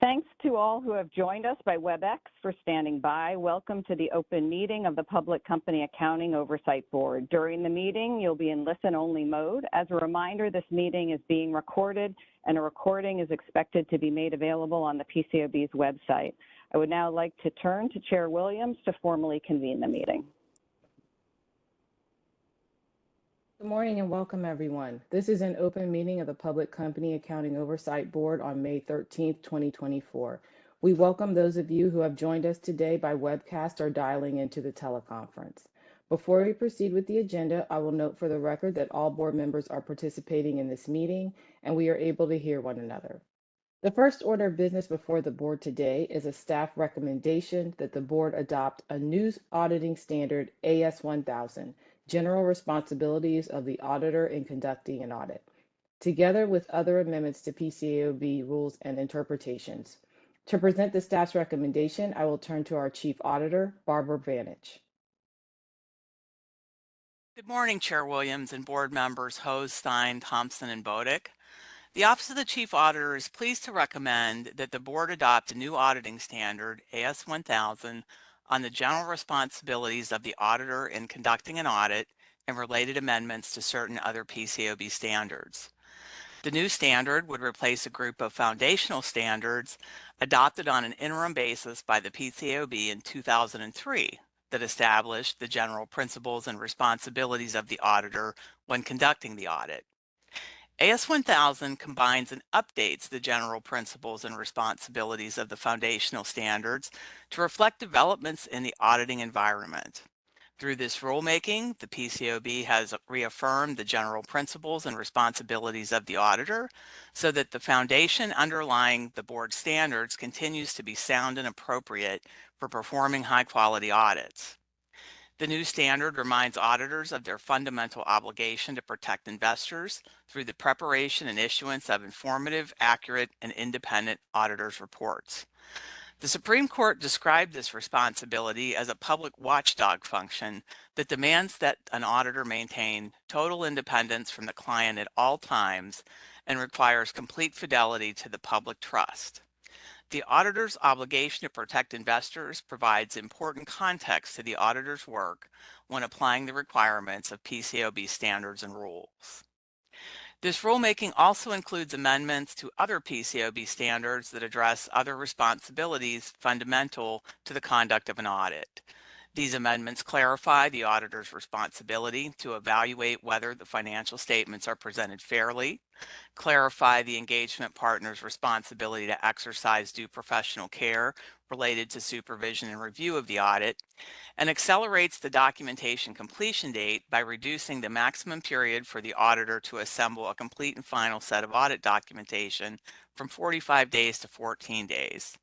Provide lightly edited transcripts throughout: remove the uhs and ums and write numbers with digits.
Thanks to all who have joined us by WebEx for standing by. Welcome to the open meeting of the Public Company Accounting Oversight Board. During the meeting, you'll be in listen-only mode. As a reminder, this meeting is being recorded and a recording is expected to be made available on the PCAOB's website. I would now like to turn to Chair Williams to formally convene the meeting. Good morning and welcome everyone. This is an open meeting of the Public Company Accounting Oversight Board on May 13th, 2024. We welcome those of you who have joined us today by webcast or dialing into the teleconference. Before we proceed with the agenda, I will note for the record that all board members are participating in this meeting and we are able to hear one another. The first order of business before the board today is a staff recommendation that the board adopt a new auditing standard AS1000, General Responsibilities of the Auditor in Conducting an Audit, together with other amendments to PCAOB rules and interpretations. To present the staff's recommendation, I will turn to our Chief Auditor, Barbara Vanich. Good morning, Chair Williams and board members Hose, Stein, Thompson, and Bodick. The Office of the Chief Auditor is pleased to recommend that the board adopt a new auditing standard, AS1000, on the general responsibilities of the auditor in conducting an audit and related amendments to certain other PCAOB standards. The new standard would replace a group of foundational standards adopted on an interim basis by the PCAOB in 2003 that established the general principles and responsibilities of the auditor when conducting the audit. AS1000 combines and updates the general principles and responsibilities of the foundational standards to reflect developments in the auditing environment. Through this rulemaking, the PCAOB has reaffirmed the general principles and responsibilities of the auditor so that the foundation underlying the board standards continues to be sound and appropriate for performing high-quality audits. The new standard reminds auditors of their fundamental obligation to protect investors through the preparation and issuance of informative, accurate, and independent auditors' reports. The Supreme Court described this responsibility as a public watchdog function that demands that an auditor maintain total independence from the client at all times and requires complete fidelity to the public trust. The auditor's obligation to protect investors provides important context to the auditor's work when applying the requirements of PCAOB standards and rules. This rulemaking also includes amendments to other PCAOB standards that address other responsibilities fundamental to the conduct of an audit. These amendments clarify the auditor's responsibility to evaluate whether the financial statements are presented fairly, clarify the engagement partner's responsibility to exercise due professional care related to supervision and review of the audit, and accelerates the documentation completion date by reducing the maximum period for the auditor to assemble a complete and final set of audit documentation from 45 days to 14 days.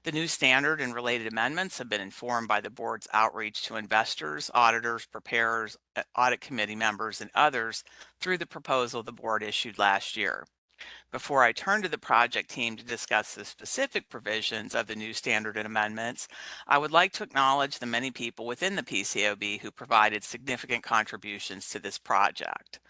The new standard and related amendments have been informed by the board's outreach to investors, auditors, preparers, audit committee members, and others through the proposal the board issued last year. Before I turn to the project team to discuss the specific provisions of the new standard and amendments, I would like to acknowledge the many people within the PCAOB who provided significant contributions to this project.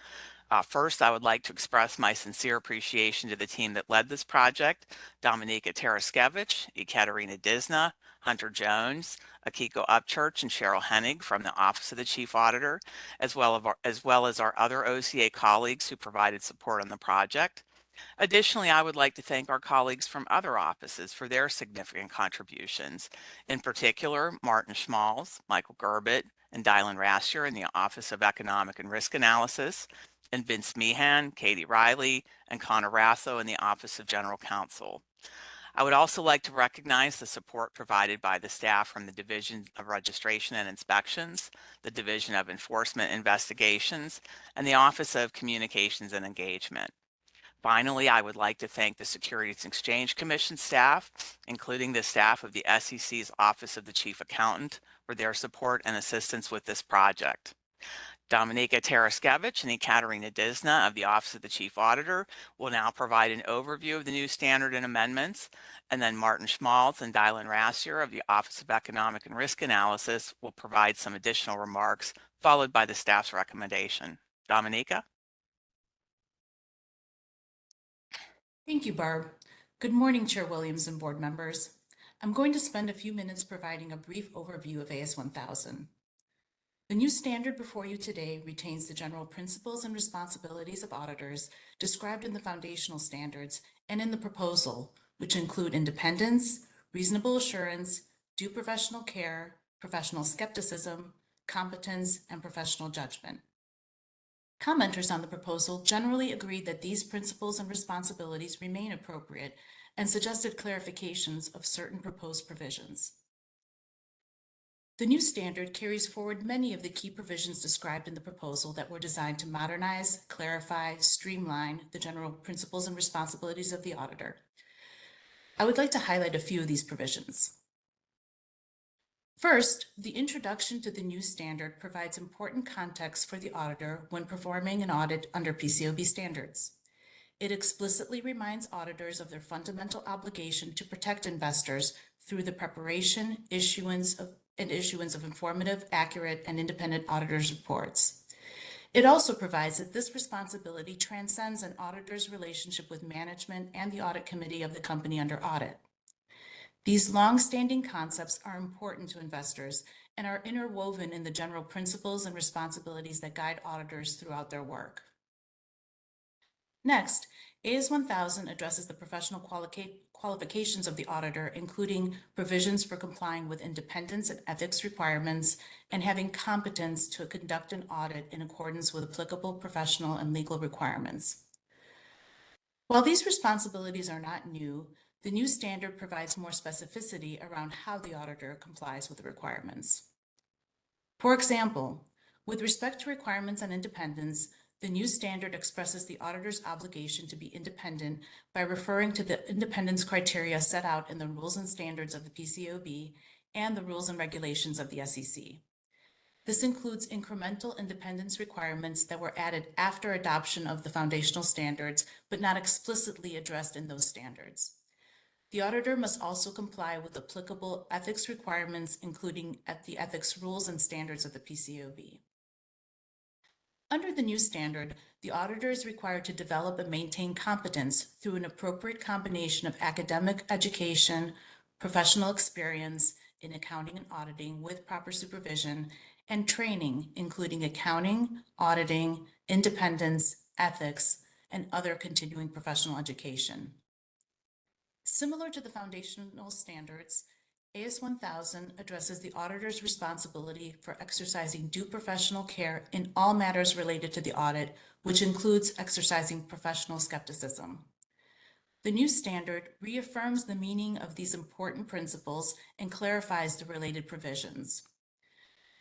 First, I would like to express my sincere appreciation to the team that led this project: Dominika Taraskevich, Ekaterina Disna, Hunter Jones, Akiko Upchurch, and Cheryl Hennig from the Office of the Chief Auditor, as well as our other OCA colleagues who provided support on the project. Additionally, I would like to thank our colleagues from other offices for their significant contributions. In particular, Martin Schmalz, Michael Gerbit, and Dylan Rassier in the Office of Economic and Risk Analysis, and Vince Meehan, Katie Riley, and Connor Rasso in the Office of General Counsel. I would also like to recognize the support provided by the staff from the Division of Registration and Inspections, the Division of Enforcement Investigations, and the Office of Communications and Engagement. Finally, I would like to thank the Securities and Exchange Commission staff, including the staff of the SEC's Office of the Chief Accountant, for their support and assistance with this project. Dominika Taraskevich and Ekaterina Disna of the Office of the Chief Auditor will now provide an overview of the new standard and amendments, and then Martin Schmalz and Dylan Rassier of the Office of Economic and Risk Analysis will provide some additional remarks, followed by the staff's recommendation. Dominika? Thank you, Barb. Good morning, Chair Williams and board members. I'm going to spend a few minutes providing a brief overview of AS 1000. The new standard before you today retains the general principles and responsibilities of auditors described in the foundational standards and in the proposal, which include independence, reasonable assurance, due professional care, professional skepticism, competence, and professional judgment. Commenters on the proposal generally agreed that these principles and responsibilities remain appropriate and suggested clarifications of certain proposed provisions. The new standard carries forward many of the key provisions described in the proposal that were designed to modernize, clarify, streamline the general principles and responsibilities of the auditor. I would like to highlight a few of these provisions. First, the introduction to the new standard provides important context for the auditor when performing an audit under PCAOB standards. It explicitly reminds auditors of their fundamental obligation to protect investors through the preparation, issuance of informative, accurate, and independent auditors' reports. It also provides that this responsibility transcends an auditor's relationship with management and the audit committee of the company under audit. These long-standing concepts are important to investors and are interwoven in the general principles and responsibilities that guide auditors throughout their work. Next, AS 1000 addresses the professional qualifications of the auditor, including provisions for complying with independence and ethics requirements and having competence to conduct an audit in accordance with applicable professional and legal requirements. While these responsibilities are not new, the new standard provides more specificity around how the auditor complies with the requirements. For example, with respect to requirements on independence, the new standard expresses the auditor's obligation to be independent by referring to the independence criteria set out in the rules and standards of the PCAOB and the rules and regulations of the SEC. This includes incremental independence requirements that were added after adoption of the foundational standards, but not explicitly addressed in those standards. The auditor must also comply with applicable ethics requirements, including the ethics rules and standards of the PCAOB. Under the new standard, the auditor is required to develop and maintain competence through an appropriate combination of academic education, professional experience in accounting and auditing with proper supervision, and training, including accounting, auditing, independence, ethics, and other continuing professional education. Similar to the foundational standards, AS 1000 addresses the auditor's responsibility for exercising due professional care in all matters related to the audit, which includes exercising professional skepticism. The new standard reaffirms the meaning of these important principles and clarifies the related provisions.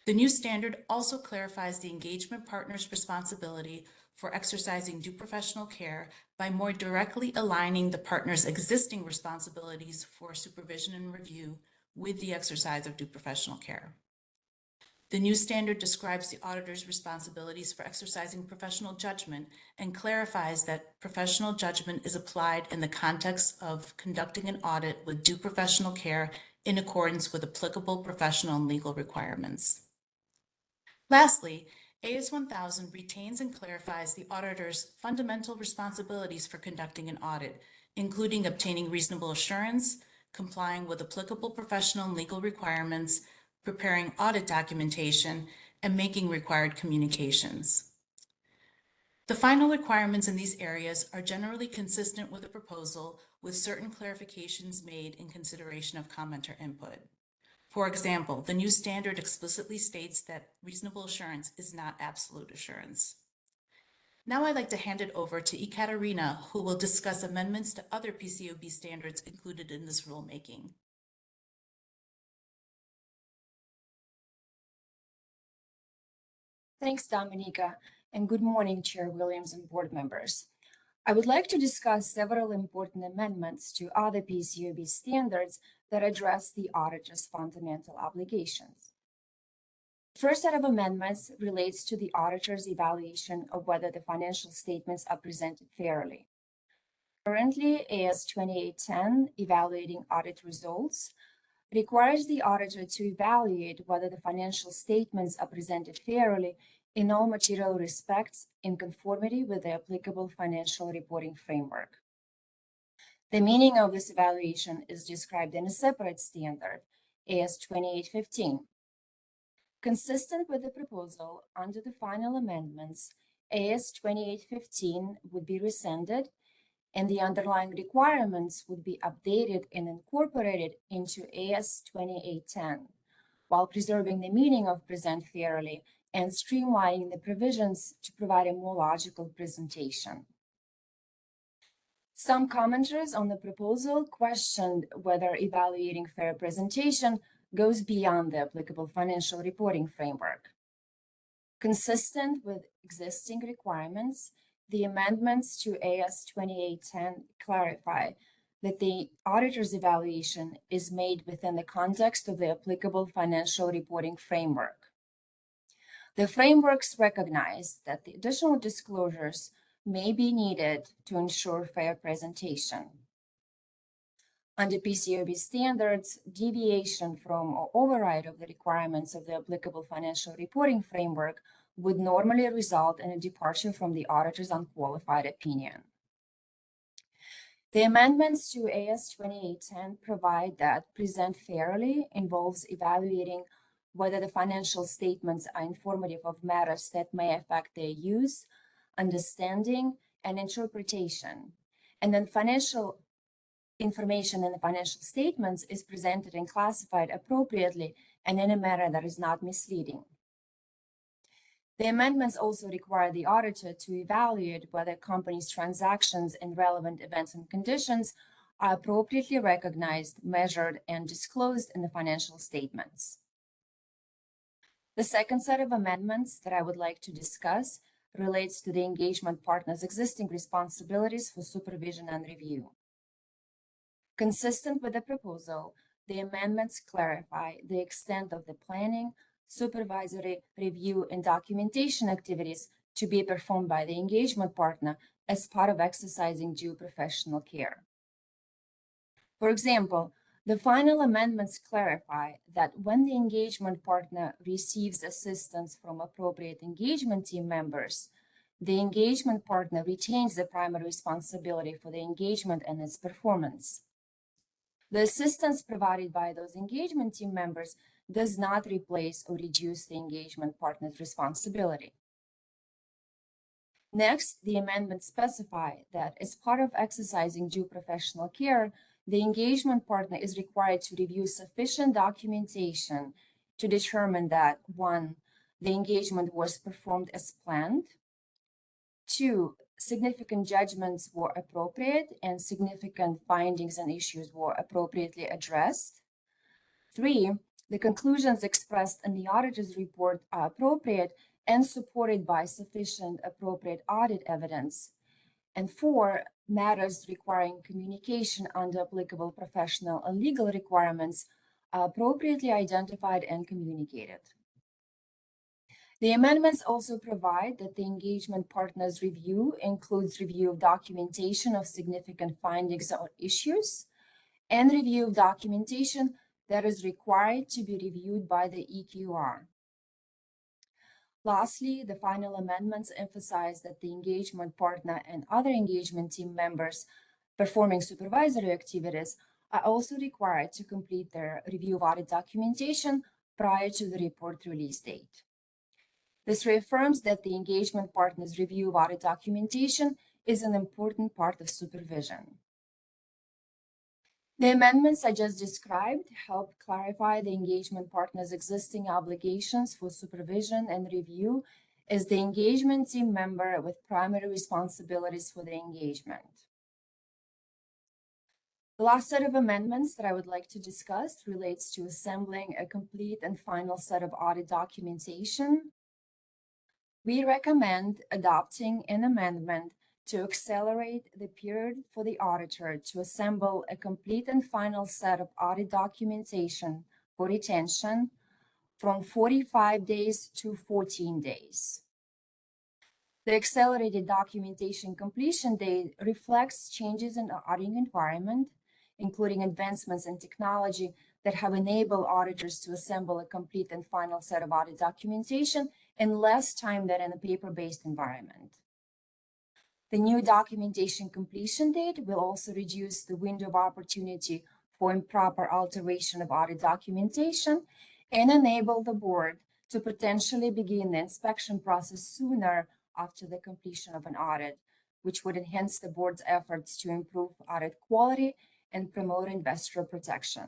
The new standard also clarifies the engagement partner's responsibility for exercising due professional care by more directly aligning the partner's existing responsibilities for supervision and review with the exercise of due professional care. The new standard describes the auditor's responsibilities for exercising professional judgment and clarifies that professional judgment is applied in the context of conducting an audit with due professional care in accordance with applicable professional and legal requirements. Lastly, AS 1000 retains and clarifies the auditor's fundamental responsibilities for conducting an audit, including obtaining reasonable assurance, complying with applicable professional and legal requirements, preparing audit documentation, and making required communications. The final requirements in these areas are generally consistent with the proposal, with certain clarifications made in consideration of commenter input. For example, the new standard explicitly states that reasonable assurance is not absolute assurance. Now I'd like to hand it over to Ekaterina, who will discuss amendments to other PCAOB standards included in this rulemaking. Thanks, Dominica, and good morning, Chair Williams and board members. I would like to discuss several important amendments to other PCAOB standards that address the auditor's fundamental obligations. The first set of amendments relates to the auditor's evaluation of whether the financial statements are presented fairly. Currently, AS 2810, Evaluating Audit Results, requires the auditor to evaluate whether the financial statements are presented fairly in all material respects in conformity with the applicable financial reporting framework. The meaning of this evaluation is described in a separate standard, AS 2815. Consistent with the proposal under the final amendments, AS 2815 would be rescinded and the underlying requirements would be updated and incorporated into AS 2810, while preserving the meaning of present fairly and streamlining the provisions to provide a more logical presentation. Some commenters on the proposal questioned whether evaluating fair presentation goes beyond the applicable financial reporting framework. Consistent with existing requirements, the amendments to AS 2810 clarify that the auditor's evaluation is made within the context of the applicable financial reporting framework. The frameworks recognize that the additional disclosures may be needed to ensure fair presentation. Under PCAOB standards, deviation from or override of the requirements of the applicable financial reporting framework would normally result in a departure from the auditor's unqualified opinion. The amendments to AS 2810 provide that present fairly involves evaluating whether the financial statements are informative of matters that may affect their use, understanding, and interpretation. And then financial information in the financial statements is presented and classified appropriately and in a manner that is not misleading. The amendments also require the auditor to evaluate whether company's transactions and relevant events and conditions are appropriately recognized, measured, and disclosed in the financial statements. The second set of amendments that I would like to discuss relates to the engagement partner's existing responsibilities for supervision and review. Consistent with the proposal, the amendments clarify the extent of the planning, supervisory, review, and documentation activities to be performed by the engagement partner as part of exercising due professional care. For example, the final amendments clarify that when the engagement partner receives assistance from appropriate engagement team members, the engagement partner retains the primary responsibility for the engagement and its performance. The assistance provided by those engagement team members does not replace or reduce the engagement partner's responsibility. Next, the amendments specify that as part of exercising due professional care, the engagement partner is required to review sufficient documentation to determine that 1, the engagement was performed as planned, 2, significant judgments were appropriate and significant findings and issues were appropriately addressed, 3, the conclusions expressed in the auditor's report are appropriate and supported by sufficient appropriate audit evidence, and 4, matters requiring communication under applicable professional and legal requirements are appropriately identified and communicated. The amendments also provide that the engagement partner's review includes review of documentation of significant findings or issues and review of documentation that is required to be reviewed by the EQR. Lastly, the final amendments emphasize that the engagement partner and other engagement team members performing supervisory activities are also required to complete their review of audit documentation prior to the report release date. This reaffirms that the engagement partner's review of audit documentation is an important part of supervision. The amendments I just described help clarify the engagement partner's existing obligations for supervision and review as the engagement team member with primary responsibilities for the engagement. The last set of amendments that I would like to discuss relates to assembling a complete and final set of audit documentation. We recommend adopting an amendment to accelerate the period for the auditor to assemble a complete and final set of audit documentation for retention from 45 days to 14 days. The accelerated documentation completion date reflects changes in the auditing environment, including advancements in technology that have enabled auditors to assemble a complete and final set of audit documentation in less time than in a paper-based environment. The new documentation completion date will also reduce the window of opportunity for improper alteration of audit documentation and enable the board to potentially begin the inspection process sooner after the completion of an audit, which would enhance the board's efforts to improve audit quality and promote investor protection.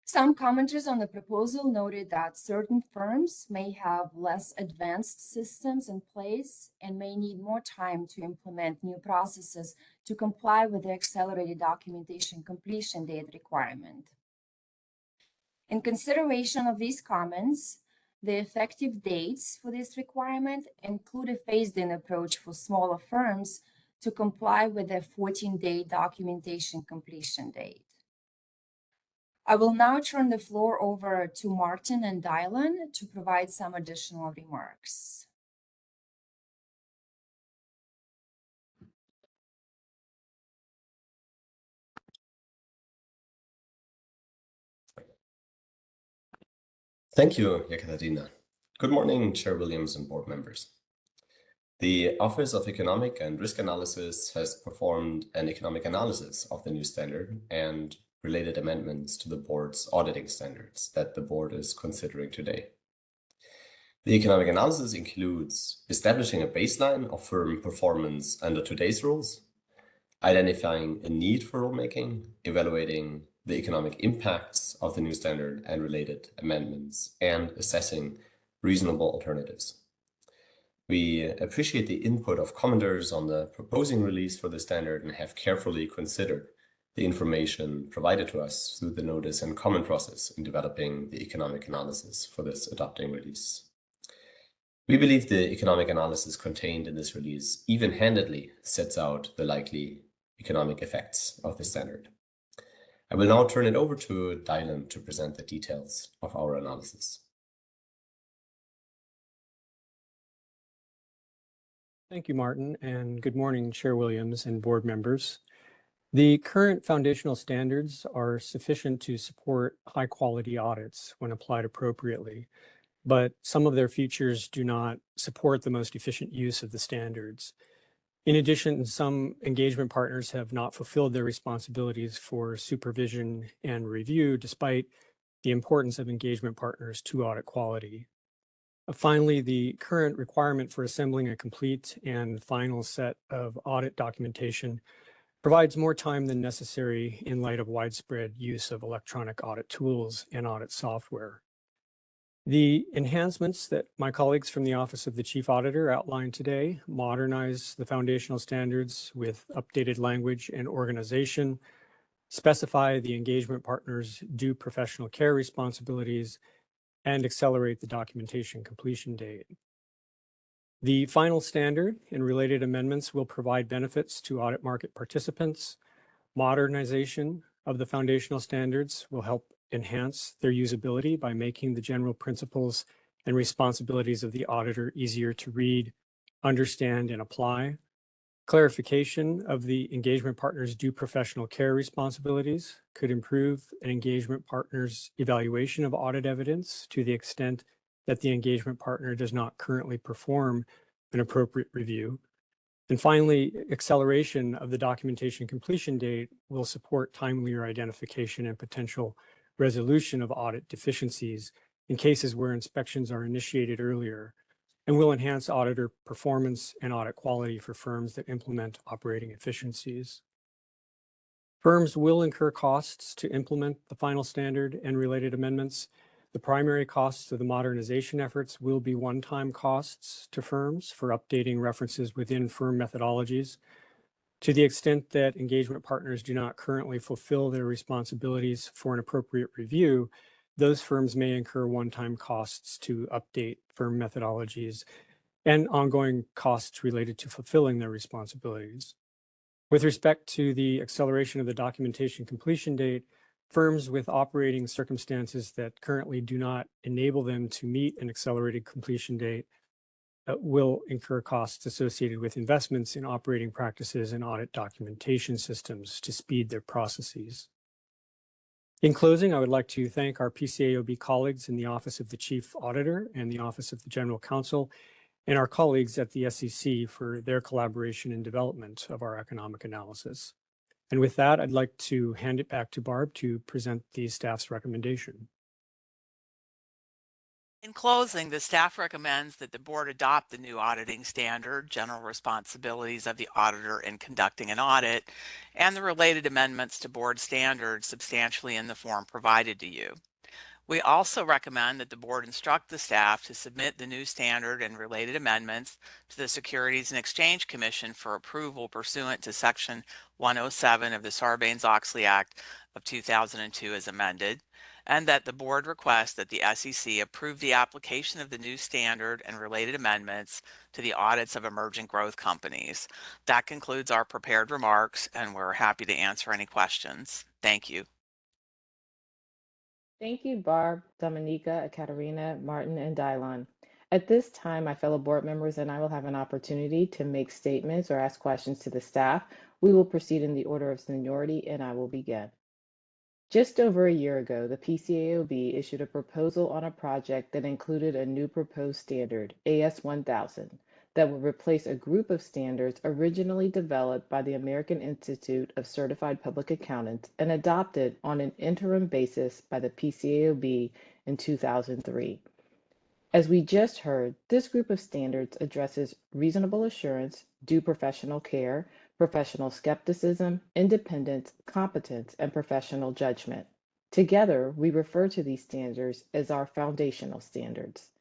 Some commenters on the proposal noted that certain firms may have less advanced systems in place and may need more time to implement new processes to comply with the accelerated documentation completion date requirement. In consideration of these comments, the effective dates for this requirement include a phased-in approach for smaller firms to comply with the 14-day documentation completion date. I will now turn the floor over to Martin and Dylan to provide some additional remarks. Thank you, Yekaterina. Good morning, Chair Williams and board members. The Office of Economic and Risk Analysis has performed an economic analysis of the new standard and related amendments to the board's auditing standards that the board is considering today. The economic analysis includes establishing a baseline of firm performance under today's rules, identifying a need for rulemaking, evaluating the economic impacts of the new standard and related amendments, and assessing reasonable alternatives. We appreciate the input of commenters on the proposing release for the standard and have carefully considered the information provided to us through the notice and comment process in developing the economic analysis for this adopting release. We believe the economic analysis contained in this release even-handedly sets out the likely economic effects of the standard. I will now turn it over to Dylan to present the details of our analysis. Thank you, Martin, and good morning, Chair Williams and board members. The current foundational standards are sufficient to support high-quality audits when applied appropriately, but some of their features do not support the most efficient use of the standards. In addition, some engagement partners have not fulfilled their responsibilities for supervision and review, despite the importance of engagement partners to audit quality. Finally, the current requirement for assembling a complete and final set of audit documentation provides more time than necessary in light of widespread use of electronic audit tools and audit software. The enhancements that my colleagues from the Office of the Chief Auditor outlined today modernize the foundational standards with updated language and organization, specify the engagement partners' due professional care responsibilities, and accelerate the documentation completion date. The final standard and related amendments will provide benefits to audit market participants. Modernization of the foundational standards will help enhance their usability by making the general principles and responsibilities of the auditor easier to read, understand, and apply. Clarification of the engagement partner's due professional care responsibilities could improve an engagement partner's evaluation of audit evidence to the extent that the engagement partner does not currently perform an appropriate review. And finally, acceleration of the documentation completion date will support timelier identification and potential resolution of audit deficiencies in cases where inspections are initiated earlier, and will enhance auditor performance and audit quality for firms that implement operating efficiencies. Firms will incur costs to implement the final standard and related amendments. The primary costs of the modernization efforts will be one-time costs to firms for updating references within firm methodologies. To the extent that engagement partners do not currently fulfill their responsibilities for an appropriate review, those firms may incur one-time costs to update firm methodologies and ongoing costs related to fulfilling their responsibilities. With respect to the acceleration of the documentation completion date, firms with operating circumstances that currently do not enable them to meet an accelerated completion date will incur costs associated with investments in operating practices and audit documentation systems to speed their processes. In closing, I would like to thank our PCAOB colleagues in the Office of the Chief Auditor and the Office of the General Counsel and our colleagues at the SEC for their collaboration and development of our economic analysis. And with that, I'd like to hand it back to Barb to present the staff's recommendation. In closing, the staff recommends that the board adopt the new auditing standard, general responsibilities of the auditor in conducting an audit, and the related amendments to board standards substantially in the form provided to you. We also recommend that the board instruct the staff to submit the new standard and related amendments to the Securities and Exchange Commission for approval pursuant to Section 107 of the Sarbanes-Oxley Act of 2002 as amended, and that the board request that the SEC approve the application of the new standard and related amendments to the audits of emerging growth companies. That concludes our prepared remarks, and we're happy to answer any questions. Thank you. Thank you, Barb, Dominica, Ekaterina, Martin, and Dylon. At this time, my fellow board members and I will have an opportunity to make statements or ask questions to the staff. We will proceed in the order of seniority, and I will begin. Just over a year ago, the PCAOB issued a proposal on a project that included a new proposed standard, AS 1000, that would replace a group of standards originally developed by the American Institute of Certified Public Accountants and adopted on an interim basis by the PCAOB in 2003. As we just heard, this group of standards addresses reasonable assurance, due professional care, professional skepticism, independence, competence, and professional judgment. Together, we refer to these standards as our foundational standards.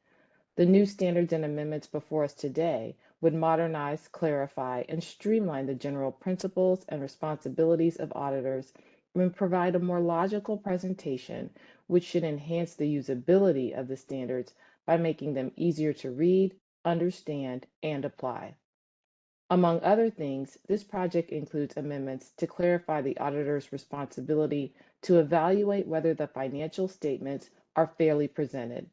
The new standards and amendments before us today would modernize, clarify, and streamline the general principles and responsibilities of auditors and provide a more logical presentation, which should enhance the usability of the standards by making them easier to read, understand, and apply. Among other things, this project includes amendments to clarify the auditor's responsibility to evaluate whether the financial statements are fairly presented.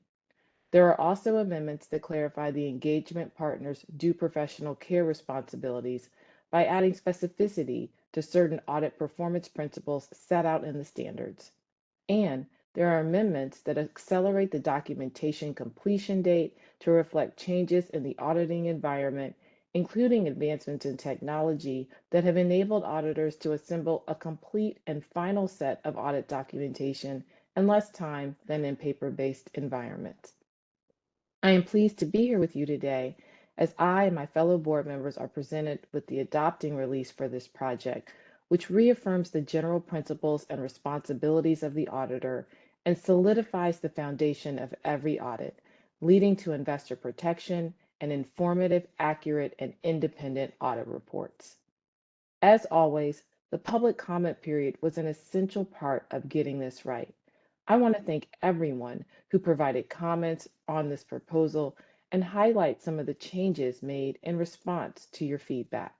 There are also amendments that clarify the engagement partner's due professional care responsibilities by adding specificity to certain audit performance principles set out in the standards. And there are amendments that accelerate the documentation completion date to reflect changes in the auditing environment, including advancements in technology that have enabled auditors to assemble a complete and final set of audit documentation in less time than in paper-based environments. I am pleased to be here with you today as I and my fellow board members are presented with the adopting release for this project, which reaffirms the general principles and responsibilities of the auditor and solidifies the foundation of every audit, leading to investor protection and informative, accurate, and independent audit reports. As always, the public comment period was an essential part of getting this right. I want to thank everyone who provided comments on this proposal and highlight some of the changes made in response to your feedback.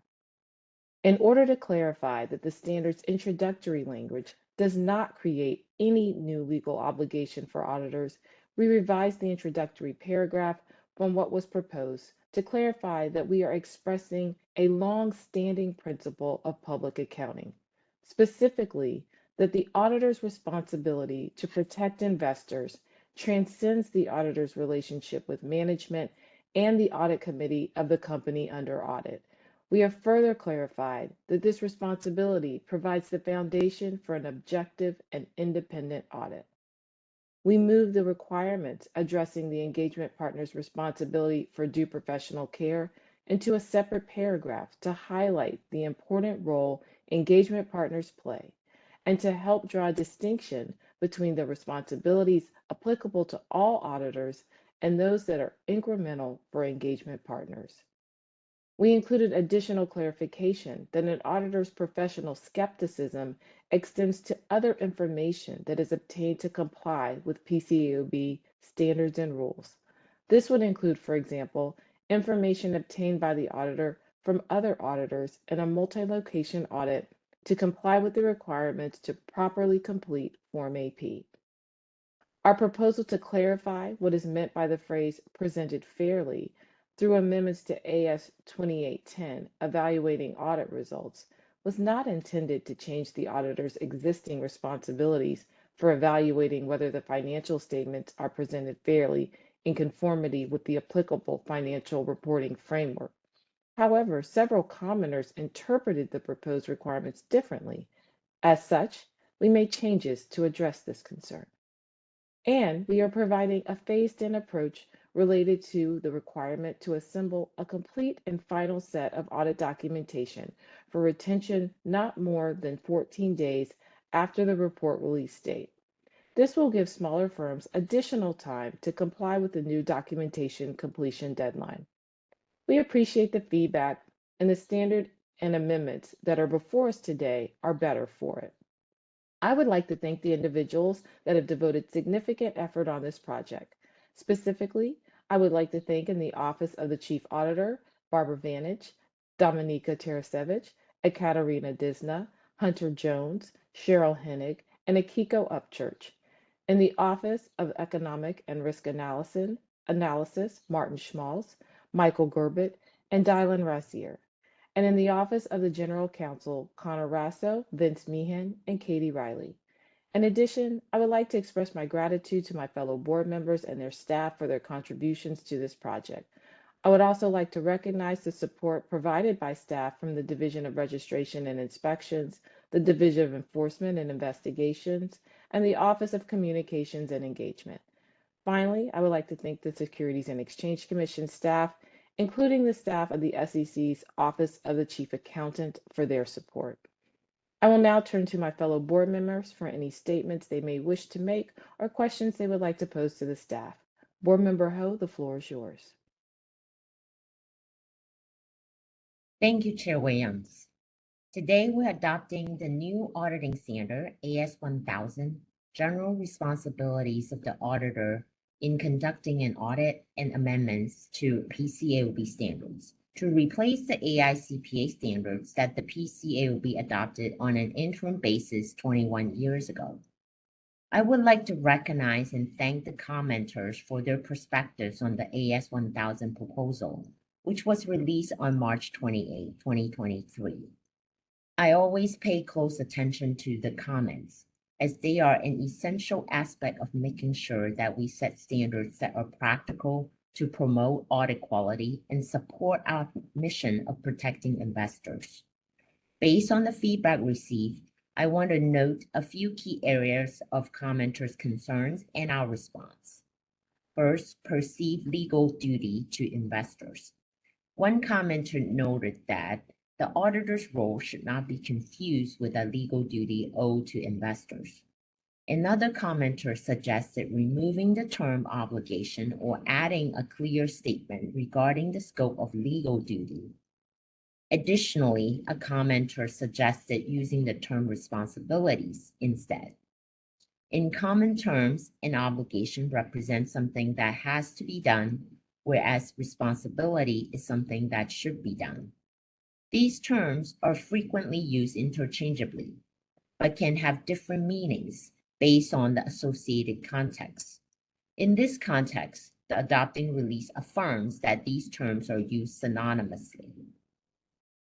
In order to clarify that the standard's introductory language does not create any new legal obligation for auditors, we revised the introductory paragraph from what was proposed to clarify that we are expressing a long-standing principle of public accounting, specifically that the auditor's responsibility to protect investors transcends the auditor's relationship with management and the audit committee of the company under audit. We have further clarified that this responsibility provides the foundation for an objective and independent audit. We moved the requirements addressing the engagement partner's responsibility for due professional care into a separate paragraph to highlight the important role engagement partners play and to help draw a distinction between the responsibilities applicable to all auditors and those that are incremental for engagement partners. We included additional clarification that an auditor's professional skepticism extends to other information that is obtained to comply with PCAOB standards and rules. This would include, for example, information obtained by the auditor from other auditors in a multi-location audit to comply with the requirements to properly complete Form AP. Our proposal to clarify what is meant by the phrase presented fairly through amendments to AS 2810, evaluating audit results, was not intended to change the auditor's existing responsibilities for evaluating whether the financial statements are presented fairly in conformity with the applicable financial reporting framework. However, several commenters interpreted the proposed requirements differently. As such, we made changes to address this concern. And we are providing a phased-in approach related to the requirement to assemble a complete and final set of audit documentation for retention not more than 14 days after the report release date. This will give smaller firms additional time to comply with the new documentation completion deadline. We appreciate the feedback, and the standard and amendments that are before us today are better for it. I would like to thank the individuals that have devoted significant effort on this project. Specifically, I would like to thank in the Office of the Chief Auditor, Barbara Vantage, Dominika Tarasevich, Ekaterina Disna, Hunter Jones, Cheryl Hennig, and Akiko Upchurch. In the Office of Economic and Risk Analysis, Martin Schmalz, Michael Gerbett, and Dylan Rassier. And in the Office of the General Counsel, Connor Rasso, Vince Meehan, and Katie Riley. In addition, I would like to express my gratitude to my fellow board members and their staff for their contributions to this project. I would also like to recognize the support provided by staff from the Division of Registration and Inspections, the Division of Enforcement and Investigations, and the Office of Communications and Engagement. Finally, I would like to thank the Securities and Exchange Commission staff, including the staff of the SEC's Office of the Chief Accountant, for their support. I will now turn to my fellow board members for any statements they may wish to make or questions they would like to pose to the staff. Board Member Ho, the floor is yours. Thank you, Chair Williams. Today, we're adopting the new auditing standard, AS 1000, General Responsibilities of the Auditor in Conducting an Audit and Amendments to PCAOB standards to replace the AICPA standards that the PCAOB adopted on an interim basis 21 years ago. I would like to recognize and thank the commenters for their perspectives on the AS 1000 proposal, which was released on March 28, 2023. I always pay close attention to the comments, as they are an essential aspect of making sure that we set standards that are practical to promote audit quality and support our mission of protecting investors. Based on the feedback received, I want to note a few key areas of commenters' concerns and our response. First, perceived legal duty to investors. One commenter noted that the auditor's role should not be confused with a legal duty owed to investors. Another commenter suggested removing the term obligation or adding a clear statement regarding the scope of legal duty. Additionally, a commenter suggested using the term responsibilities instead. In common terms, an obligation represents something that has to be done, whereas responsibility is something that should be done. These terms are frequently used interchangeably, but can have different meanings based on the associated context. In this context, the adopting release affirms that these terms are used synonymously.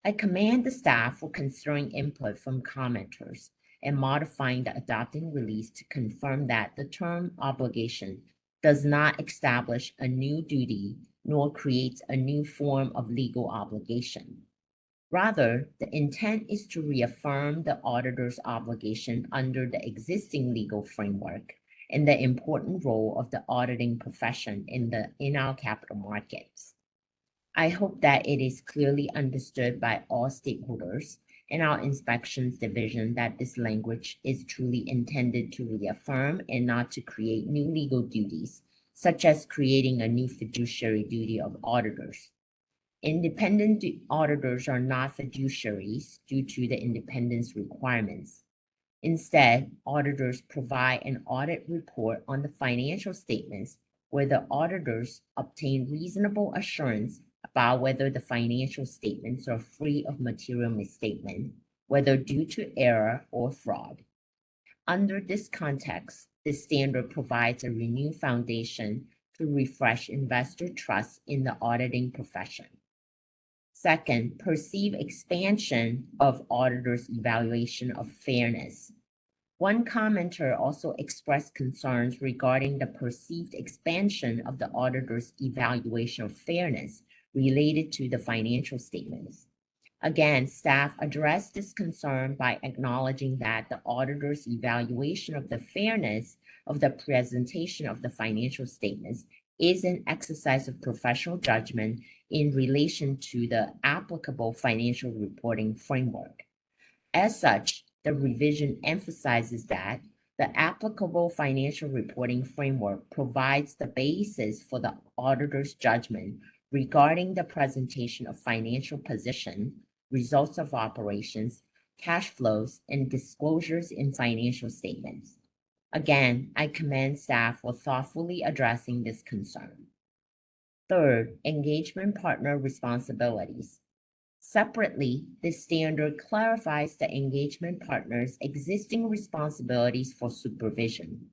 I commend the staff for considering input from commenters and modifying the adopting release to confirm that the term obligation does not establish a new duty nor creates a new form of legal obligation. Rather, the intent is to reaffirm the auditor's obligation under the existing legal framework and the important role of the auditing profession in our capital markets. I hope that it is clearly understood by all stakeholders in our inspections division that this language is truly intended to reaffirm and not to create new legal duties, such as creating a new fiduciary duty of auditors. Independent auditors are not fiduciaries due to the independence requirements. Instead, auditors provide an audit report on the financial statements where the auditors obtain reasonable assurance about whether the financial statements are free of material misstatement, whether due to error or fraud. Under this context, this standard provides a renewed foundation to refresh investor trust in the auditing profession. Second, perceive expansion of auditors' evaluation of fairness. One commenter also expressed concerns regarding the perceived expansion of the auditor's evaluation of fairness related to the financial statements. Again, staff addressed this concern by acknowledging that the auditor's evaluation of the fairness of the presentation of the financial statements is an exercise of professional judgment in relation to the applicable financial reporting framework. As such, the revision emphasizes that the applicable financial reporting framework provides the basis for the auditor's judgment regarding the presentation of financial position, results of operations, cash flows, and disclosures in financial statements. Again, I commend staff for thoughtfully addressing this concern. Third, engagement partner responsibilities. Separately, this standard clarifies the engagement partner's existing responsibilities for supervision.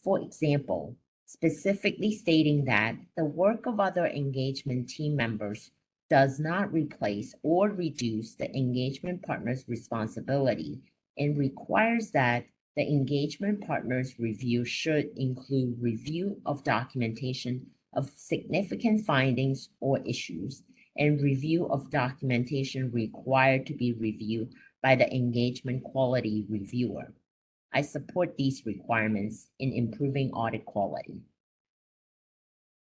For example, specifically stating that the work of other engagement team members does not replace or reduce the engagement partner's responsibility and requires that the engagement partner's review should include review of documentation of significant findings or issues and review of documentation required to be reviewed by the engagement quality reviewer. I support these requirements in improving audit quality.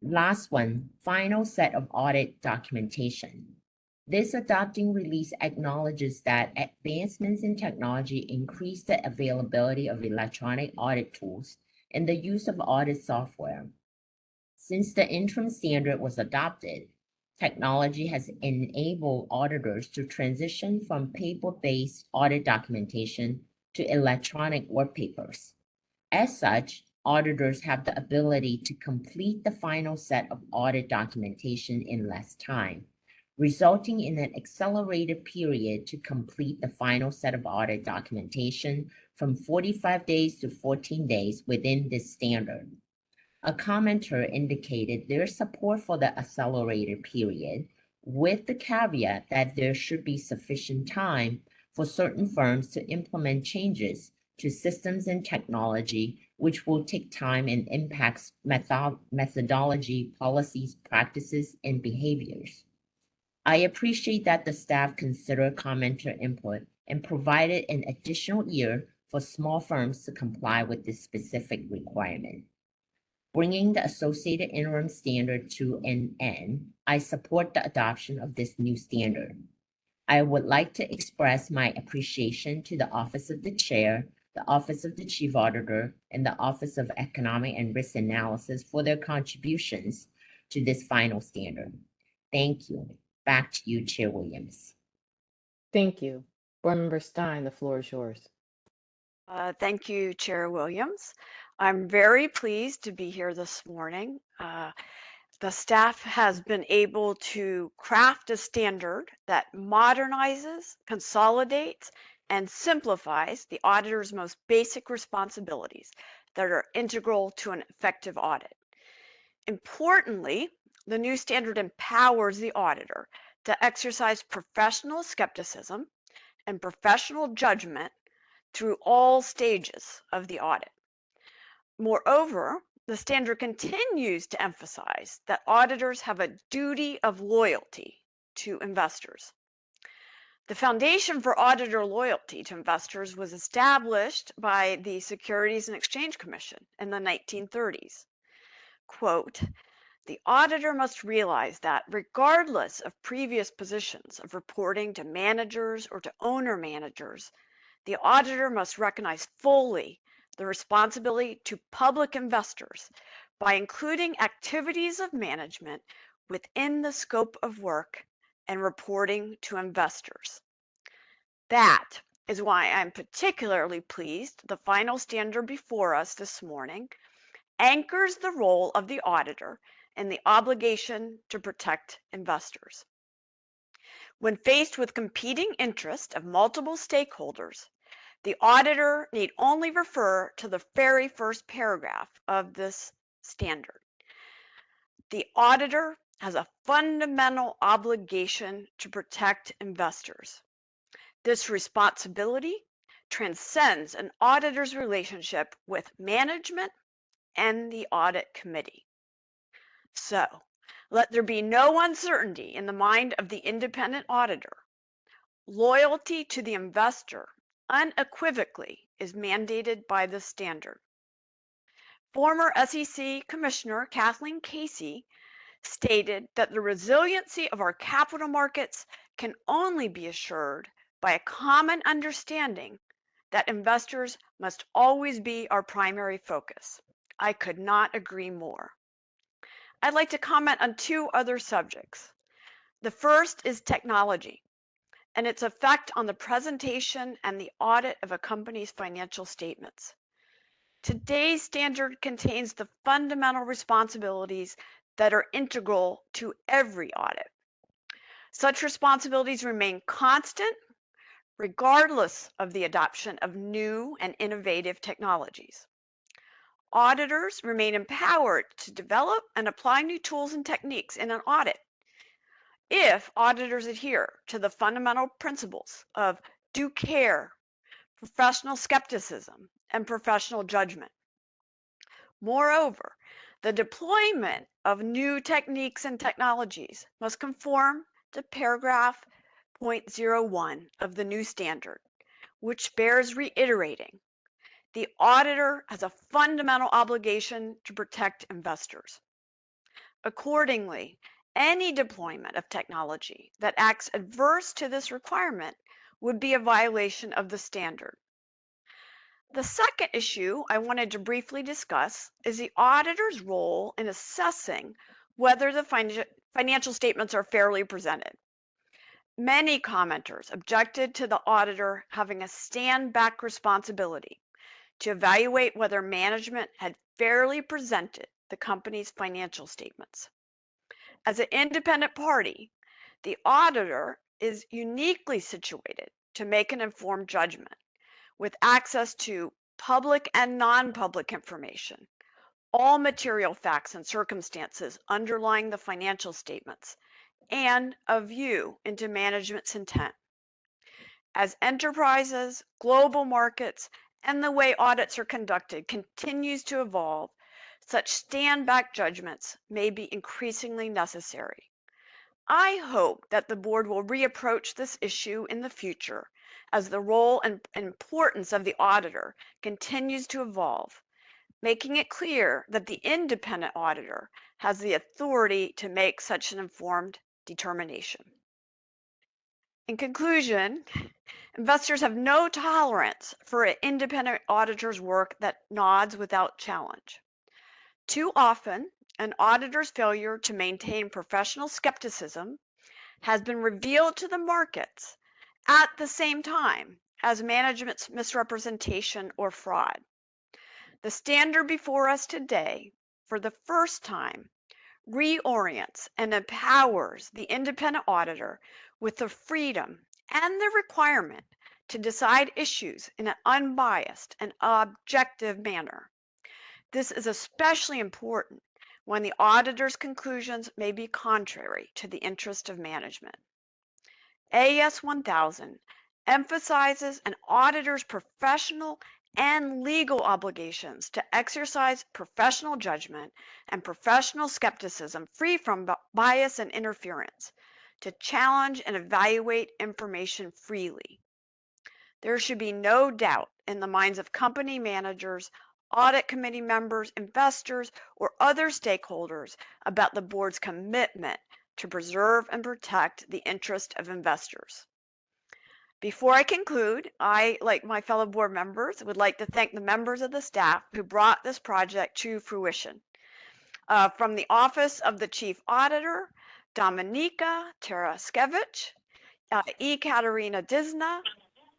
Last one, final set of audit documentation. This adopting release acknowledges that advancements in technology increase the availability of electronic audit tools and the use of audit software. Since the interim standard was adopted, technology has enabled auditors to transition from paper-based audit documentation to electronic work papers. As such, auditors have the ability to complete the final set of audit documentation in less time, resulting in an accelerated period to complete the final set of audit documentation from 45 days to 14 days within this standard. A commenter indicated their support for the accelerated period, with the caveat that there should be sufficient time for certain firms to implement changes to systems and technology, which will take time and impacts methodology, policies, practices, and behaviors. I appreciate that the staff considered commenter input and provided an additional year for small firms to comply with this specific requirement. Bringing the associated interim standard to an end, I support the adoption of this new standard. I would like to express my appreciation to the Office of the Chair, the Office of the Chief Auditor, and the Office of Economic and Risk Analysis for their contributions to this final standard. Thank you. Back to you, Chair Williams. Thank you. Board Member Stein, the floor is yours. Thank you, Chair Williams. I'm very pleased to be here this morning. The staff has been able to craft a standard that modernizes, consolidates, and simplifies the auditor's most basic responsibilities that are integral to an effective audit. Importantly, the new standard empowers the auditor to exercise professional skepticism and professional judgment through all stages of the audit. Moreover, the standard continues to emphasize that auditors have a duty of loyalty to investors. The foundation for auditor loyalty to investors was established by the Securities and Exchange Commission in the 1930s. Quote, "The auditor must realize that regardless of previous positions of reporting to managers or to owner managers, the auditor must recognize fully the responsibility to public investors by including activities of management within the scope of work and reporting to investors." That is why I'm particularly pleased the final standard before us this morning anchors the role of the auditor and the obligation to protect investors. When faced with competing interests of multiple stakeholders, the auditor need only refer to the very first paragraph of this standard. The auditor has a fundamental obligation to protect investors. This responsibility transcends an auditor's relationship with management and the audit committee. So, let there be no uncertainty in the mind of the independent auditor. Loyalty to the investor unequivocally is mandated by the standard. Former SEC Commissioner Kathleen Casey stated that the resiliency of our capital markets can only be assured by a common understanding that investors must always be our primary focus. I could not agree more. I'd like to comment on two other subjects. The first is technology and its effect on the presentation and the audit of a company's financial statements. Today's standard contains the fundamental responsibilities that are integral to every audit. Such responsibilities remain constant regardless of the adoption of new and innovative technologies. Auditors remain empowered to develop and apply new tools and techniques in an audit if auditors adhere to the fundamental principles of due care, professional skepticism, and professional judgment. Moreover, the deployment of new techniques and technologies must conform to paragraph 0.01 of the new standard, which bears reiterating. The auditor has a fundamental obligation to protect investors. Accordingly, any deployment of technology that acts adverse to this requirement would be a violation of the standard. The second issue I wanted to briefly discuss is the auditor's role in assessing whether the financial statements are fairly presented. Many commenters objected to the auditor having a stand-back responsibility to evaluate whether management had fairly presented the company's financial statements. As an independent party, the auditor is uniquely situated to make an informed judgment with access to public and non-public information, all material facts and circumstances underlying the financial statements, and a view into management's intent. As enterprises, global markets, and the way audits are conducted continues to evolve, such stand-back judgments may be increasingly necessary. I hope that the board will reapproach this issue in the future as the role and importance of the auditor continues to evolve, making it clear that the independent auditor has the authority to make such an informed determination. In conclusion, investors have no tolerance for an independent auditor's work that nods without challenge. Too often, an auditor's failure to maintain professional skepticism has been revealed to the markets at the same time as management's misrepresentation or fraud. The standard before us today, for the first time, reorients and empowers the independent auditor with the freedom and the requirement to decide issues in an unbiased and objective manner. This is especially important when the auditor's conclusions may be contrary to the interest of management. AS 1000 emphasizes an auditor's professional and legal obligations to exercise professional judgment and professional skepticism free from bias and interference, to challenge and evaluate information freely. There should be no doubt in the minds of company managers, audit committee members, investors, or other stakeholders about the board's commitment to preserve and protect the interest of investors. Before I conclude, I, like my fellow board members, would like to thank the members of the staff who brought this project to fruition. From the Office of the Chief Auditor, Dominika Taraskevich, E. Katerina Disna,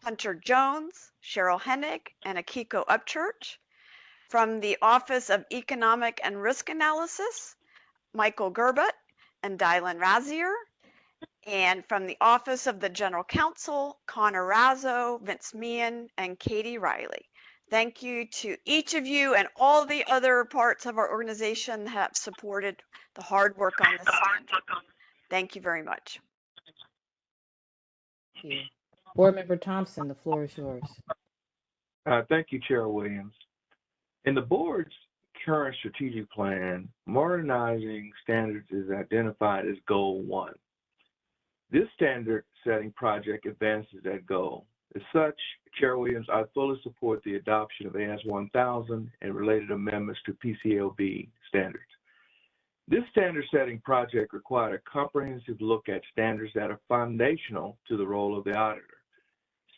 Hunter Jones, Cheryl Hennig, and Akiko Upchurch. From the Office of Economic and Risk Analysis, Michael Gerbut and Dylan Razier. And from the Office of the General Counsel, Connor Razzo, Vince Meehan, and Katie Riley. Thank you to each of you and all the other parts of our organization that have supported the hard work on this standard. Thank you very much. Thank you. Board Member Thompson, the floor is yours. Thank you, Chair Williams. In the board's current strategic plan, modernizing standards is identified as goal 1. This standard-setting project advances that goal. As such, Chair Williams, I fully support the adoption of AS 1000 and related amendments to PCAOB standards. This standard-setting project required a comprehensive look at standards that are foundational to the role of the auditor.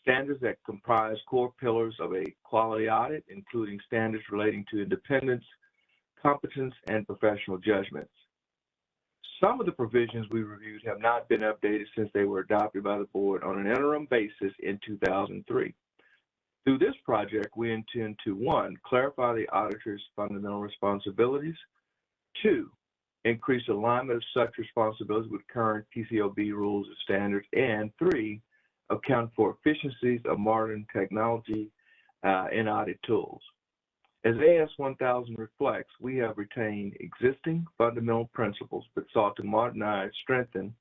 Standards that comprise core pillars of a quality audit, including standards relating to independence, competence, and professional judgments. Some of the provisions we reviewed have not been updated since they were adopted by the board on an interim basis in 2003. Through this project, we intend to 1, clarify the auditor's fundamental responsibilities, 2, increase alignment of such responsibilities with current PCAOB rules and standards, and 3, account for efficiencies of modern technology and audit tools. As AS 1000 reflects, we have retained existing fundamental principles but sought to modernize, strengthen,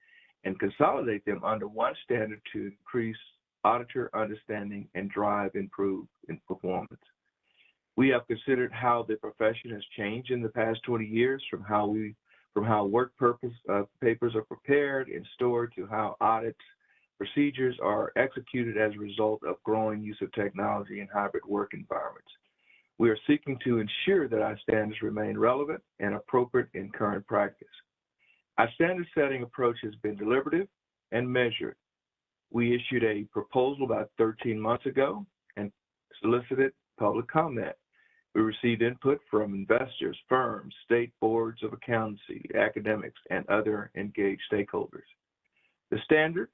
and consolidate them under one standard to increase auditor understanding and drive improvement in performance. We have considered how the profession has changed in the past 20 years, from how work papers are prepared and stored to how audit procedures are executed as a result of growing use of technology in hybrid work environments. We are seeking to ensure that our standards remain relevant and appropriate in current practice. Our standard setting approach has been deliberative and measured. We issued a proposal about 13 months ago and solicited public comment. We received input from investors, firms, state boards of accountancy, academics, and other engaged stakeholders. The standard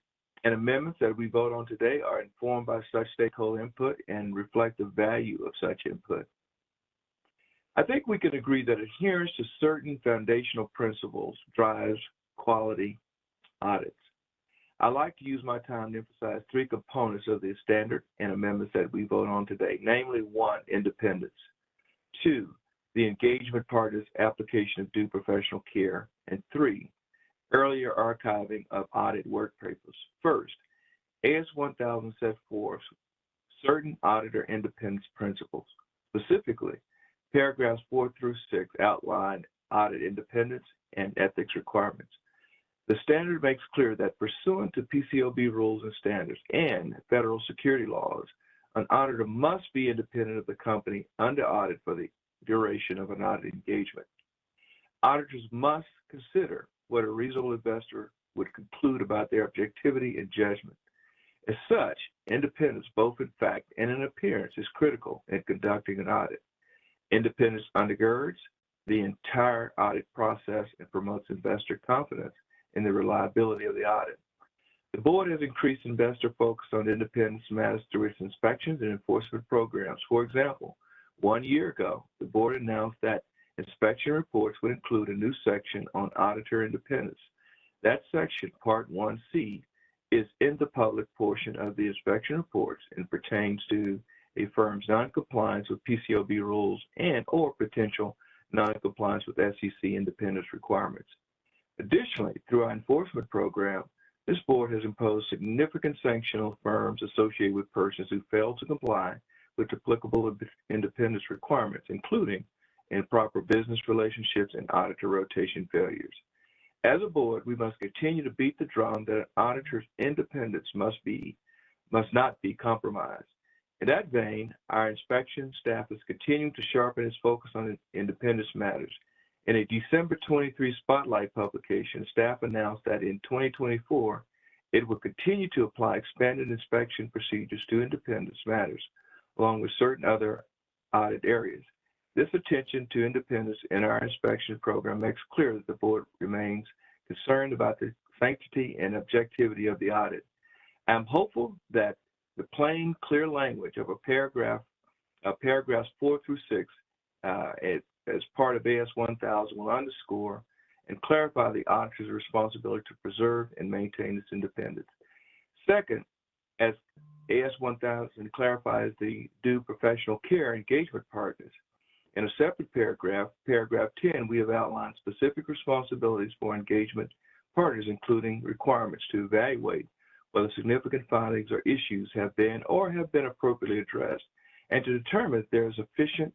and amendments that we vote on today are informed by such stakeholder input and reflect the value of such input. I think we can agree that adherence to certain foundational principles drives quality audits. I like to use my time to emphasize 3 components of the standard and amendments that we vote on today, namely 1, independence, 2, the engagement partner's application of due professional care, and 3, earlier archiving of audit work papers. First, AS 1000 set forth certain auditor independence principles. Specifically, paragraphs 4 through 6 outline audit independence and ethics requirements. The standard makes clear that pursuant to PCAOB rules and standards and federal security laws, an auditor must be independent of the company under audit for the duration of an audit engagement. Auditors must consider what a reasonable investor would conclude about their objectivity and judgment. As such, independence, both in fact and in appearance, is critical in conducting an audit. Independence undergirds the entire audit process and promotes investor confidence in the reliability of the audit. The board has increased investor focus on independence matters through its inspections and enforcement programs. For example, 1 year ago, the board announced that inspection reports would include a new section on auditor independence. That section, Part 1C, is in the public portion of the inspection reports and pertains to a firm's noncompliance with PCAOB rules and or potential noncompliance with SEC independence requirements. Additionally, through our enforcement program, this board has imposed significant sanctions on firms associated with persons who fail to comply with applicable independence requirements, including improper business relationships and auditor rotation failures. As a board, we must continue to beat the drum that an auditor's independence must not be compromised. In that vein, our inspection staff is continuing to sharpen its focus on independence matters. In a December 23 Spotlight publication, staff announced that in 2024, it will continue to apply expanded inspection procedures to independence matters, along with certain other audit areas. This attention to independence in our inspection program makes clear that the board remains concerned about the sanctity and objectivity of the audit. I'm hopeful that the plain, clear language of paragraphs 4 through 6 as part of AS 1000 will underscore and clarify the auditor's responsibility to preserve and maintain its independence. Second, as AS 1000 clarifies the due professional care engagement partners. In a separate paragraph, paragraph 10, we have outlined specific responsibilities for engagement partners, including requirements to evaluate whether significant findings or issues have been appropriately addressed, and to determine if there is sufficient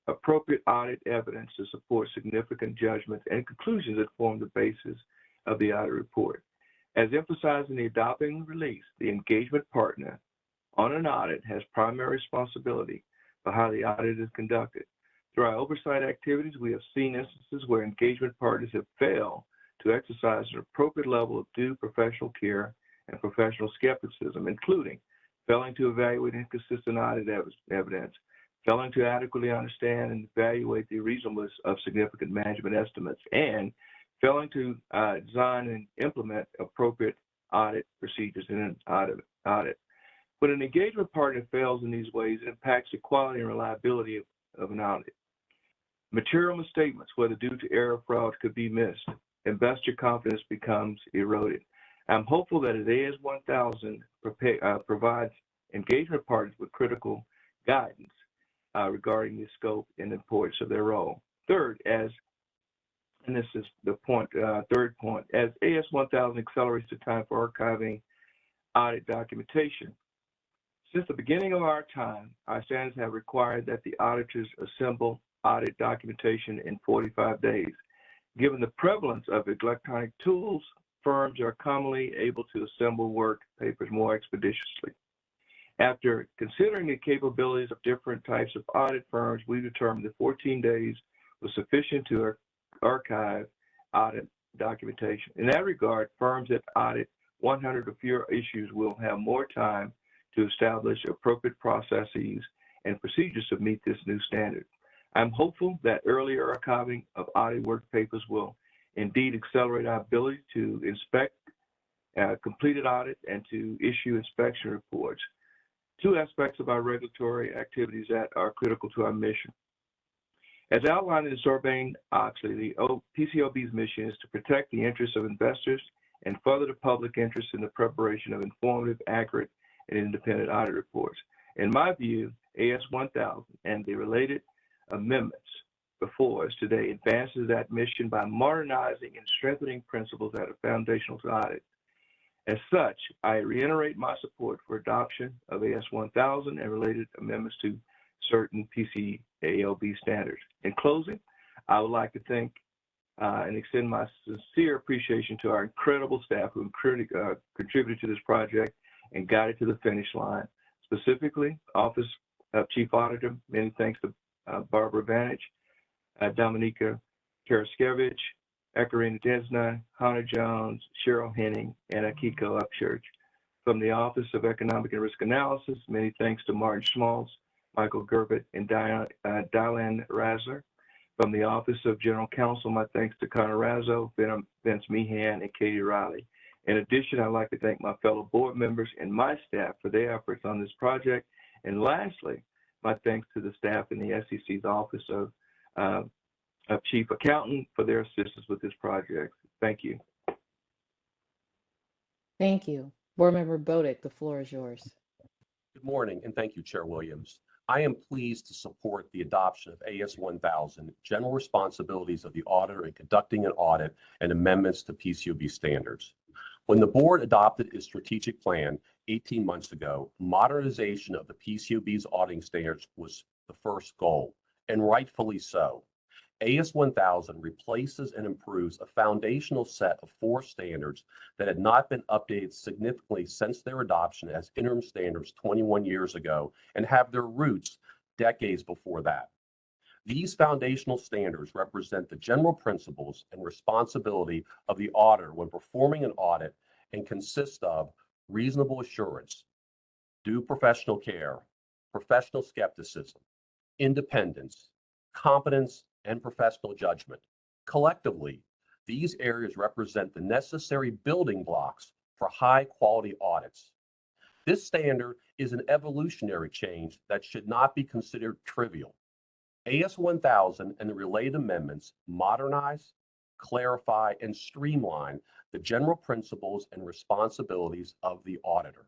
appropriate audit evidence to support significant judgments and conclusions that form the basis of the audit report. As emphasized in the adopting release, the engagement partner on an audit has primary responsibility for how the audit is conducted. Through our oversight activities, we have seen instances where engagement partners have failed to exercise an appropriate level of due professional care and professional skepticism, including failing to evaluate inconsistent audit evidence, failing to adequately understand and evaluate the reasonableness of significant management estimates, and failing to design and implement appropriate audit procedures in an audit. When an engagement partner fails in these ways, it impacts the quality and reliability of an audit. Material misstatements, whether due to error or fraud, could be missed. Investor confidence becomes eroded. I'm hopeful that as AS 1000 provides engagement partners with critical guidance regarding the scope and importance of their role. Third, and this is the point, third point, as AS 1000 accelerates the time for archiving audit documentation. Since the beginning of our time, our standards have required that the auditors assemble audit documentation in 45 days. Given the prevalence of electronic tools, firms are commonly able to assemble work papers more expeditiously. After considering the capabilities of different types of audit firms, we determined that 14 days was sufficient to archive audit documentation. In that regard, firms that audit 100 or fewer issues will have more time to establish appropriate processes and procedures to meet this new standard. I'm hopeful that earlier archiving of audit work papers will indeed accelerate our ability to inspect completed audits and to issue inspection reports. Two aspects of our regulatory activities that are critical to our mission. As outlined in Sarbanes-Oxley, the PCAOB's mission is to protect the interests of investors and further the public interest in the preparation of informative, accurate, and independent audit reports. In my view, AS 1000 and the related amendments before us today advances that mission by modernizing and strengthening principles that are foundational to audit. As such, I reiterate my support for adoption of AS 1000 and related amendments to certain PCAOB standards. In closing, I would like to thank and extend my sincere appreciation to our incredible staff who contributed to this project and got it to the finish line. Specifically, Office of Chief Auditor, many thanks to Barbara Vanich, Dominika Karaskevich, Ekarina Desna, Hannah Jones, Cheryl Henning, and Akiko Upchurch. From the Office of Economic and Risk Analysis, many thanks to Martin Schmaltz, Michael Gerbett, and Dylan Razzler. From the Office of General Counsel, my thanks to Connor Razzo, Vince Meehan, and Katie Riley. In addition, I'd like to thank my fellow board members and my staff for their efforts on this project. And lastly, my thanks to the staff in the SEC's Office of Chief Accountant for their assistance with this project. Thank you. Thank you. Board Member Bodick, the floor is yours. Good morning, and thank you, Chair Williams. I am pleased to support the adoption of AS 1000, General Responsibilities of the Auditor in Conducting an Audit, and amendments to PCAOB standards. When the board adopted its strategic plan 18 months ago, modernization of the PCAOB's auditing standards was the first goal, and rightfully so. AS 1000 replaces and improves a foundational set of 4 standards that had not been updated significantly since their adoption as interim standards 21 years ago and have their roots decades before that. These foundational standards represent the general principles and responsibility of the auditor when performing an audit and consist of reasonable assurance, due professional care, professional skepticism, independence, competence, and professional judgment. Collectively, these areas represent the necessary building blocks for high-quality audits. This standard is an evolutionary change that should not be considered trivial. AS 1000 and the related amendments modernize, clarify, and streamline the general principles and responsibilities of the auditor.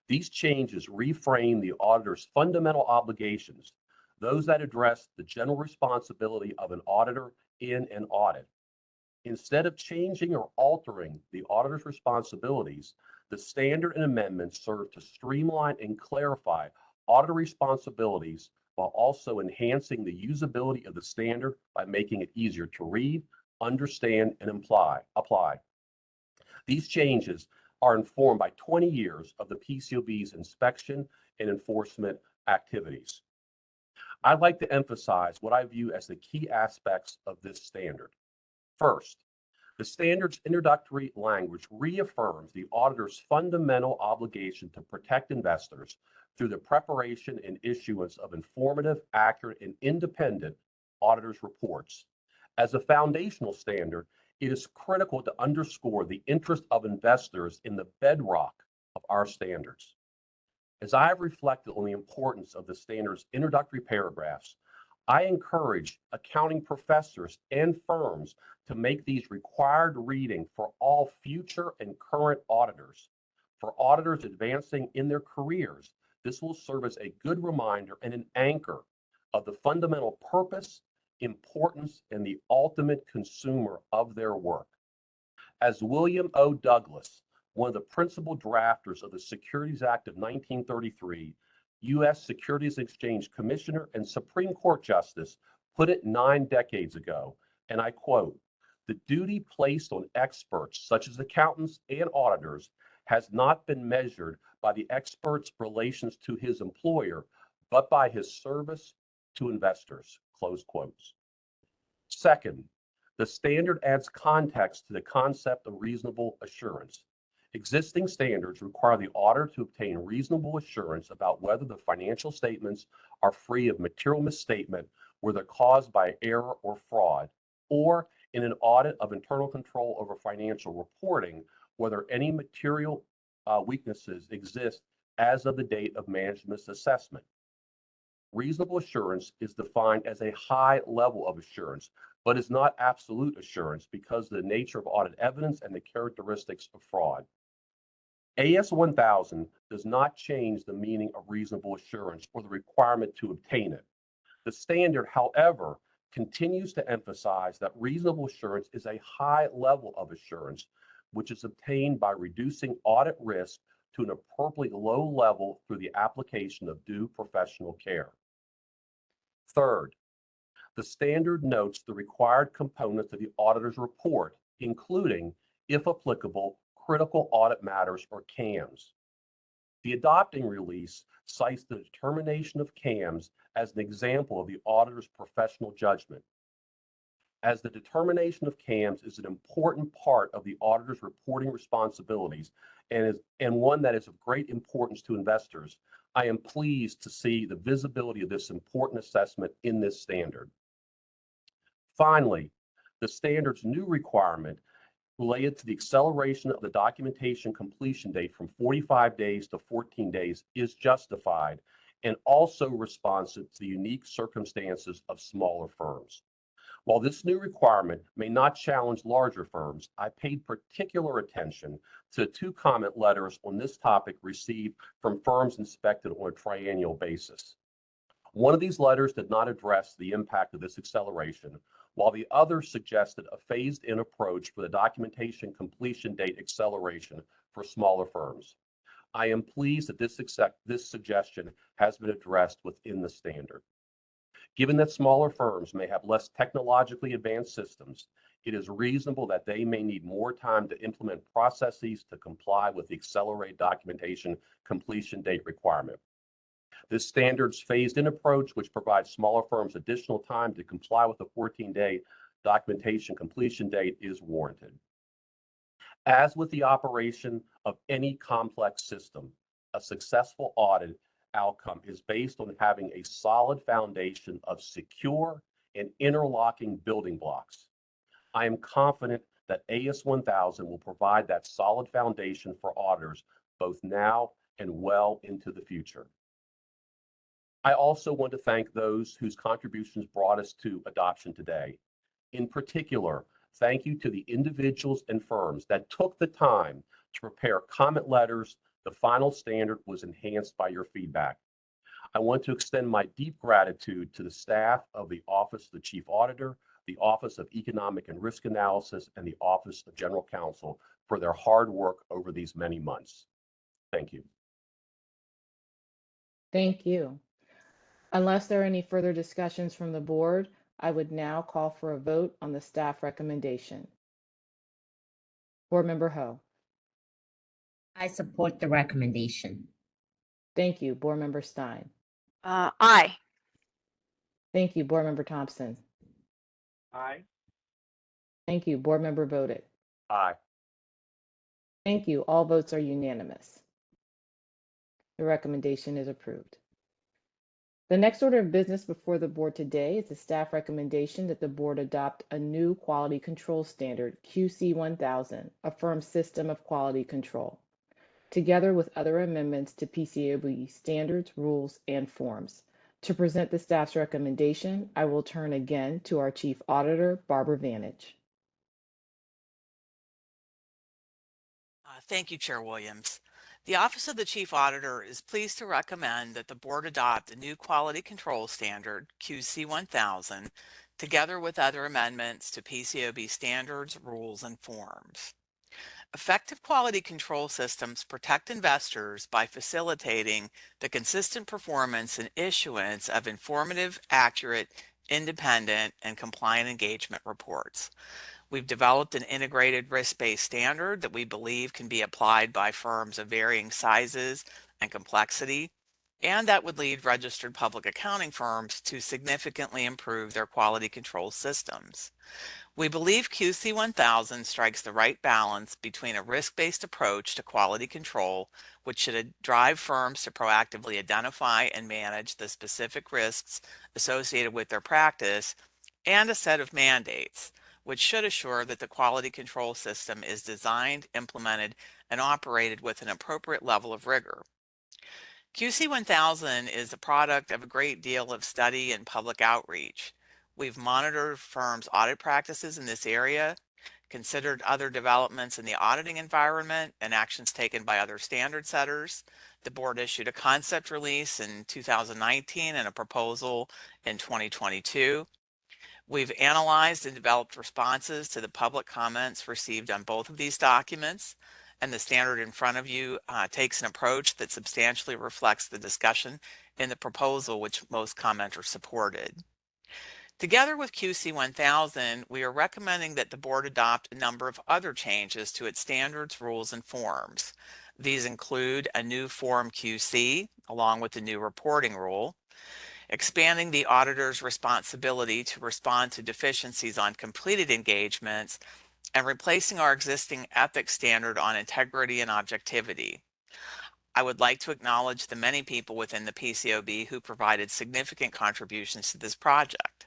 These changes reframe the auditor's fundamental obligations, those that address the general responsibility of an auditor in an audit. Instead of changing or altering the auditor's responsibilities, the standard and amendments serve to streamline and clarify auditor responsibilities while also enhancing the usability of the standard by making it easier to read, understand, and apply. These changes are informed by 20 years of the PCAOB's inspection and enforcement activities. I'd like to emphasize what I view as the key aspects of this standard. First, the standard's introductory language reaffirms the auditor's fundamental obligation to protect investors through the preparation and issuance of informative, accurate, and independent auditor's reports. As a foundational standard, it is critical to underscore the interest of investors in the bedrock of our standards. As I have reflected on the importance of the standard's introductory paragraphs, I encourage accounting professors and firms to make these required reading for all future and current auditors. For auditors advancing in their careers, this will serve as a good reminder and an anchor of the fundamental purpose, importance, and the ultimate consumer of their work. As William O. Douglas, one of the principal drafters of the Securities Act of 1933, U.S. Securities Exchange Commissioner and Supreme Court Justice, put it 9 decades ago, and I quote, "The duty placed on experts such as accountants and auditors has not been measured by the expert's relations to his employer, but by his service to investors," close quotes. Second, the standard adds context to the concept of reasonable assurance. Existing standards require the auditor to obtain reasonable assurance about whether the financial statements are free of material misstatement, whether caused by error or fraud, or in an audit of internal control over financial reporting, whether any material weaknesses exist as of the date of management's assessment. Reasonable assurance is defined as a high level of assurance, but is not absolute assurance because of the nature of audit evidence and the characteristics of fraud. AS 1000 does not change the meaning of reasonable assurance or the requirement to obtain it. The standard, however, continues to emphasize that reasonable assurance is a high level of assurance, which is obtained by reducing audit risk to an appropriately low level through the application of due professional care. Third, the standard notes the required components of the auditor's report, including, if applicable, critical audit matters or CAMs. The adopting release cites the determination of CAMs as an example of the auditor's professional judgment. As the determination of CAMs is an important part of the auditor's reporting responsibilities and one that is of great importance to investors, I am pleased to see the visibility of this important assessment in this standard. Finally, the standard's new requirement related to the acceleration of the documentation completion date from 45 days to 14 days is justified and also responsive to the unique circumstances of smaller firms. While this new requirement may not challenge larger firms, I paid particular attention to 2 comment letters on this topic received from firms inspected on a triennial basis. One of these letters did not address the impact of this acceleration, while the other suggested a phased-in approach for the documentation completion date acceleration for smaller firms. I am pleased that this suggestion has been addressed within the standard. Given that smaller firms may have less technologically advanced systems, it is reasonable that they may need more time to implement processes to comply with the accelerated documentation completion date requirement. This standard's phased-in approach, which provides smaller firms additional time to comply with the 14-day documentation completion date, is warranted. As with the operation of any complex system, a successful audit outcome is based on having a solid foundation of secure and interlocking building blocks. I am confident that AS 1000 will provide that solid foundation for auditors both now and well into the future. I also want to thank those whose contributions brought us to adoption today. In particular, thank you to the individuals and firms that took the time to prepare comment letters. The final standard was enhanced by your feedback. I want to extend my deep gratitude to the staff of the Office of the Chief Auditor, the Office of Economic and Risk Analysis, and the Office of General Counsel for their hard work over these many months. Thank you. Thank you. Unless there are any further discussions from the board, I would now call for a vote on the staff recommendation. Board Member Ho. I support the recommendation. Thank you. Board Member Stein. Aye. Thank you. Board Member Thompson. Aye. Thank you. Board Member Bodick. Aye. Thank you. All votes are unanimous. The recommendation is approved. The next order of business before the board today is the staff recommendation that the board adopt a new quality control standard, QC 1000, a firm system of quality control, together with other amendments to PCAOB standards, rules, and forms. To present the staff's recommendation, I will turn again to our Chief Auditor, Barbara Vantage. Thank you, Chair Williams. The Office of the Chief Auditor is pleased to recommend that the board adopt a new quality control standard, QC 1000, together with other amendments to PCAOB standards, rules, and forms. Effective quality control systems protect investors by facilitating the consistent performance and issuance of informative, accurate, independent, and compliant engagement reports. We've developed an integrated risk-based standard that we believe can be applied by firms of varying sizes and complexity, and that would lead registered public accounting firms to significantly improve their quality control systems. We believe QC 1000 strikes the right balance between a risk-based approach to quality control, which should drive firms to proactively identify and manage the specific risks associated with their practice, and a set of mandates, which should assure that the quality control system is designed, implemented, and operated with an appropriate level of rigor. QC 1000 is a product of a great deal of study and public outreach. We've monitored firms' audit practices in this area, considered other developments in the auditing environment and actions taken by other standard setters. The board issued a concept release in 2019 and a proposal in 2022. We've analyzed and developed responses to the public comments received on both of these documents, and the standard in front of you takes an approach that substantially reflects the discussion in the proposal, which most commenters supported. Together with QC 1000, we are recommending that the board adopt a number of other changes to its standards, rules, and forms. These include a new Form QC, along with the new reporting rule, expanding the auditor's responsibility to respond to deficiencies on completed engagements, and replacing our existing ethics standard on integrity and objectivity. I would like to acknowledge the many people within the PCAOB who provided significant contributions to this project.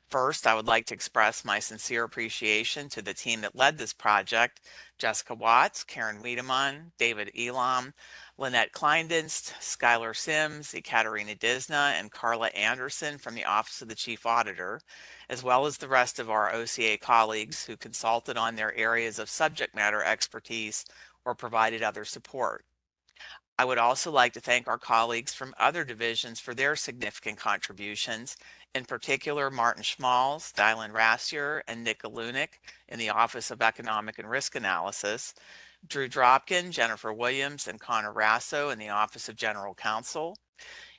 First, I would like to express my sincere appreciation to the team that led this project: Jessica Watts, Karen Wiedemann, David Elam, Lynette Kleindinst, Skylar Sims, Ekaterina Disna, and Carla Anderson from the Office of the Chief Auditor, as well as the rest of our OCA colleagues who consulted on their areas of subject matter expertise or provided other support. I would also like to thank our colleagues from other divisions for their significant contributions, in particular Martin Schmalz, Dylan Rassier, and Nick Alunik in the Office of Economic and Risk Analysis, Drew Dropkin, Jennifer Williams, and Connor Rasso in the Office of General Counsel,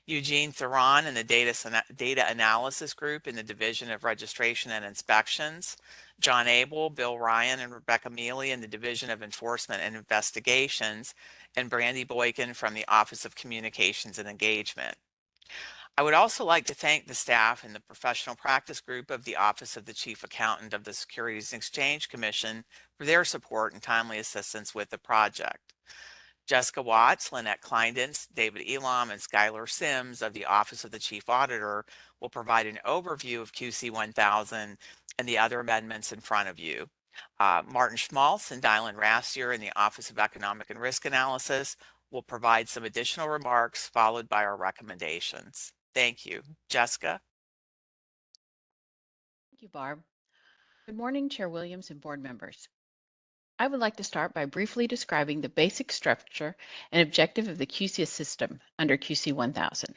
Eugene Theron in the Data Analysis Group in the Division of Registration and Inspections, John Abel, Bill Ryan, and Rebecca Mealy in the Division of Enforcement and Investigations, and Brandy Boykin from the Office of Communications and Engagement. I would also like to thank the staff in the Professional Practice Group of the Office of the Chief Accountant of the Securities and Exchange Commission for their support and timely assistance with the project. Jessica Watts, Lynette Kleindinst, David Elam, and Skylar Sims of the Office of the Chief Auditor will provide an overview of QC 1000 and the other amendments in front of you. Martin Schmalz and Dylan Rassier in the Office of Economic and Risk Analysis will provide some additional remarks, followed by our recommendations. Thank you. Jessica? Thank you, Barb. Good morning, Chair Williams and board members. I would like to start by briefly describing the basic structure and objective of the QC system under QC 1000.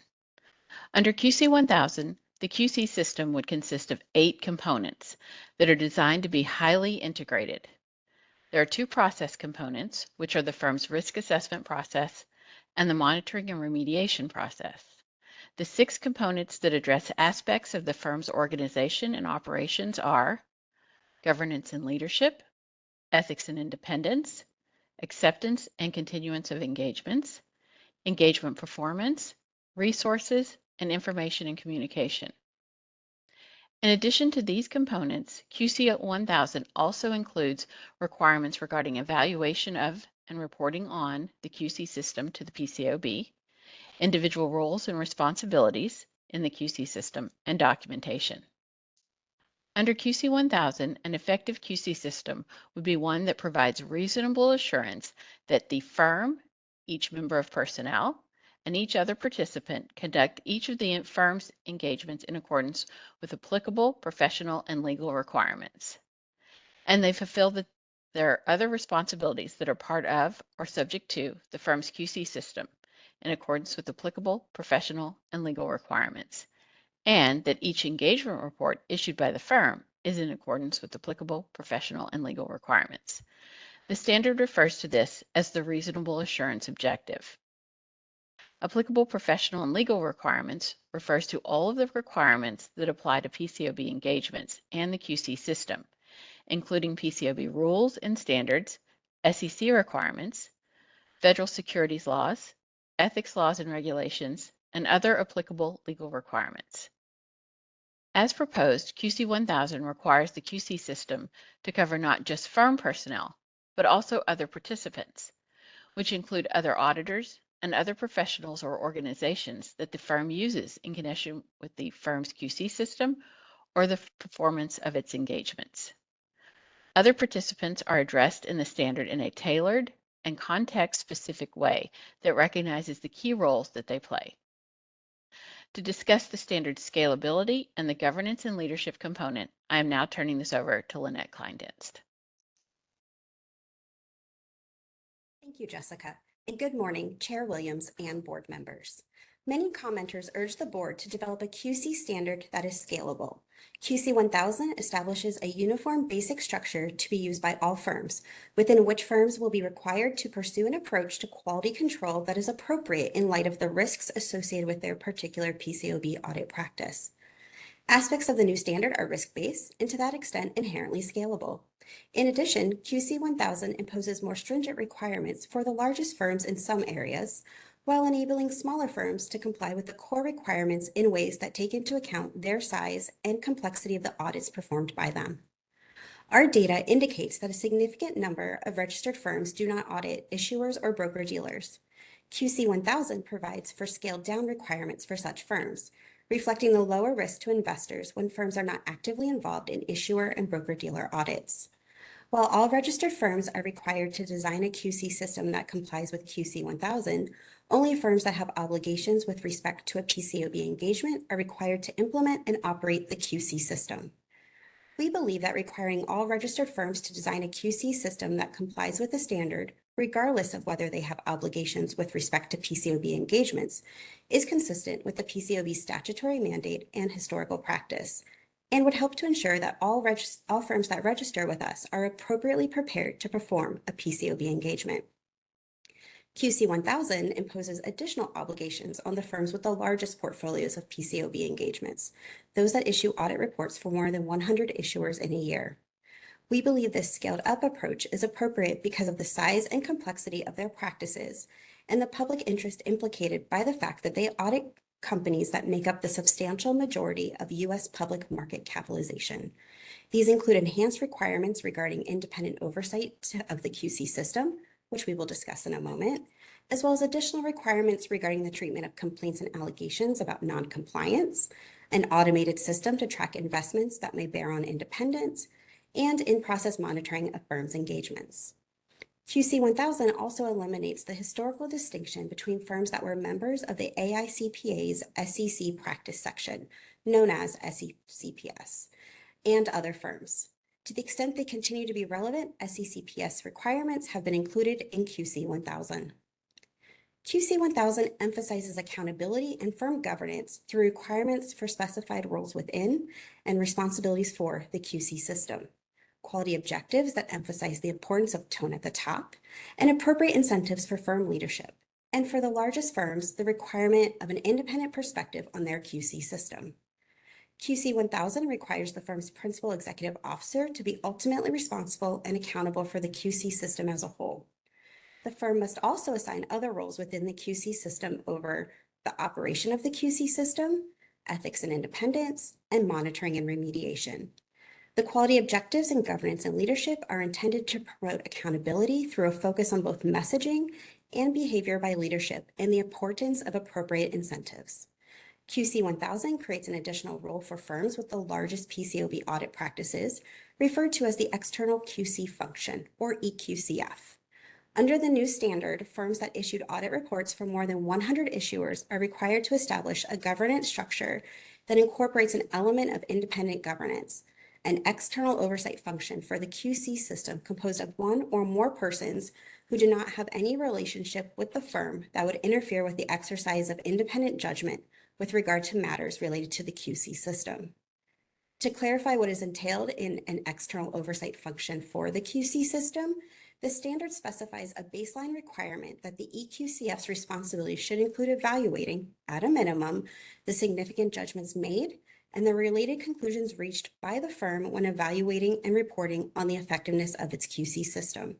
Under QC 1000, the QC system would consist of 8 components that are designed to be highly integrated. There are 2 process components, which are the firm's risk assessment process and the monitoring and remediation process. The 6 components that address aspects of the firm's organization and operations are governance and leadership, ethics and independence, acceptance and continuance of engagements, engagement performance, resources, and information and communication. In addition to these components, QC 1000 also includes requirements regarding evaluation of and reporting on the QC system to the PCAOB, individual roles and responsibilities in the QC system, and documentation. Under QC 1000, an effective QC system would be one that provides reasonable assurance that the firm, each member of personnel, and each other participant conduct each of the firm's engagements in accordance with applicable professional and legal requirements, and they fulfill their other responsibilities that are part of or subject to the firm's QC system in accordance with applicable professional and legal requirements, and that each engagement report issued by the firm is in accordance with applicable professional and legal requirements. The standard refers to this as the reasonable assurance objective. Applicable professional and legal requirements refers to all of the requirements that apply to PCAOB engagements and the QC system, including PCAOB rules and standards, SEC requirements, federal securities laws, ethics laws and regulations, and other applicable legal requirements. As proposed, QC 1000 requires the QC system to cover not just firm personnel, but also other participants, which include other auditors and other professionals or organizations that the firm uses in connection with the firm's QC system or the performance of its engagements. Other participants are addressed in the standard in a tailored and context-specific way that recognizes the key roles that they play. To discuss the standard's scalability and the governance and leadership component, I am now turning this over to Lynette Kleindienst. Thank you, Jessica, and good morning, Chair Williams and board members. Many commenters urge the board to develop a QC standard that is scalable. QC 1000 establishes a uniform basic structure to be used by all firms, within which firms will be required to pursue an approach to quality control that is appropriate in light of the risks associated with their particular PCAOB audit practice. Aspects of the new standard are risk-based and to that extent inherently scalable. In addition, QC 1000 imposes more stringent requirements for the largest firms in some areas, while enabling smaller firms to comply with the core requirements in ways that take into account their size and complexity of the audits performed by them. Our data indicates that a significant number of registered firms do not audit issuers or broker-dealers. QC 1000 provides for scaled-down requirements for such firms, reflecting the lower risk to investors when firms are not actively involved in issuer and broker-dealer audits. While all registered firms are required to design a QC system that complies with QC 1000, only firms that have obligations with respect to a PCAOB engagement are required to implement and operate the QC system. We believe that requiring all registered firms to design a QC system that complies with the standard, regardless of whether they have obligations with respect to PCAOB engagements, is consistent with the PCAOB statutory mandate and historical practice, and would help to ensure that all firms that register with us are appropriately prepared to perform a PCAOB engagement. QC 1000 imposes additional obligations on the firms with the largest portfolios of PCAOB engagements, those that issue audit reports for more than 100 issuers in a year. We believe this scaled-up approach is appropriate because of the size and complexity of their practices and the public interest implicated by the fact that they audit companies that make up the substantial majority of U.S. public market capitalization. These include enhanced requirements regarding independent oversight of the QC system, which we will discuss in a moment, as well as additional requirements regarding the treatment of complaints and allegations about non-compliance, an automated system to track investments that may bear on independence, and in-process monitoring of firms' engagements. QC 1000 also eliminates the historical distinction between firms that were members of the AICPA's SEC practice section, known as SECPS, and other firms. To the extent they continue to be relevant, SECPS requirements have been included in QC 1000. QC 1000 emphasizes accountability and firm governance through requirements for specified roles within and responsibilities for the QC system, quality objectives that emphasize the importance of tone at the top, and appropriate incentives for firm leadership, and for the largest firms, the requirement of an independent perspective on their QC system. QC 1000 requires the firm's principal executive officer to be ultimately responsible and accountable for the QC system as a whole. The firm must also assign other roles within the QC system over the operation of the QC system, ethics and independence, and monitoring and remediation. The quality objectives and governance and leadership are intended to promote accountability through a focus on both messaging and behavior by leadership and the importance of appropriate incentives. QC 1000 creates an additional role for firms with the largest PCAOB audit practices, referred to as the External QC Function, or EQCF. Under the new standard, firms that issued audit reports for more than 100 issuers are required to establish a governance structure that incorporates an element of independent governance, an external oversight function for the QC system composed of one or more persons who do not have any relationship with the firm that would interfere with the exercise of independent judgment with regard to matters related to the QC system. To clarify what is entailed in an external oversight function for the QC system, the standard specifies a baseline requirement that the EQCF's responsibility should include evaluating, at a minimum, the significant judgments made and the related conclusions reached by the firm when evaluating and reporting on the effectiveness of its QC system.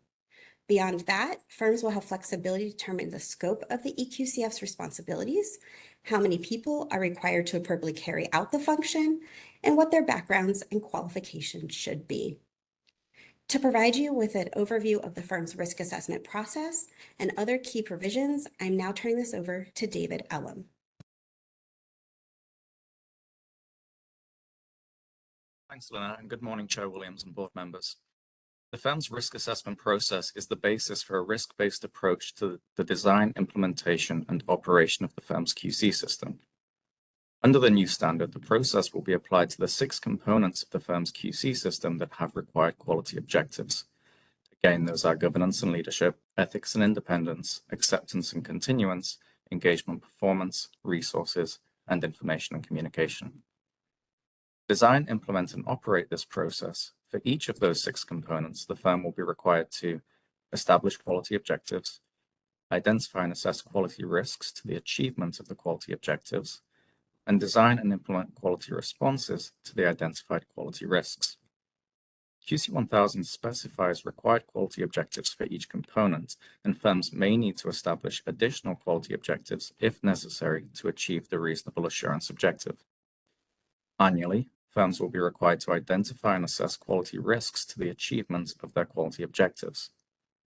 Beyond that, firms will have flexibility to determine the scope of the EQCF's responsibilities, how many people are required to appropriately carry out the function, and what their backgrounds and qualifications should be. To provide you with an overview of the firm's risk assessment process and other key provisions, I'm now turning this over to David Ellum. Thanks, Lynette, and good morning, Chair Williams and board members. The firm's risk assessment process is the basis for a risk-based approach to the design, implementation, and operation of the firm's QC system. Under the new standard, the process will be applied to the 6 components of the firm's QC system that have required quality objectives. Again, those are governance and leadership, ethics and independence, acceptance and continuance, engagement performance, resources, and information and communication. Design, implement, and operate this process. For each of those 6 components, the firm will be required to establish quality objectives, identify and assess quality risks to the achievement of the quality objectives, and design and implement quality responses to the identified quality risks. QC 1000 specifies required quality objectives for each component, and firms may need to establish additional quality objectives if necessary to achieve the reasonable assurance objective. Annually, firms will be required to identify and assess quality risks to the achievement of their quality objectives.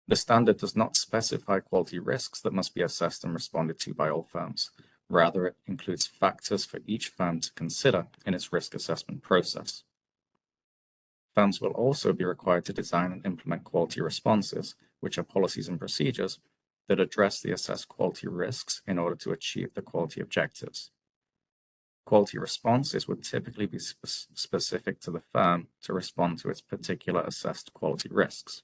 The standard does not specify quality risks that must be assessed and responded to by all firms. Rather, it includes factors for each firm to consider in its risk assessment process. Firms will also be required to design and implement quality responses, which are policies and procedures that address the assessed quality risks in order to achieve the quality objectives. Quality responses would typically be specific to the firm to respond to its particular assessed quality risks.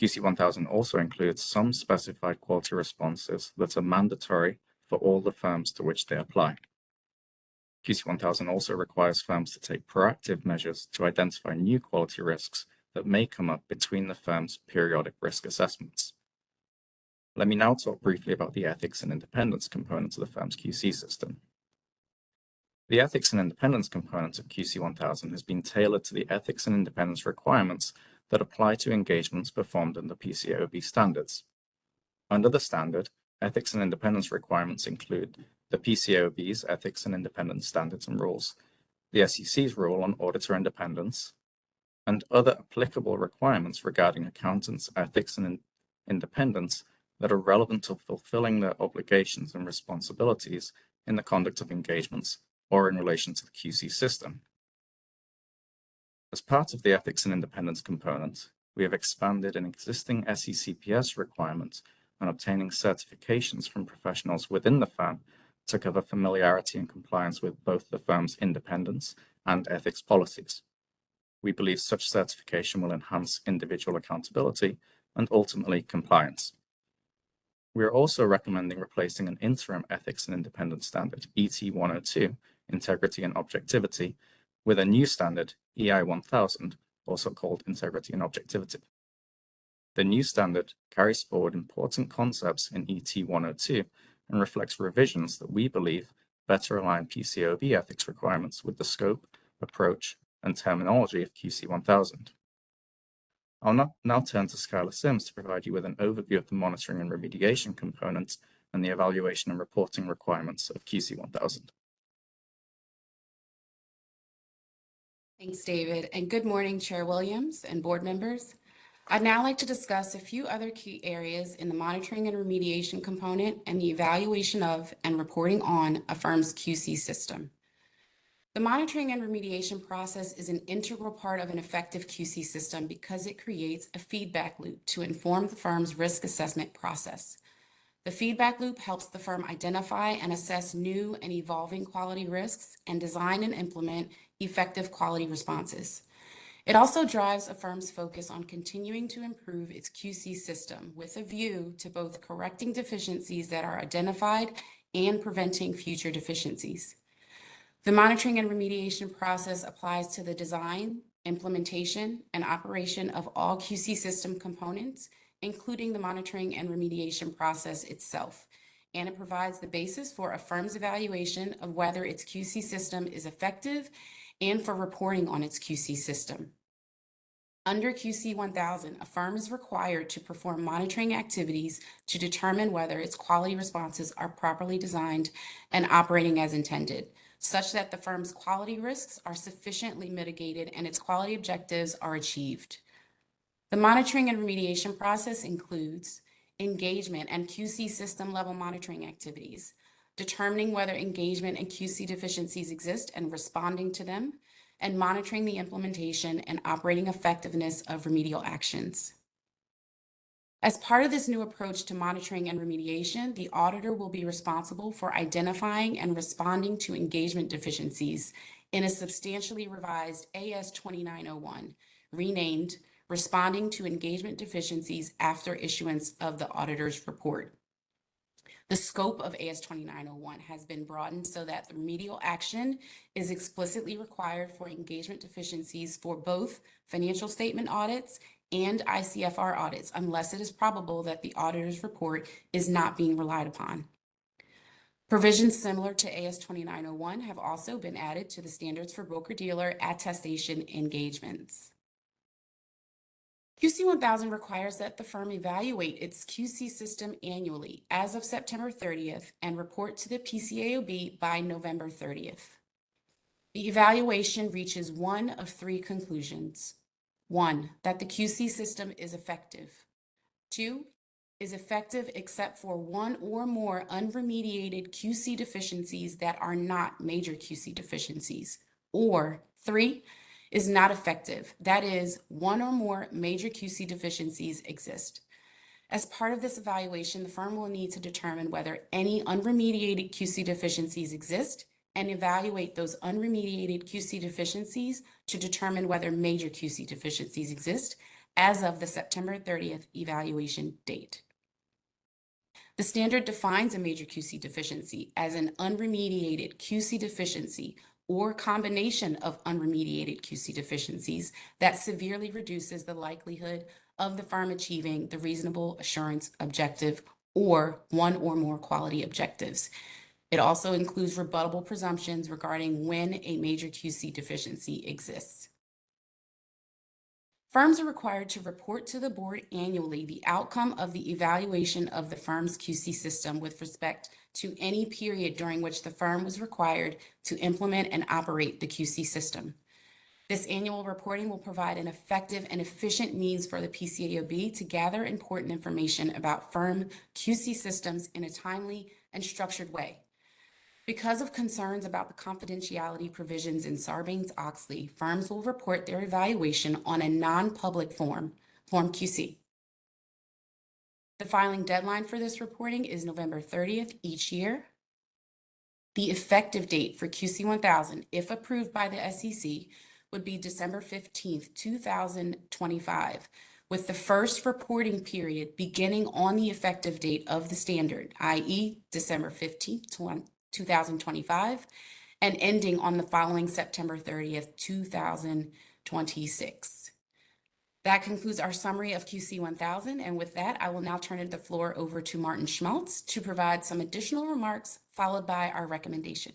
QC 1000 also includes some specified quality responses that are mandatory for all the firms to which they apply. QC 1000 also requires firms to take proactive measures to identify new quality risks that may come up between the firm's periodic risk assessments. Let me now talk briefly about the ethics and independence components of the firm's QC system. The ethics and independence component of QC 1000 has been tailored to the ethics and independence requirements that apply to engagements performed under PCAOB standards. Under the standard, ethics and independence requirements include the PCAOB's ethics and independence standards and rules, the SEC's rule on auditor independence, and other applicable requirements regarding accountants' ethics and independence that are relevant to fulfilling their obligations and responsibilities in the conduct of engagements or in relation to the QC system. As part of the ethics and independence component, we have expanded an existing SECPS requirement on obtaining certifications from professionals within the firm to cover familiarity and compliance with both the firm's independence and ethics policies. We believe such certification will enhance individual accountability and ultimately compliance. We are also recommending replacing an interim ethics and independence standard, ET 102, integrity and objectivity, with a new standard, EI 1000, also called integrity and objectivity. The new standard carries forward important concepts in ET 102 and reflects revisions that we believe better align PCAOB ethics requirements with the scope, approach, and terminology of QC 1000. I'll now turn to Skylar Sims to provide you with an overview of the monitoring and remediation components and the evaluation and reporting requirements of QC 1000. Thanks, David, and good morning, Chair Williams and board members. I'd now like to discuss a few other key areas in the monitoring and remediation component and the evaluation of and reporting on a firm's QC system. The monitoring and remediation process is an integral part of an effective QC system because it creates a feedback loop to inform the firm's risk assessment process. The feedback loop helps the firm identify and assess new and evolving quality risks and design and implement effective quality responses. It also drives a firm's focus on continuing to improve its QC system with a view to both correcting deficiencies that are identified and preventing future deficiencies. The monitoring and remediation process applies to the design, implementation, and operation of all QC system components, including the monitoring and remediation process itself, and it provides the basis for a firm's evaluation of whether its QC system is effective and for reporting on its QC system. Under QC 1000, a firm is required to perform monitoring activities to determine whether its quality responses are properly designed and operating as intended, such that the firm's quality risks are sufficiently mitigated and its quality objectives are achieved. The monitoring and remediation process includes engagement and QC system level monitoring activities, determining whether engagement and QC deficiencies exist and responding to them, and monitoring the implementation and operating effectiveness of remedial actions. As part of this new approach to monitoring and remediation, the auditor will be responsible for identifying and responding to engagement deficiencies in a substantially revised AS 2901, renamed Responding to Engagement Deficiencies After Issuance of the Auditor's Report. The scope of AS 2901 has been broadened so that the remedial action is explicitly required for engagement deficiencies for both financial statement audits and ICFR audits, unless it is probable that the auditor's report is not being relied upon. Provisions similar to AS 2901 have also been added to the standards for broker-dealer attestation engagements. QC 1000 requires that the firm evaluate its QC system annually as of September 30th and report to the PCAOB by November 30th. The evaluation reaches one of three conclusions. 1, that the QC system is effective. 2, is effective except for one or more unremediated QC deficiencies that are not major QC deficiencies. Or 3, is not effective. That is, one or more major QC deficiencies exist. As part of this evaluation, the firm will need to determine whether any unremediated QC deficiencies exist and evaluate those unremediated QC deficiencies to determine whether major QC deficiencies exist as of the September 30th evaluation date. The standard defines a major QC deficiency as an unremediated QC deficiency or combination of unremediated QC deficiencies that severely reduces the likelihood of the firm achieving the reasonable assurance objective or one or more quality objectives. It also includes rebuttable presumptions regarding when a major QC deficiency exists. Firms are required to report to the board annually the outcome of the evaluation of the firm's QC system with respect to any period during which the firm was required to implement and operate the QC system. This annual reporting will provide an effective and efficient means for the PCAOB to gather important information about firm QC systems in a timely and structured way. Because of concerns about the confidentiality provisions in Sarbanes-Oxley, firms will report their evaluation on a non-public Form QC. The filing deadline for this reporting is November 30th each year. The effective date for QC 1000, if approved by the SEC, would be December 15th, 2025, with the first reporting period beginning on the effective date of the standard, i.e. December 15th, 2025, and ending on the following September 30th, 2026. That concludes our summary of QC 1000. And with that, I will now turn the floor over to Martin Schmaltz to provide some additional remarks, followed by our recommendation.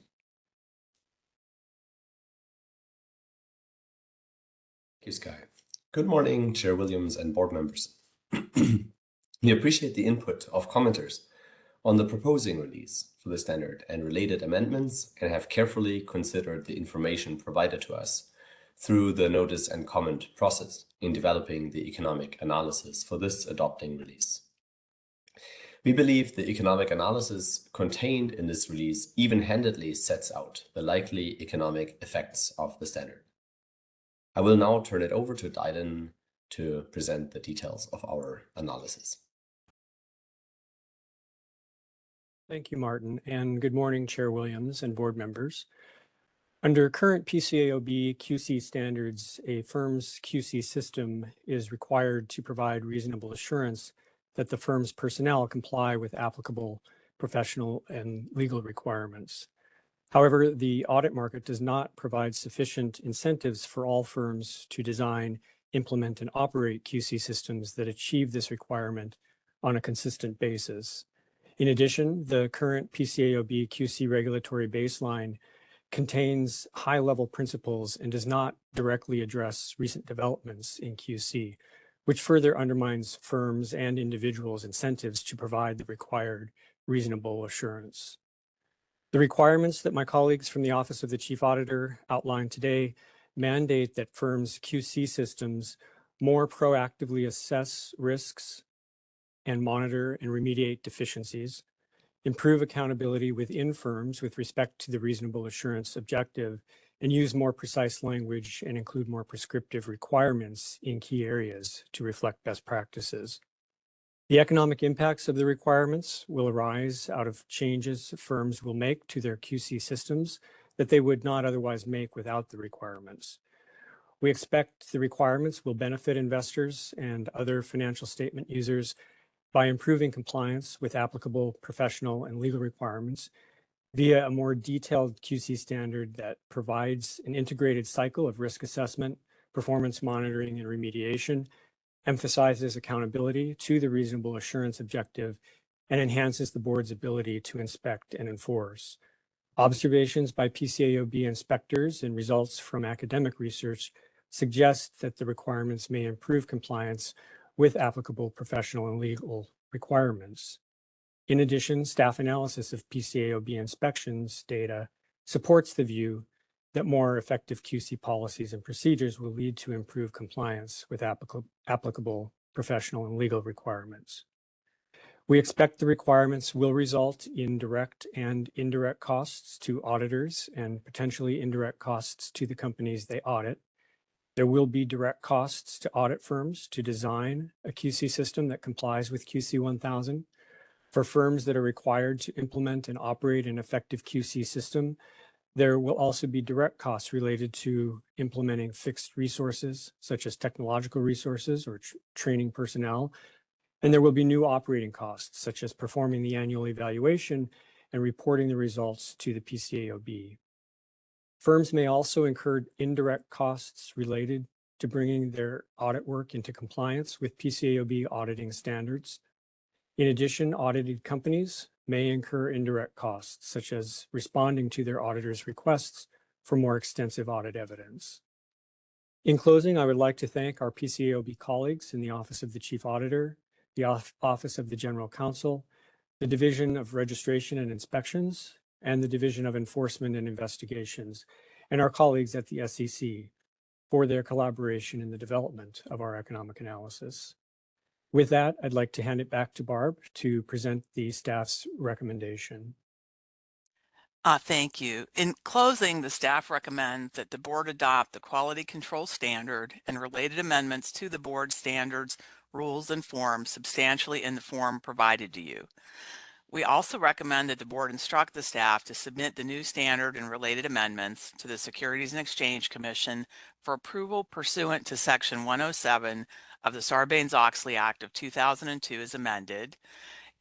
Thank you, Sky. Good morning, Chair Williams and board members. We appreciate the input of commenters on the proposing release for the standard and related amendments and have carefully considered the information provided to us through the notice and comment process in developing the economic analysis for this adopting release. We believe the economic analysis contained in this release even-handedly sets out the likely economic effects of the standard. I will now turn it over to Dylan to present the details of our analysis. Thank you, Martin, and good morning, Chair Williams and board members. Under current PCAOB QC standards, a firm's QC system is required to provide reasonable assurance that the firm's personnel comply with applicable professional and legal requirements. However, the audit market does not provide sufficient incentives for all firms to design, implement, and operate QC systems that achieve this requirement on a consistent basis. In addition, the current PCAOB QC regulatory baseline contains high-level principles and does not directly address recent developments in QC, which further undermines firms' and individuals' incentives to provide the required reasonable assurance. The requirements that my colleagues from the Office of the Chief Auditor outlined today mandate that firms' QC systems more proactively assess risks and monitor and remediate deficiencies, improve accountability within firms with respect to the reasonable assurance objective, and use more precise language and include more prescriptive requirements in key areas to reflect best practices. The economic impacts of the requirements will arise out of changes firms will make to their QC systems that they would not otherwise make without the requirements. We expect the requirements will benefit investors and other financial statement users by improving compliance with applicable professional and legal requirements via a more detailed QC standard that provides an integrated cycle of risk assessment, performance monitoring, and remediation, emphasizes accountability to the reasonable assurance objective, and enhances the board's ability to inspect and enforce. Observations by PCAOB inspectors and results from academic research suggest that the requirements may improve compliance with applicable professional and legal requirements. In addition, staff analysis of PCAOB inspections data supports the view that more effective QC policies and procedures will lead to improved compliance with applicable professional and legal requirements. We expect the requirements will result in direct and indirect costs to auditors and potentially indirect costs to the companies they audit. There will be direct costs to audit firms to design a QC system that complies with QC 1000. For firms that are required to implement and operate an effective QC system, there will also be direct costs related to implementing fixed resources, such as technological resources or training personnel. And there will be new operating costs, such as performing the annual evaluation and reporting the results to the PCAOB. Firms may also incur indirect costs related to bringing their audit work into compliance with PCAOB auditing standards. In addition, audited companies may incur indirect costs, such as responding to their auditors' requests for more extensive audit evidence. In closing, I would like to thank our PCAOB colleagues in the Office of the Chief Auditor, the Office of the General Counsel, the Division of Registration and Inspections, and the Division of Enforcement and Investigations, and our colleagues at the SEC for their collaboration in the development of our economic analysis. With that, I'd like to hand it back to Barb to present the staff's recommendation. Thank you. In closing, the staff recommends that the board adopt the quality control standard and related amendments to the board standards, rules, and forms substantially in the form provided to you. We also recommend that the board instruct the staff to submit the new standard and related amendments to the Securities and Exchange Commission for approval pursuant to Section 107 of the Sarbanes-Oxley Act of 2002 as amended,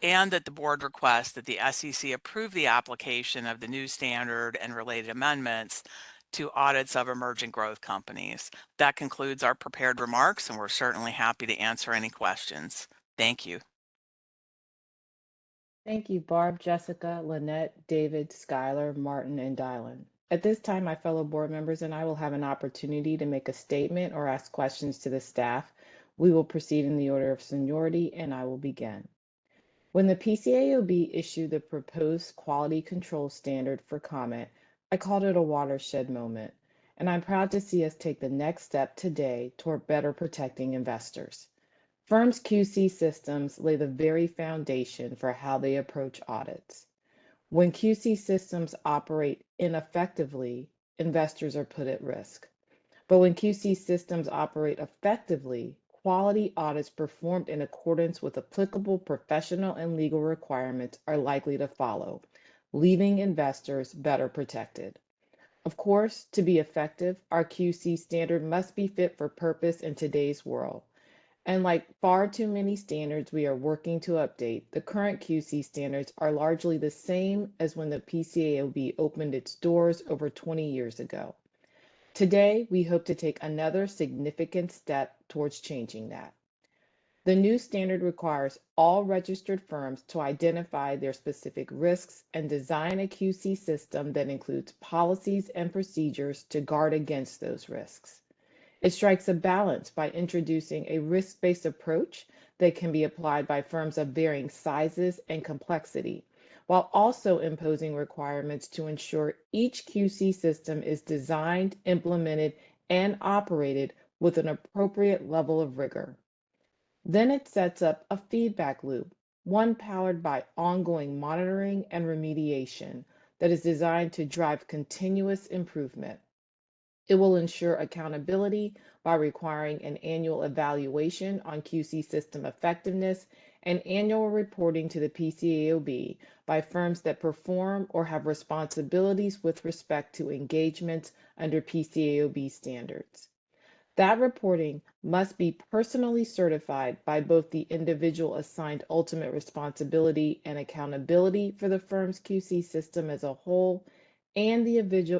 and that the board request that the SEC approve the application of the new standard and related amendments to audits of emerging growth companies. That concludes our prepared remarks, and we're certainly happy to answer any questions. Thank you. Thank you, Barb, Jessica, Lynette, David, Schuyler, Martin, and Dylan. At this time, my fellow board members and I will have an opportunity to make a statement or ask questions to the staff. We will proceed in the order of seniority, and I will begin. When the PCAOB issued the proposed quality control standard for comment, I called it a watershed moment, and I'm proud to see us take the next step today toward better protecting investors. Firms' QC systems lay the very foundation for how they approach audits. When QC systems operate ineffectively, investors are put at risk. But when QC systems operate effectively, quality audits performed in accordance with applicable professional and legal requirements are likely to follow, leaving investors better protected. Of course, to be effective, our QC standard must be fit for purpose in today's world. And like far too many standards we are working to update, the current QC standards are largely the same as when the PCAOB opened its doors over 20 years ago. Today, we hope to take another significant step towards changing that. The new standard requires all registered firms to identify their specific risks and design a QC system that includes policies and procedures to guard against those risks. It strikes a balance by introducing a risk-based approach that can be applied by firms of varying sizes and complexity, while also imposing requirements to ensure each QC system is designed, implemented, and operated with an appropriate level of rigor. Then it sets up a feedback loop, one powered by ongoing monitoring and remediation that is designed to drive continuous improvement. It will ensure accountability by requiring an annual evaluation on QC system effectiveness and annual reporting to the PCAOB by firms that perform or have responsibilities with respect to engagements under PCAOB standards. That reporting must be personally certified by both the individual assigned ultimate responsibility and accountability for the firm's QC system as a whole, and the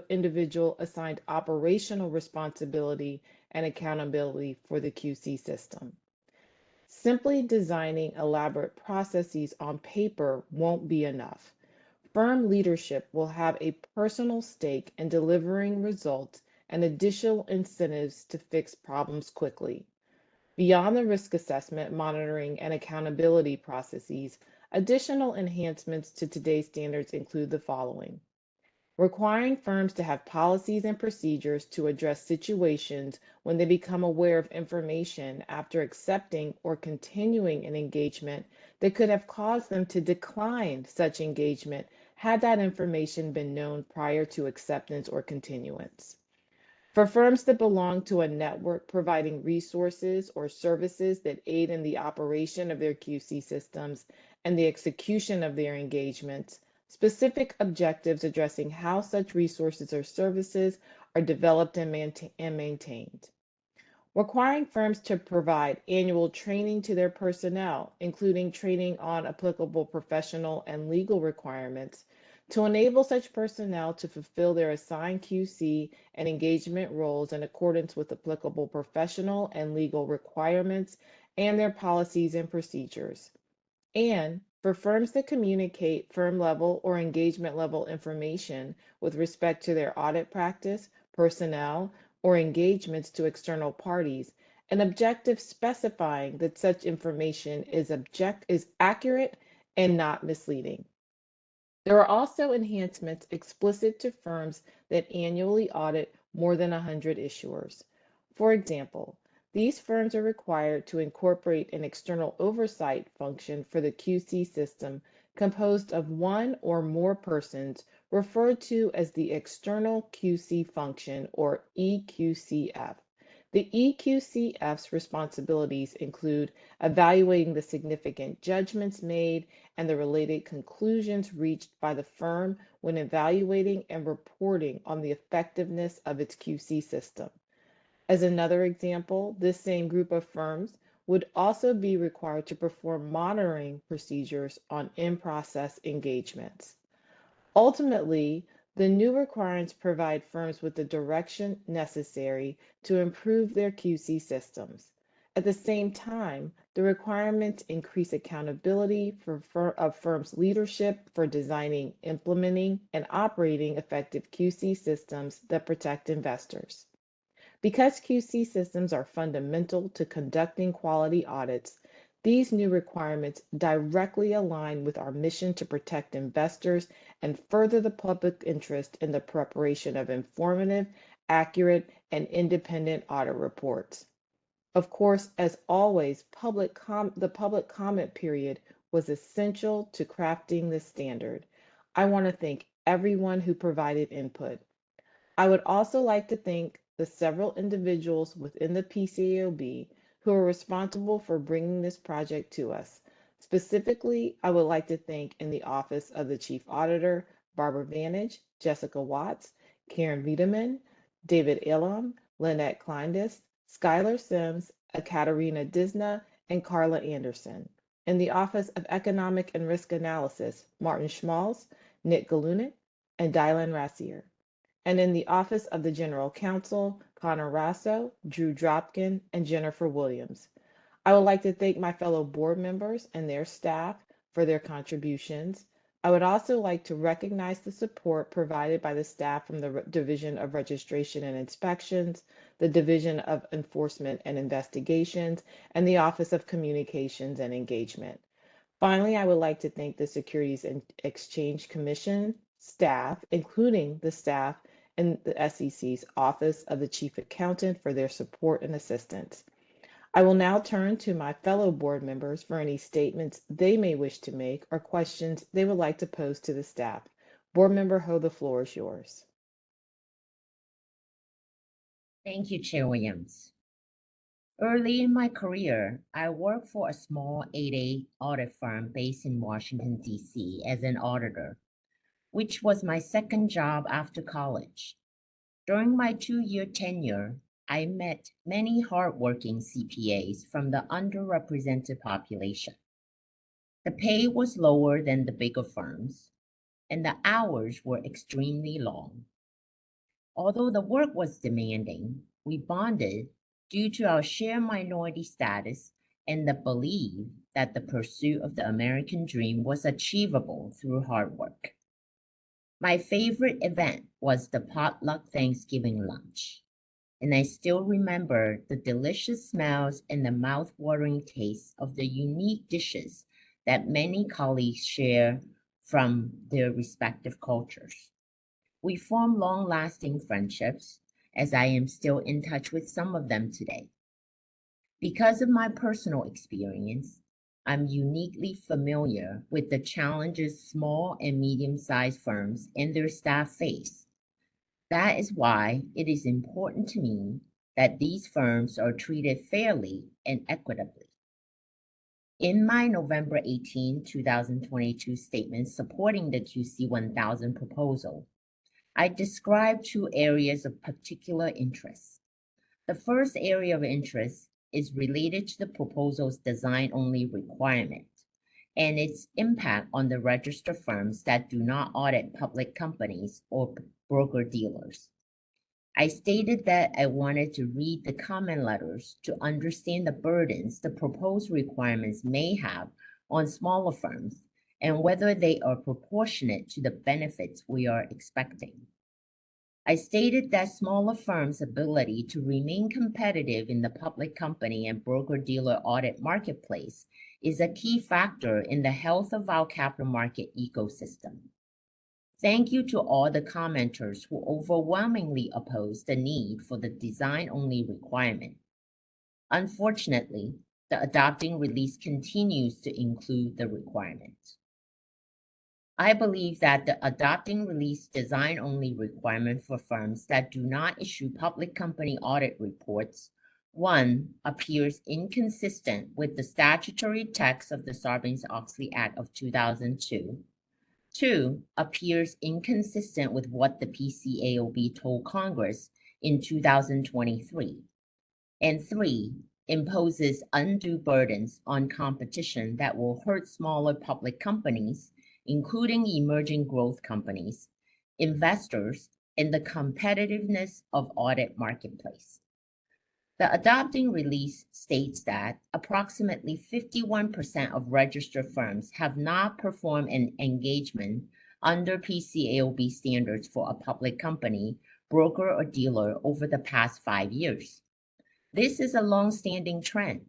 individual assigned operational responsibility and accountability for the QC system. Simply designing elaborate processes on paper won't be enough. Firm leadership will have a personal stake in delivering results and additional incentives to fix problems quickly. Beyond the risk assessment, monitoring, and accountability processes, additional enhancements to today's standards include the following: requiring firms to have policies and procedures to address situations when they become aware of information after accepting or continuing an engagement that could have caused them to decline such engagement had that information been known prior to acceptance or continuance. For firms that belong to a network providing resources or services that aid in the operation of their QC systems and the execution of their engagements, specific objectives addressing how such resources or services are developed and maintained. Requiring firms to provide annual training to their personnel, including training on applicable professional and legal requirements, to enable such personnel to fulfill their assigned QC and engagement roles in accordance with applicable professional and legal requirements and their policies and procedures. And for firms that communicate firm level or engagement level information with respect to their audit practice, personnel, or engagements to external parties, an objective specifying that such information is accurate and not misleading. There are also enhancements explicit to firms that annually audit more than 100 issuers. For example, these firms are required to incorporate an external oversight function for the QC system composed of one or more persons referred to as the External QC Function, or EQCF. The EQCF's responsibilities include evaluating the significant judgments made and the related conclusions reached by the firm when evaluating and reporting on the effectiveness of its QC system. As another example, this same group of firms would also be required to perform monitoring procedures on in-process engagements. Ultimately, The new requirements provide firms with the direction necessary to improve their QC systems. At the same time, the requirements increase accountability of firms' leadership for designing, implementing, and operating effective QC systems that protect investors. Because QC systems are fundamental to conducting quality audits, these new requirements directly align with our mission to protect investors and further the public interest in the preparation of informative, accurate, and independent audit reports. Of course, as always, the public comment period was essential to crafting this standard. I want to thank everyone who provided input. I would also like to thank the several individuals within the PCAOB who are responsible for bringing this project to us. Specifically, I would like to thank in the Office of the Chief Auditor, Barbara Vantage, Jessica Watts, Karen Wiedemann, David Illam, Lynette Kleindis, Skylar Sims, Ekaterina Disna, and Carla Anderson. In the Office of Economic and Risk Analysis, Martin Schmalz, Nick Galunin, and Dylan Rassier. And in the Office of the General Counsel, Connor Rasso, Drew Dropkin, and Jennifer Williams. I would like to thank my fellow board members and their staff for their contributions. I would also like to recognize the support provided by the staff from the Division of Registration and Inspections, the Division of Enforcement and Investigations, and the Office of Communications and Engagement. Finally, I would like to thank the Securities and Exchange Commission staff, including the staff in the SEC's Office of the Chief Accountant for their support and assistance. I will now turn to my fellow board members for any statements they may wish to make or questions they would like to pose to the staff. Board Member Ho, the floor is yours. Thank you, Chair Williams. Early in my career, I worked for a small 8A audit firm based in Washington, D.C. as an auditor, which was my second job after college. During my 2-year tenure, I met many hardworking CPAs from the underrepresented population. The pay was lower than the bigger firms, and the hours were extremely long. Although the work was demanding, we bonded due to our shared minority status and the belief that the pursuit of the American dream was achievable through hard work. My favorite event was the potluck Thanksgiving lunch, and I still remember the delicious smells and the mouth-watering taste of the unique dishes that many colleagues share from their respective cultures. We formed long-lasting friendships, as I am still in touch with some of them today. Because of my personal experience, I'm uniquely familiar with the challenges small and medium-sized firms and their staff face. That is why it is important to me that these firms are treated fairly and equitably. In my November 18, 2022 statement supporting the QC 1000 proposal, I described 2 areas of particular interest. The first area of interest is related to the proposal's design-only requirement and its impact on the registered firms that do not audit public companies or broker-dealers. I stated that I wanted to read the comment letters to understand the burdens the proposed requirements may have on smaller firms and whether they are proportionate to the benefits we are expecting. I stated that smaller firms' ability to remain competitive in the public company and broker-dealer audit marketplace is a key factor in the health of our capital market ecosystem. Thank you to all the commenters who overwhelmingly opposed the need for the design-only requirement. Unfortunately, the adopting release continues to include the requirement. I believe that the adopting release design-only requirement for firms that do not issue public company audit reports, 1, appears inconsistent with the statutory text of the Sarbanes-Oxley Act of 2002, 2, appears inconsistent with what the PCAOB told Congress in 2023, and 3, imposes undue burdens on competition that will hurt smaller public companies, including emerging growth companies, investors, and the competitiveness of audit marketplace. The adopting release states that approximately 51% of registered firms have not performed an engagement under PCAOB standards for a public company, broker, or dealer over the past 5 years. This is a long-standing trend.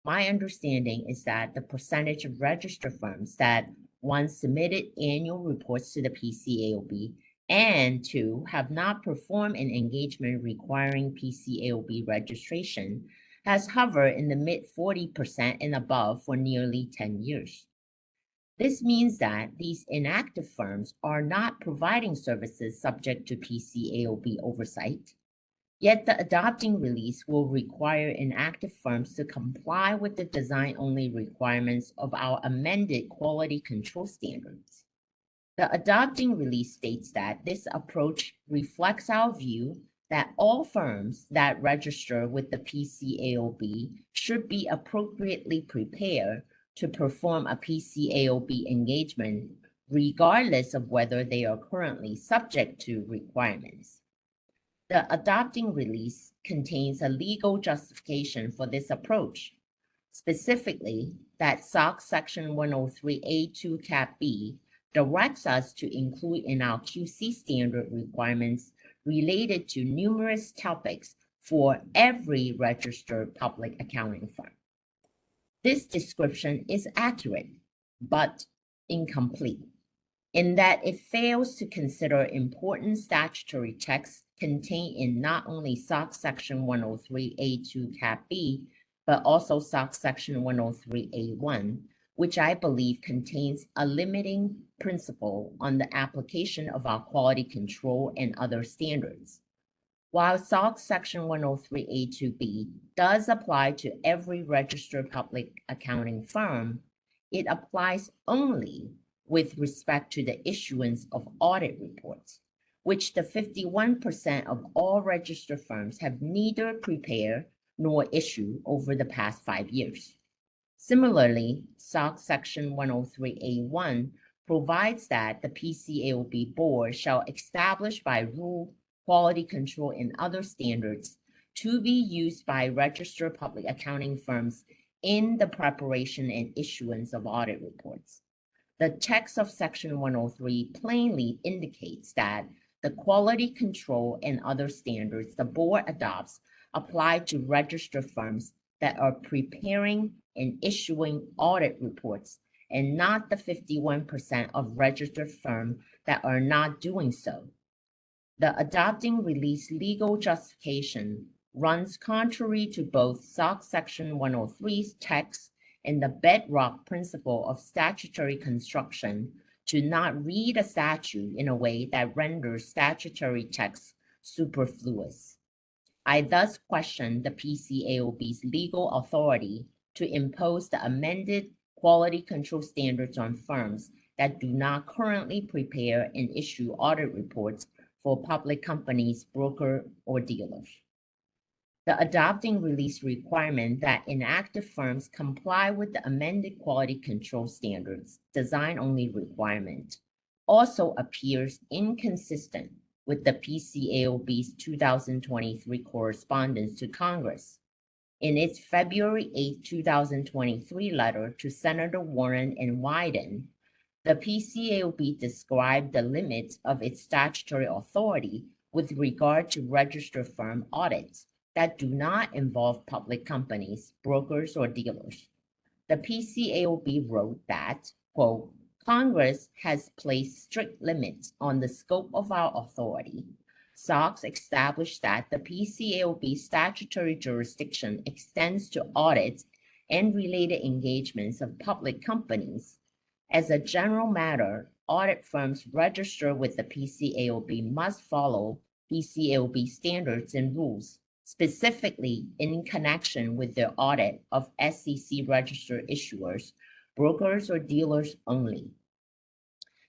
My understanding is that the percentage of registered firms that, one, submitted annual reports to the PCAOB, and two, have not performed an engagement requiring PCAOB registration has hovered in the mid 40% and above for nearly 10 years. This means that these inactive firms are not providing services subject to PCAOB oversight. Yet the adopting release will require inactive firms to comply with the design-only requirements of our amended quality control standards. The adopting release states that this approach reflects our view that all firms that register with the PCAOB should be appropriately prepared to perform a PCAOB engagement, regardless of whether they are currently subject to requirements. The adopting release contains a legal justification for this approach, specifically that SOX Section 103A2 Cap B directs us to include in our QC standard requirements related to numerous topics for every registered public accounting firm. This description is accurate, but incomplete, in that it fails to consider important statutory texts contained in not only SOX Section 103A2 Cap B, but also SOX Section 103A1, which I believe contains a limiting principle on the application of our quality control and other standards. While SOX Section 103A2B does apply to every registered public accounting firm, it applies only with respect to the issuance of audit reports, which the 51% of all registered firms have neither prepared nor issued over the past 5 years. Similarly, SOX Section 103A1 provides that the PCAOB board shall establish by rule quality control and other standards to be used by registered public accounting firms in the preparation and issuance of audit reports. The text of Section 103 plainly indicates that the quality control and other standards the board adopts apply to registered firms that are preparing and issuing audit reports, and not the 51% of registered firms that are not doing so. The adopting release legal justification runs contrary to both SOX Section 103's text and the bedrock principle of statutory construction to not read a statute in a way that renders statutory text superfluous. I thus question the PCAOB's legal authority to impose the amended quality control standards on firms that do not currently prepare and issue audit reports for public companies, broker, or dealers. The adopting release requirement that inactive firms comply with the amended quality control standards design-only requirement also appears inconsistent with the PCAOB's 2023 correspondence to Congress. In its February 8, 2023 letter to Senator Warren and Wyden, the PCAOB described the limits of its statutory authority with regard to registered firm audits that do not involve public companies, brokers, or dealers. The PCAOB wrote that, quote, Congress has placed strict limits on the scope of our authority. SOX established that the PCAOB statutory jurisdiction extends to audits and related engagements of public companies. As a general matter, audit firms registered with the PCAOB must follow PCAOB standards and rules, specifically in connection with their audit of SEC registered issuers, brokers, or dealers only.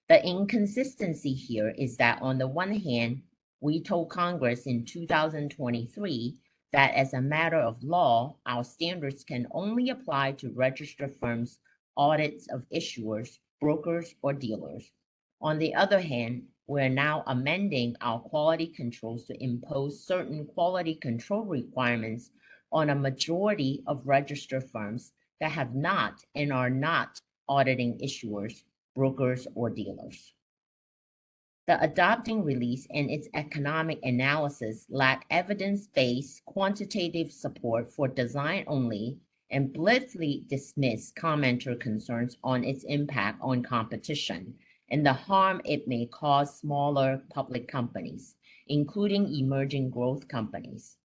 The inconsistency here is that on the one hand, we told Congress in 2023 that as a matter of law, our standards can only apply to registered firms' audits of issuers, brokers, or dealers. On the other hand, we're now amending our quality controls to impose certain quality control requirements on a majority of registered firms that have not and are not auditing issuers, brokers, or dealers. The adopting release and its economic analysis lack evidence-based quantitative support for design only and blithely dismiss commenter concerns on its impact on competition and the harm it may cause smaller public companies, including emerging growth companies.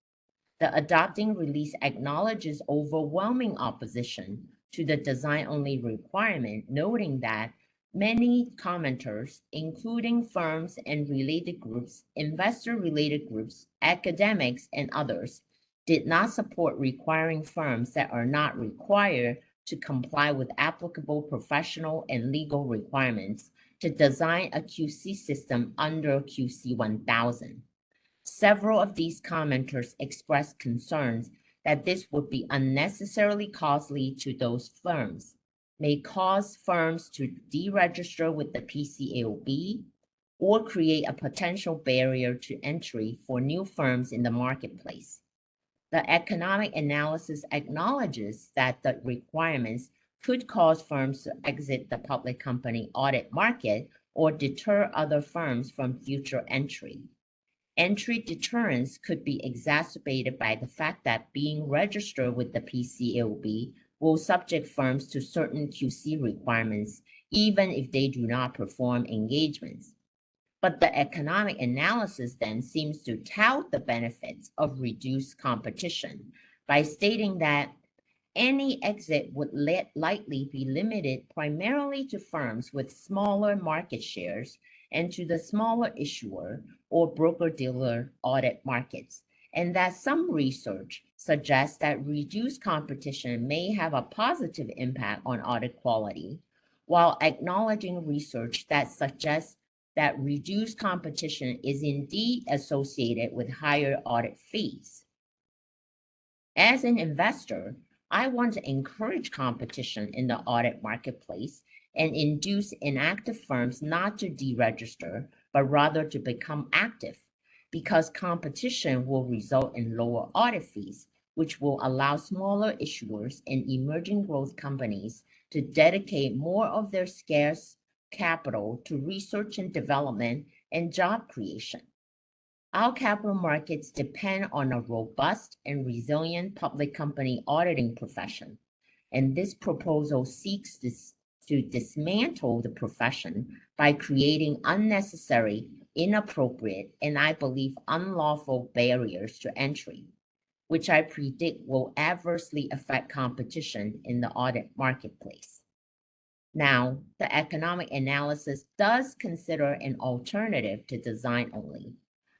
The adopting release acknowledges overwhelming opposition to the design-only requirement, noting that many commenters, including firms and related groups, investor-related groups, academics, and others, did not support requiring firms that are not required to comply with applicable professional and legal requirements to design a QC system under QC 1000. Several of these commenters expressed concerns that this would be unnecessarily costly to those firms, may cause firms to deregister with the PCAOB, or create a potential barrier to entry for new firms in the marketplace. The economic analysis acknowledges that the requirements could cause firms to exit the public company audit market or deter other firms from future entry. Entry deterrence could be exacerbated by the fact that being registered with the PCAOB will subject firms to certain QC requirements, even if they do not perform engagements. But the economic analysis then seems to tout the benefits of reduced competition by stating that any exit would likely be limited primarily to firms with smaller market shares and to the smaller issuer or broker-dealer audit markets, and that some research suggests that reduced competition may have a positive impact on audit quality, while acknowledging research that suggests that reduced competition is indeed associated with higher audit fees. As an investor, I want to encourage competition in the audit marketplace and induce inactive firms not to deregister, but rather to become active, because competition will result in lower audit fees, which will allow smaller issuers and emerging growth companies to dedicate more of their scarce capital to research and development and job creation. Our capital markets depend on a robust and resilient public company auditing profession, and this proposal seeks to dismantle the profession by creating unnecessary, inappropriate, and I believe unlawful barriers to entry, which I predict will adversely affect competition in the audit marketplace. Now, the economic analysis does consider an alternative to design only.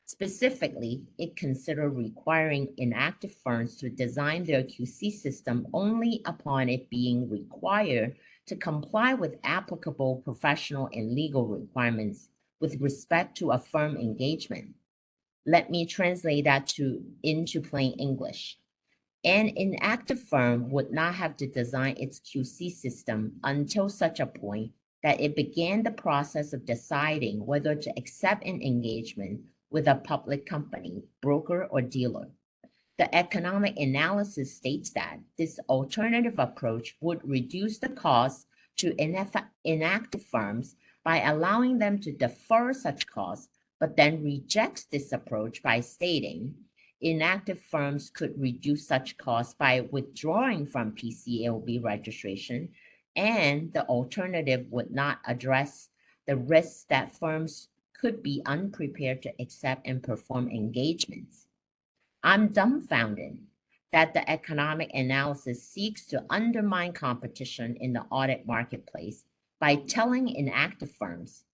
Specifically, it considered requiring inactive firms to design their QC system only upon it being required to comply with applicable professional and legal requirements with respect to a firm engagement. Let me translate that into plain English. An inactive firm would not have to design its QC system until such a point that it began the process of deciding whether to accept an engagement with a public company, broker, or dealer. The economic analysis states that this alternative approach would reduce the cost to inactive firms by allowing them to defer such costs, but then rejects this approach by stating inactive firms could reduce such costs by withdrawing from PCAOB registration, and the alternative would not address the risks that firms could be unprepared to accept and perform engagements. I'm dumbfounded that the economic analysis seeks to undermine competition in the audit marketplace by telling inactive firms,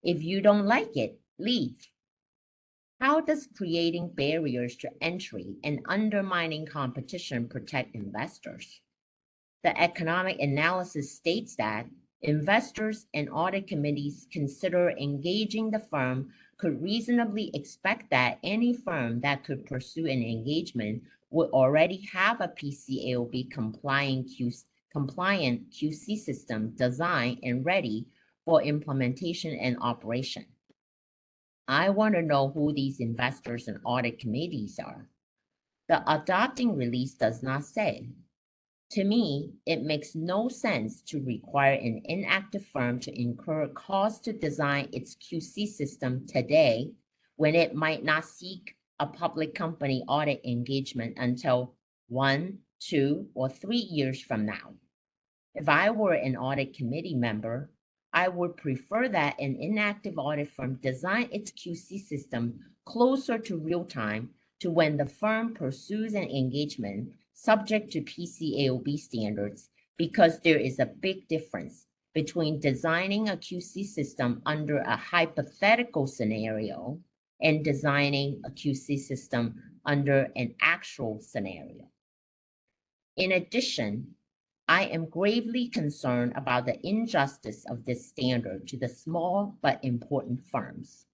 if you don't like it, leave. How does creating barriers to entry and undermining competition protect investors? The economic analysis states that investors and audit committees consider engaging the firm could reasonably expect that any firm that could pursue an engagement would already have a PCAOB compliant QC system designed and ready for implementation and operation. I want to know who these investors and audit committees are. The adopting release does not say. To me, it makes no sense to require an inactive firm to incur costs to design its QC system today when it might not seek a public company audit engagement until 1, 2, or 3 years from now. If I were an audit committee member, I would prefer that an inactive audit firm design its QC system closer to real time to when the firm pursues an engagement subject to PCAOB standards, because there is a big difference between designing a QC system under a hypothetical scenario and designing a QC system under an actual scenario. In addition, I am gravely concerned about the injustice of this standard to the small but important firms.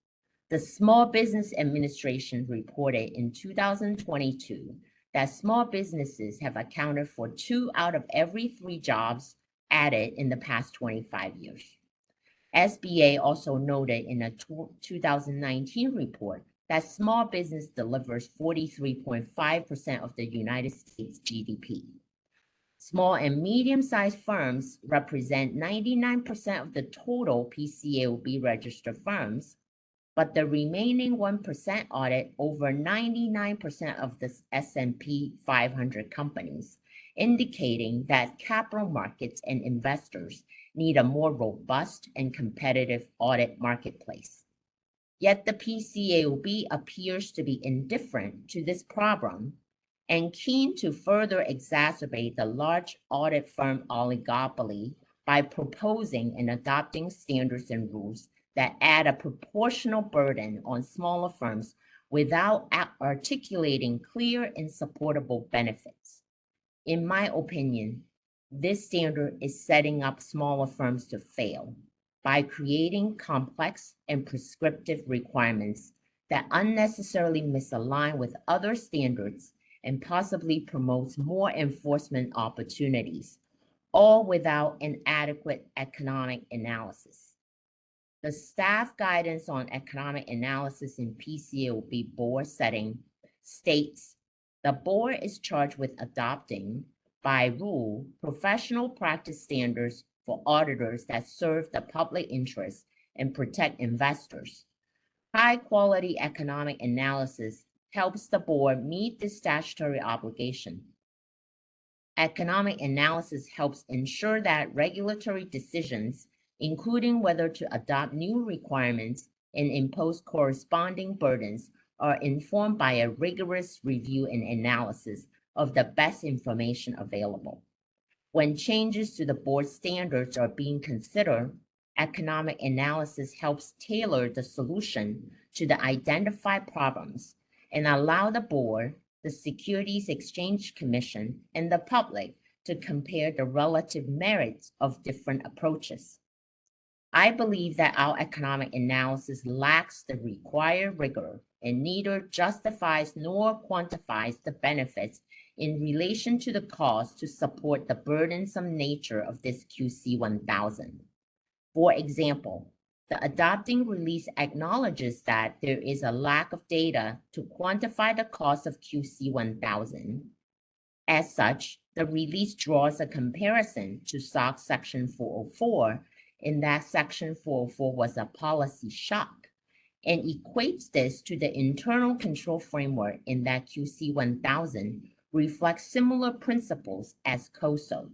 The Small Business Administration reported in 2022 that small businesses have accounted for 2 out of every 3 jobs added in the past 25 years. SBA also noted in a 2019 report that small business delivers 43.5% of the United States GDP. Small and medium-sized firms represent 99% of the total PCAOB registered firms, but the remaining 1% audit over 99% of the S&P 500 companies, indicating that capital markets and investors need a more robust and competitive audit marketplace. Yet the PCAOB appears to be indifferent to this problem and keen to further exacerbate the large audit firm oligopoly by proposing and adopting standards and rules that add a proportional burden on smaller firms without articulating clear and supportable benefits. In my opinion, this standard is setting up smaller firms to fail by creating complex and prescriptive requirements that unnecessarily misalign with other standards and possibly promotes more enforcement opportunities, all without an adequate economic analysis. The staff guidance on economic analysis in PCAOB board setting states the board is charged with adopting, by rule, professional practice standards for auditors that serve the public interest and protect investors. High-quality economic analysis helps the board meet this statutory obligation. Economic analysis helps ensure that regulatory decisions, including whether to adopt new requirements and impose corresponding burdens, are informed by a rigorous review and analysis of the best information available. When changes to the board standards are being considered, economic analysis helps tailor the solution to the identified problems and allow the board, the Securities Exchange Commission, and the public to compare the relative merits of different approaches. I believe that our economic analysis lacks the required rigor and neither justifies nor quantifies the benefits in relation to the cost to support the burdensome nature of this QC 1000. For example, the adopting release acknowledges that there is a lack of data to quantify the cost of QC 1000. As such, the release draws a comparison to SOX Section 404, in that Section 404 was a policy shock, and equates this to the internal control framework in that QC 1000 reflects similar principles as COSO.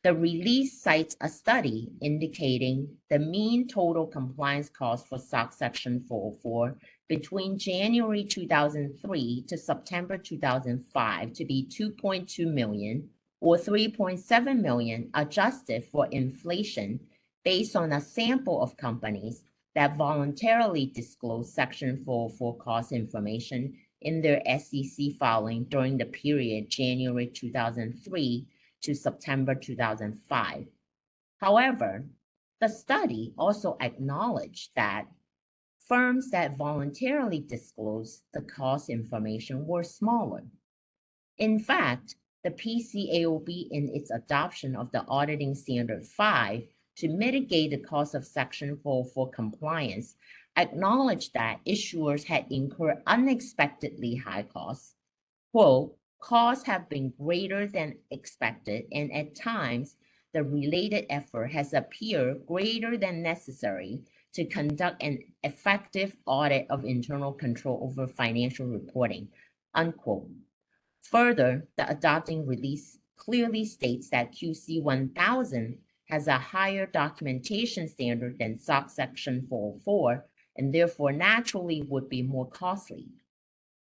The release cites a study indicating the mean total compliance cost for SOX Section 404 between January 2003 to September 2005 to be $2.2 million or $3.7 million adjusted for inflation based on a sample of companies that voluntarily disclosed Section 404 cost information in their SEC filing during the period January 2003 to September 2005. However, the study also acknowledged that firms that voluntarily disclosed the cost information were smaller. In fact, the PCAOB, in its adoption of the Auditing Standard 5 to mitigate the cost of Section 404 compliance, acknowledged that issuers had incurred unexpectedly high costs. Quote, costs have been greater than expected, and at times the related effort has appeared greater than necessary to conduct an effective audit of internal control over financial reporting, unquote. Further, the adopting release clearly states that QC 1000 has a higher documentation standard than SOX Section 404 and therefore naturally would be more costly.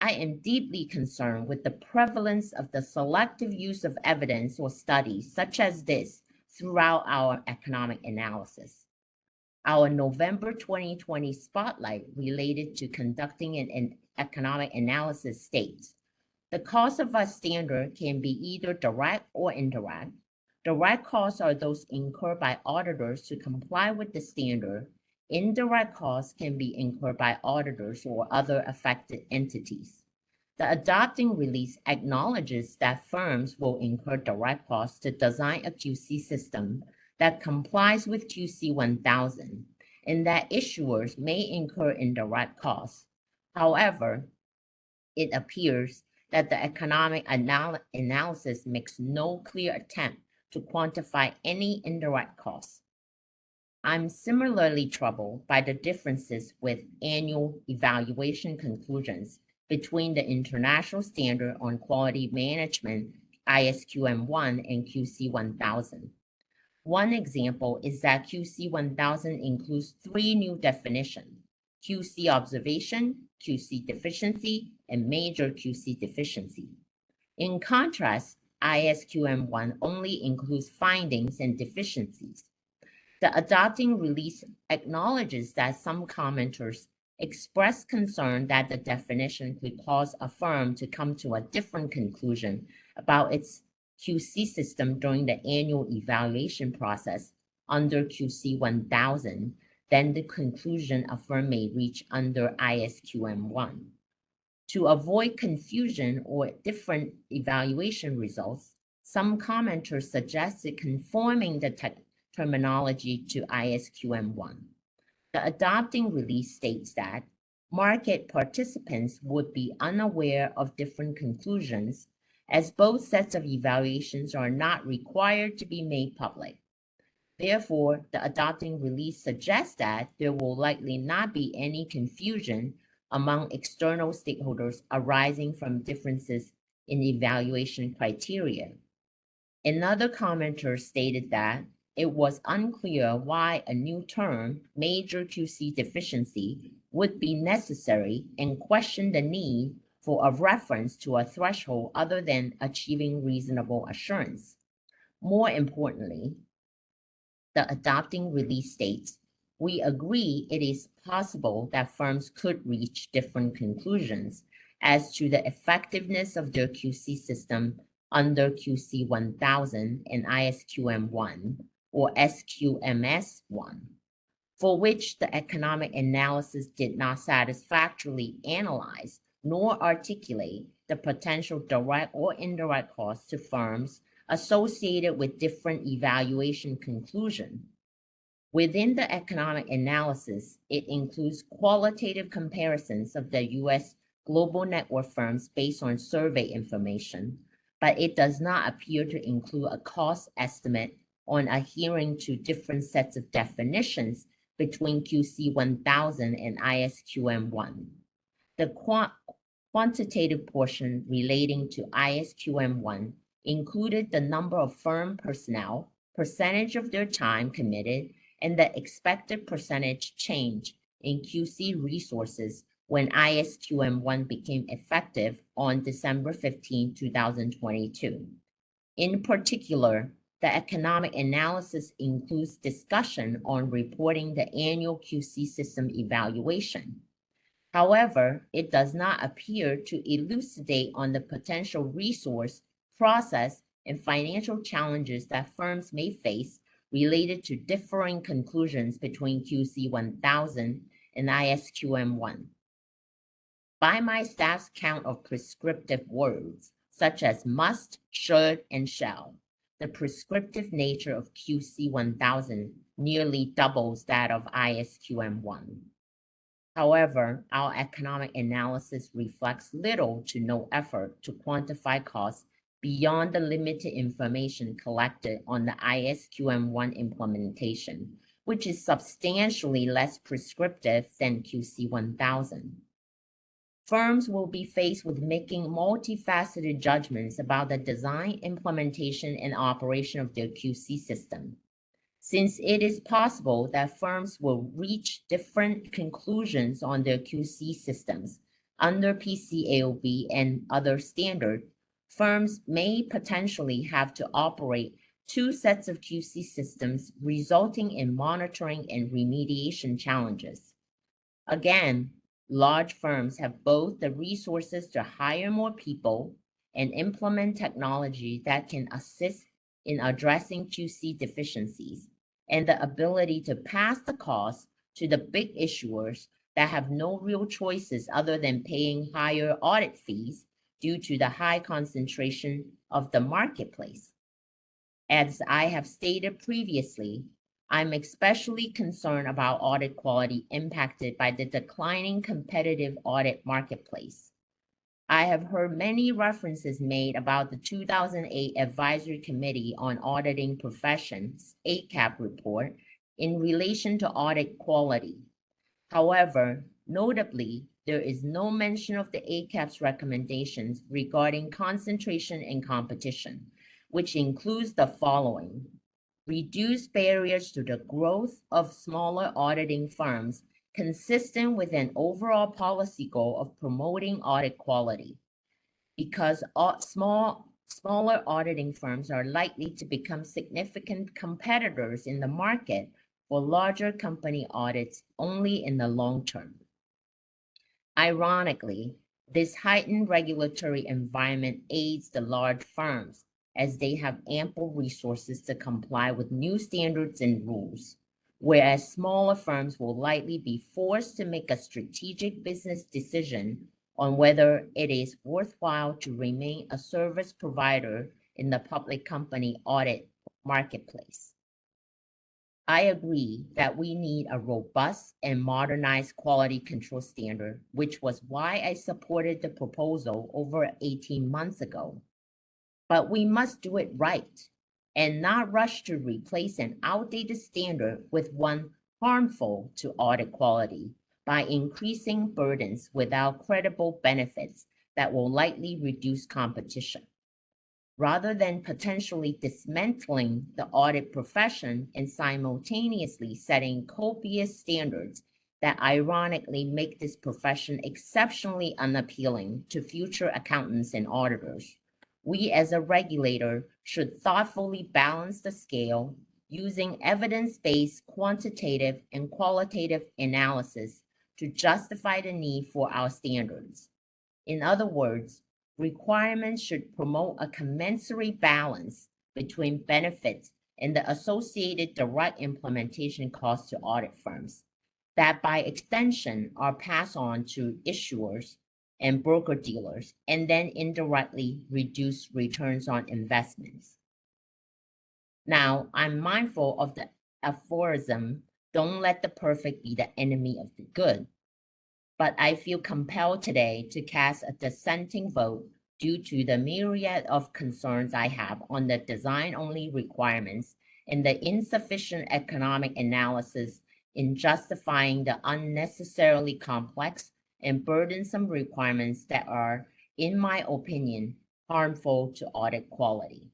I am deeply concerned with the prevalence of the selective use of evidence or studies such as this throughout our economic analysis. Our November 2020 spotlight related to conducting an economic analysis states, the cost of a standard can be either direct or indirect. Direct costs are those incurred by auditors to comply with the standard. Indirect costs can be incurred by auditors or other affected entities. The adopting release acknowledges that firms will incur direct costs to design a QC system that complies with QC 1000, and that issuers may incur indirect costs. However, it appears that the economic analysis makes no clear attempt to quantify any indirect costs. I'm similarly troubled by the differences with annual evaluation conclusions between the International Standard on Quality Management, ISQM1, and QC 1000. One example is that QC 1000 includes 3 new definitions: QC observation, QC deficiency, and major QC deficiency. In contrast, ISQM1 only includes findings and deficiencies. The adopting release acknowledges that some commenters expressed concern that the definition could cause a firm to come to a different conclusion about its QC system during the annual evaluation process under QC 1000 than the conclusion a firm may reach under ISQM1. To avoid confusion or different evaluation results, some commenters suggested conforming the terminology to ISQM1. The adopting release states that market participants would be unaware of different conclusions, as both sets of evaluations are not required to be made public. Therefore, the adopting release suggests that there will likely not be any confusion among external stakeholders arising from differences in evaluation criteria. Another commenter stated that it was unclear why a new term, major QC deficiency, would be necessary and questioned the need for a reference to a threshold other than achieving reasonable assurance. More importantly, the adopting release states, we agree it is possible that firms could reach different conclusions as to the effectiveness of their QC system under QC 1000 and ISQM1 or SQMS1, for which the economic analysis did not satisfactorily analyze nor articulate the potential direct or indirect costs to firms associated with different evaluation conclusions. Within the economic analysis, it includes qualitative comparisons of the U.S. global network firms based on survey information, but it does not appear to include a cost estimate on adhering to different sets of definitions between QC 1000 and ISQM1. The quantitative portion relating to ISQM1 included the number of firm personnel, percentage of their time committed, and the expected percentage change in QC resources when ISQM1 became effective on December 15, 2022. In particular, the economic analysis includes discussion on reporting the annual QC system evaluation. However, it does not appear to elucidate on the potential resource, process, and financial challenges that firms may face related to differing conclusions between QC 1000 and ISQM1. By my staff's count of prescriptive words, such as must, should, and shall, the prescriptive nature of QC 1000 nearly doubles that of ISQM1. However, our economic analysis reflects little to no effort to quantify costs beyond the limited information collected on the ISQM1 implementation, which is substantially less prescriptive than QC1000. Firms will be faced with making multifaceted judgments about the design, implementation, and operation of their QC system. Since it is possible that firms will reach different conclusions on their QC systems under PCAOB and other standards, firms may potentially have to operate two sets of QC systems, resulting in monitoring and remediation challenges. Again, large firms have both the resources to hire more people and implement technology that can assist in addressing QC deficiencies, and the ability to pass the cost to the big issuers that have no real choices other than paying higher audit fees due to the high concentration of the marketplace. As I have stated previously, I'm especially concerned about audit quality impacted by the declining competitive audit marketplace. I have heard many references made about the 2008 Advisory Committee on Auditing Professions (ACAP) report in relation to audit quality. However, notably, there is no mention of the ACAP's recommendations regarding concentration and competition, which includes the following: reduce barriers to the growth of smaller auditing firms consistent with an overall policy goal of promoting audit quality. Because smaller auditing firms are likely to become significant competitors in the market for larger company audits only in the long term. Ironically, this heightened regulatory environment aids the large firms as they have ample resources to comply with new standards and rules, whereas smaller firms will likely be forced to make a strategic business decision on whether it is worthwhile to remain a service provider in the public company audit marketplace. I agree that we need a robust and modernized quality control standard, which was why I supported the proposal over 18 months ago. But we must do it right and not rush to replace an outdated standard with one harmful to audit quality by increasing burdens without credible benefits that will likely reduce competition. Rather than potentially dismantling the audit profession and simultaneously setting copious standards that ironically make this profession exceptionally unappealing to future accountants and auditors, we as a regulator should thoughtfully balance the scale using evidence-based quantitative and qualitative analysis to justify the need for our standards. In other words, requirements should promote a commensurate balance between benefits and the associated direct implementation costs to audit firms that by extension are passed on to issuers and broker-dealers and then indirectly reduce returns on investments. Now, I'm mindful of the aphorism, don't let the perfect be the enemy of the good. But I feel compelled today to cast a dissenting vote due to the myriad of concerns I have on the design-only requirements and the insufficient economic analysis in justifying the unnecessarily complex and burdensome requirements that are, in my opinion, harmful to audit quality.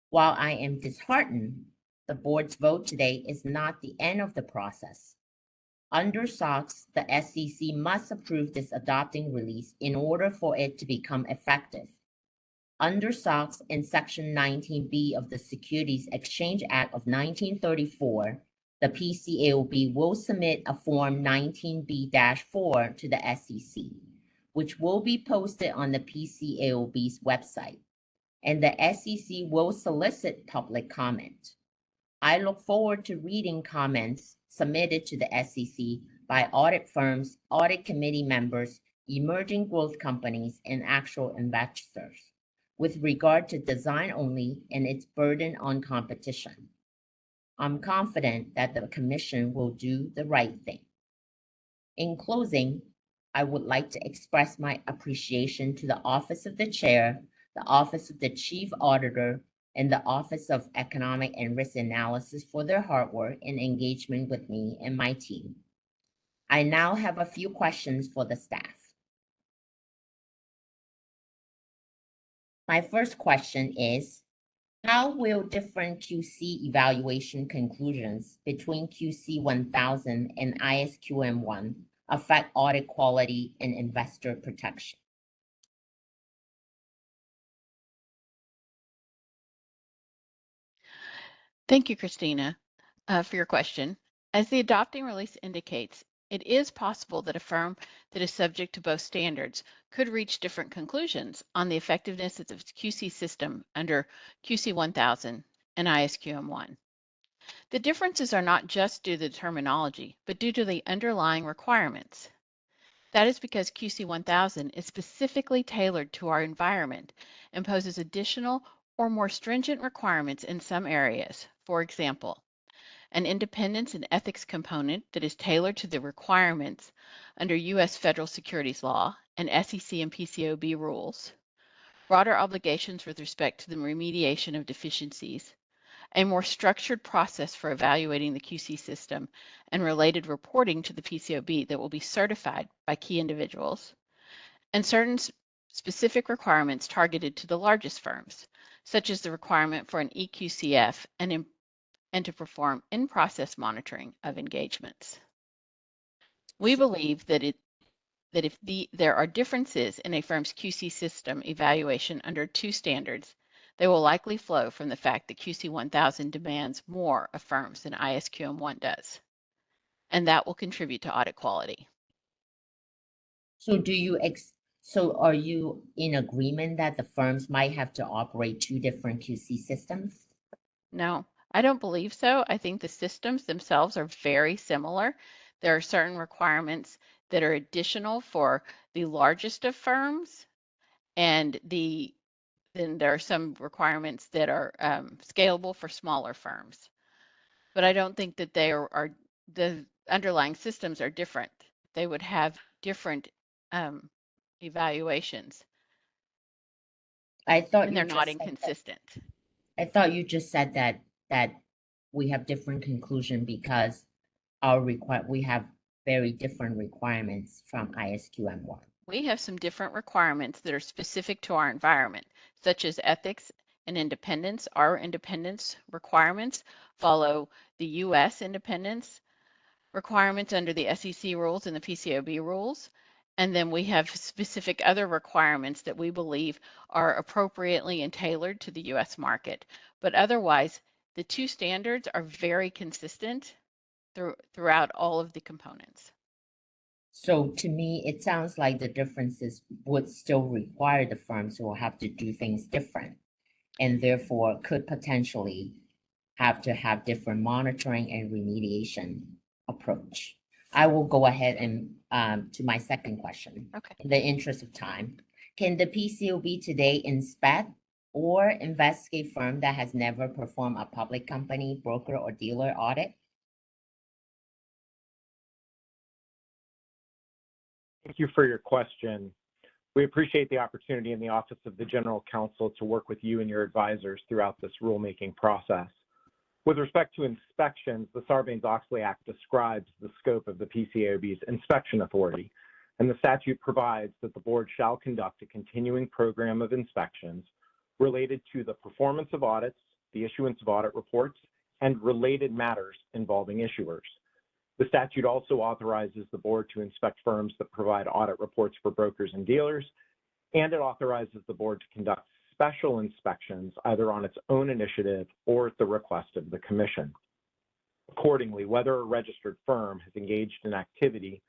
While I am disheartened, the board's vote today is not the end of the process. Under SOX, the SEC must approve this adopting release in order for it to become effective. Under SOX and Section 19B of the Securities Exchange Act of 1934, the PCAOB will submit a Form 19B-4 to the SEC, which will be posted on the PCAOB's website, and the SEC will solicit public comment. I look forward to reading comments submitted to the SEC by audit firms, audit committee members, emerging growth companies, and actual investors with regard to design only and its burden on competition. I'm confident that the Commission will do the right thing. In closing, I would like to express my appreciation to the Office of the Chair, the Office of the Chief Auditor, and the Office of Economic and Risk Analysis for their hard work and engagement with me and my team. I now have a few questions for the staff. My first question is, how will different QC evaluation conclusions between QC 1000 and ISQM1 affect audit quality and investor protection? Thank you, Christina, for your question. As the adopting release indicates, it is possible that a firm that is subject to both standards could reach different conclusions on the effectiveness of the QC system under QC 1000 and ISQM1. The differences are not just due to the terminology, but due to the underlying requirements. That is because QC 1000 is specifically tailored to our environment and poses additional or more stringent requirements in some areas. For example, an independence and ethics component that is tailored to the requirements under U.S. federal securities law and SEC and PCAOB rules, broader obligations with respect to the remediation of deficiencies, a more structured process for evaluating the QC system and related reporting to the PCAOB that will be certified by key individuals, and certain specific requirements targeted to the largest firms, such as the requirement for an EQCF and to perform in-process monitoring of engagements. We believe that if there are differences in a firm's QC system evaluation under two standards, they will likely flow from the fact that QC 1000 demands more of firms than ISQM1 does, and that will contribute to audit quality. So so are you in agreement that the firms might have to operate two different QC systems? No, I don't believe so. I think the systems themselves are very similar. There are certain requirements that are additional for the largest of firms, and then there are some requirements that are scalable for smaller firms. But I don't think that they are the underlying systems are different. They would have different evaluations. I thought and they're not inconsistent. I thought you just said that we have different conclusion because we have very different requirements from ISQM1. We have some different requirements that are specific to our environment, such as ethics and independence. Our independence requirements follow the U.S. independence requirements under the SEC rules and the PCAOB rules. And then we have specific other requirements that we believe are appropriately and tailored to the U.S. market. But otherwise, the two standards are very consistent throughout all of the components. So to me, it sounds like the differences would still require the firms who will have to do things different, and therefore could potentially have to have different monitoring and remediation approach. I will go ahead and to my second question. Okay. In the interest of time, can the PCAOB today inspect or investigate firm that has never performed a public company, broker, or dealer audit? Thank you for your question. We appreciate the opportunity in the Office of the General Counsel to work with you and your advisors throughout this rulemaking process. With respect to inspections, the Sarbanes-Oxley Act describes the scope of the PCAOB's inspection authority, and the statute provides that the board shall conduct a continuing program of inspections related to the performance of audits, the issuance of audit reports, and related matters involving issuers. The statute also authorizes the board to inspect firms that provide audit reports for brokers and dealers, and it authorizes the board to conduct special inspections either on its own initiative or at the request of the commission. Accordingly, whether a registered firm has engaged in activity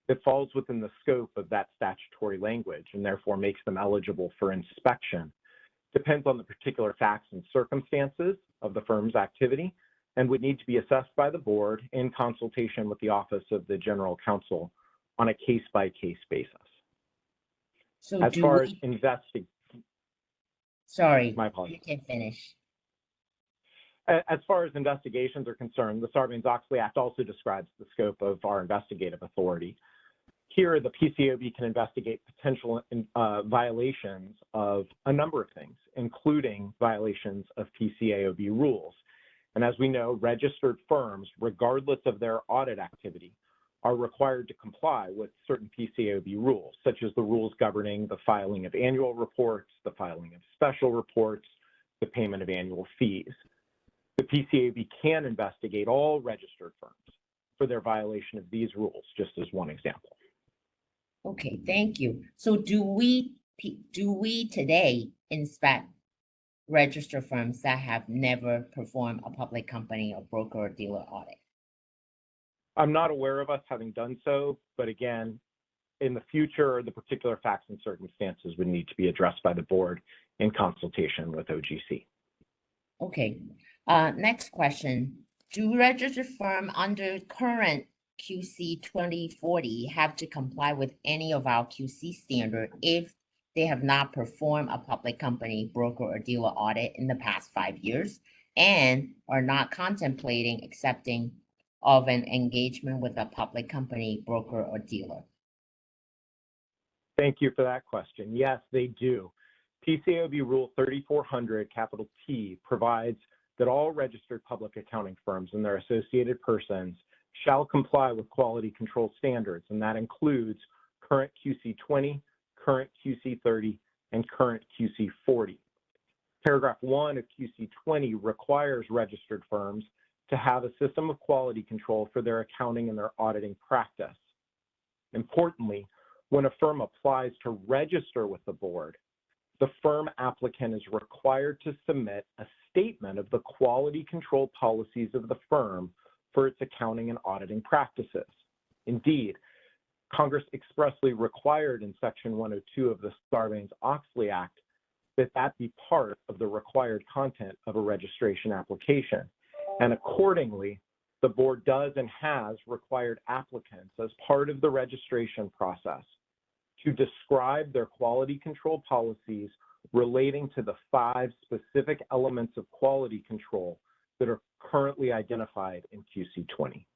that falls within the scope of that statutory language and therefore makes them eligible for inspection depends on the particular facts and circumstances of the firm's activity and would need to be assessed by the board in consultation with the Office of the General Counsel on a case-by-case basis. So as far as Sorry, my apologies. You can finish. As far as investigations are concerned, the Sarbanes-Oxley Act also describes the scope of our investigative authority. Here, the PCAOB can investigate potential violations of a number of things, including violations of PCAOB rules. And as we know, registered firms, regardless of their audit activity, are required to comply with certain PCAOB rules, such as the rules governing the filing of annual reports, the filing of special reports, the payment of annual fees. The PCAOB can investigate all registered firms for their violation of these rules, just as one example. Okay, thank you. So do we today inspect registered firms that have never performed a public company or broker or dealer audit? I'm not aware of us having done so, but again, in the future, the particular facts and circumstances would need to be addressed by the board in consultation with OGC. Okay, next question. Do registered firms under current QC 2040 have to comply with any of our QC standard if they have not performed a public company, broker, or dealer audit in the past 5 years and are not contemplating accepting of an engagement with a public company, broker, or dealer? Thank you for that question. Yes, they do. PCAOB Rule 3400, capital T, provides that all registered public accounting firms and their associated persons shall comply with quality control standards, and that includes current QC 20, current QC 30, and current QC 40. Paragraph 1 of QC 20 requires registered firms to have a system of quality control for their accounting and their auditing practice. Importantly, when a firm applies to register with the board, the firm applicant is required to submit a statement of the quality control policies of the firm for its accounting and auditing practices. Indeed, Congress expressly required in Section 102 of the Sarbanes-Oxley Act that that be part of the required content of a registration application. And accordingly, the board does and has required applicants as part of the registration process to describe their quality control policies relating to the 5 specific elements of quality control that are currently identified in QC 20.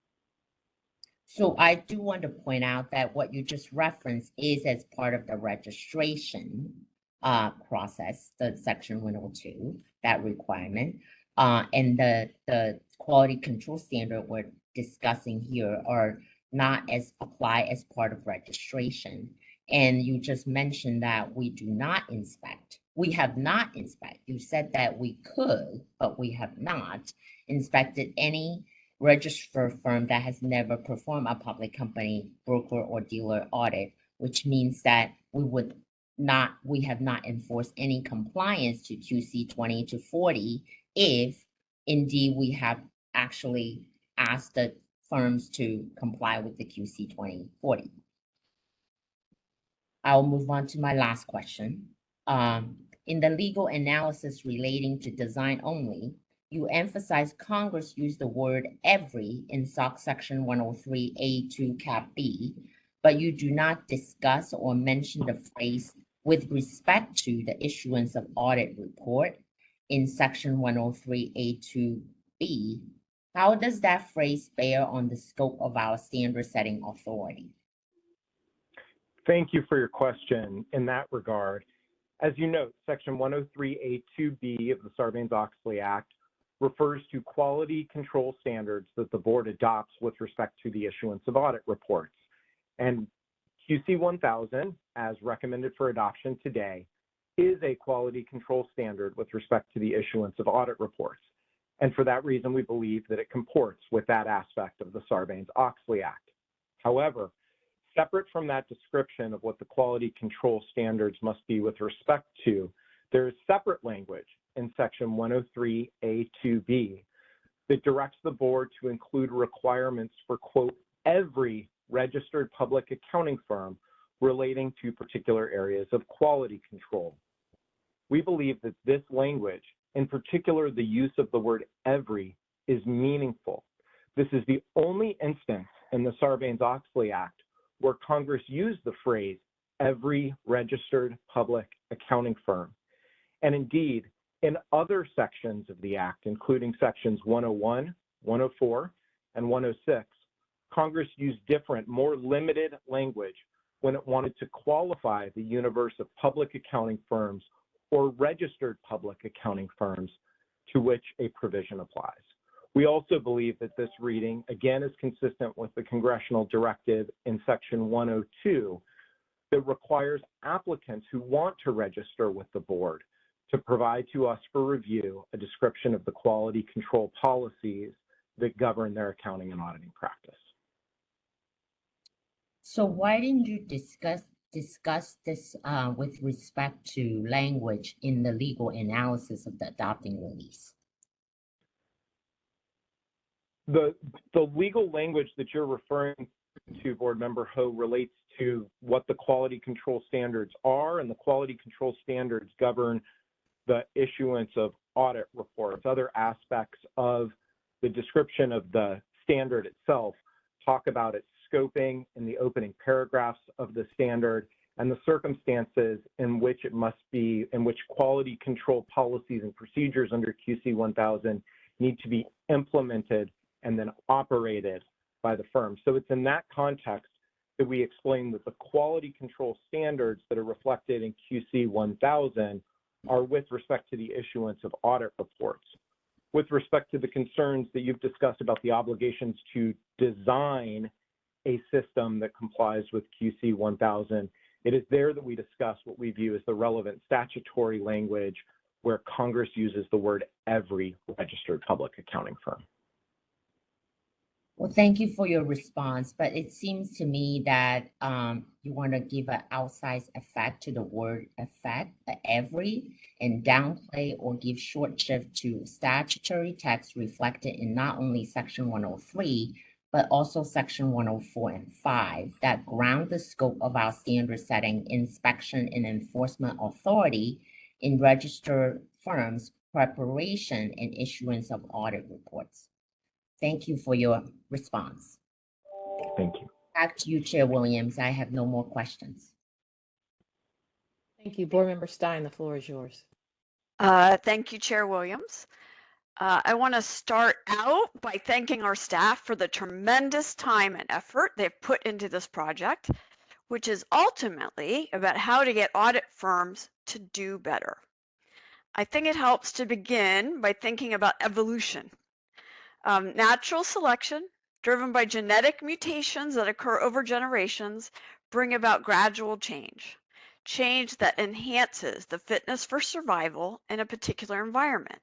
So I do want to point out that what you just referenced is as part of the registration process, the Section 102, that requirement. And the quality control standard we're discussing here are not as apply as part of registration. And you just mentioned that we do not inspect. We have not inspected. You said that we could, but we have not inspected any registered firm that has never performed a public company, broker, or dealer audit, which means that we have not enforced any compliance to QC 20 to 40 if indeed we have actually asked the firms to comply with the QC 2040. I'll move on to my last question. In the legal analysis relating to design only, you emphasize Congress used the word every in SOX Section 103A2 Cap B, but you do not discuss or mention the phrase with respect to the issuance of audit report in Section 103A2B. How does that phrase bear on the scope of our standard setting authority? Thank you for your question in that regard. As you note, Section 103A2B of the Sarbanes-Oxley Act refers to quality control standards that the board adopts with respect to the issuance of audit reports. And QC 1000, as recommended for adoption today, is a quality control standard with respect to the issuance of audit reports. And for that reason, we believe that it comports with that aspect of the Sarbanes-Oxley Act. However, separate from that description of what the quality control standards must be with respect to, there is separate language in Section 103A2B that directs the board to include requirements for, quote, every registered public accounting firm relating to particular areas of quality control. We believe that this language, in particular the use of the word every, is meaningful. This is the only instance in the Sarbanes-Oxley Act where Congress used the phrase every registered public accounting firm. And indeed, in other sections of the Act, including sections 101, 104, and 106, Congress used different, more limited language when it wanted to qualify the universe of public accounting firms or registered public accounting firms to which a provision applies. We also believe that this reading, again, is consistent with the congressional directive in Section 102 that requires applicants who want to register with the board to provide to us for review a description of the quality control policies that govern their accounting and auditing practice. So why didn't you discuss this with respect to language in the legal analysis of the adopting release? The legal language that you're referring to, Board Member Ho, relates to what the quality control standards are, and the quality control standards govern the issuance of audit reports. Other aspects of the description of the standard itself talk about its scoping in the opening paragraphs of the standard and the circumstances in which quality control policies and procedures under QC 1000 need to be implemented and then operated by the firm. So it's in that context that we explain that the quality control standards that are reflected in QC 1000 are with respect to the issuance of audit reports. With respect to the concerns that you've discussed about the obligations to design a system that complies with QC 1000, it is there that we discuss what we view as the relevant statutory language where Congress uses the word every registered public accounting firm. Well, thank you for your response, but it seems to me that you want to give an outsized effect to the word effect, every, and downplay or give short shrift to statutory text reflected in not only Section 103, but also Section 104 and 5 that ground the scope of our standard setting inspection and enforcement authority in registered firms' preparation and issuance of audit reports. Thank you for your response. Thank you. Back to you, Chair Williams. I have no more questions. Thank you. Board Member Stein, the floor is yours. Thank you, Chair Williams. I want to start out by thanking our staff for the tremendous time and effort they've put into this project, which is ultimately about how to get audit firms to do better. I think it helps to begin by thinking about evolution. Natural selection, driven by genetic mutations that occur over generations, bring about gradual change that enhances the fitness for survival in a particular environment.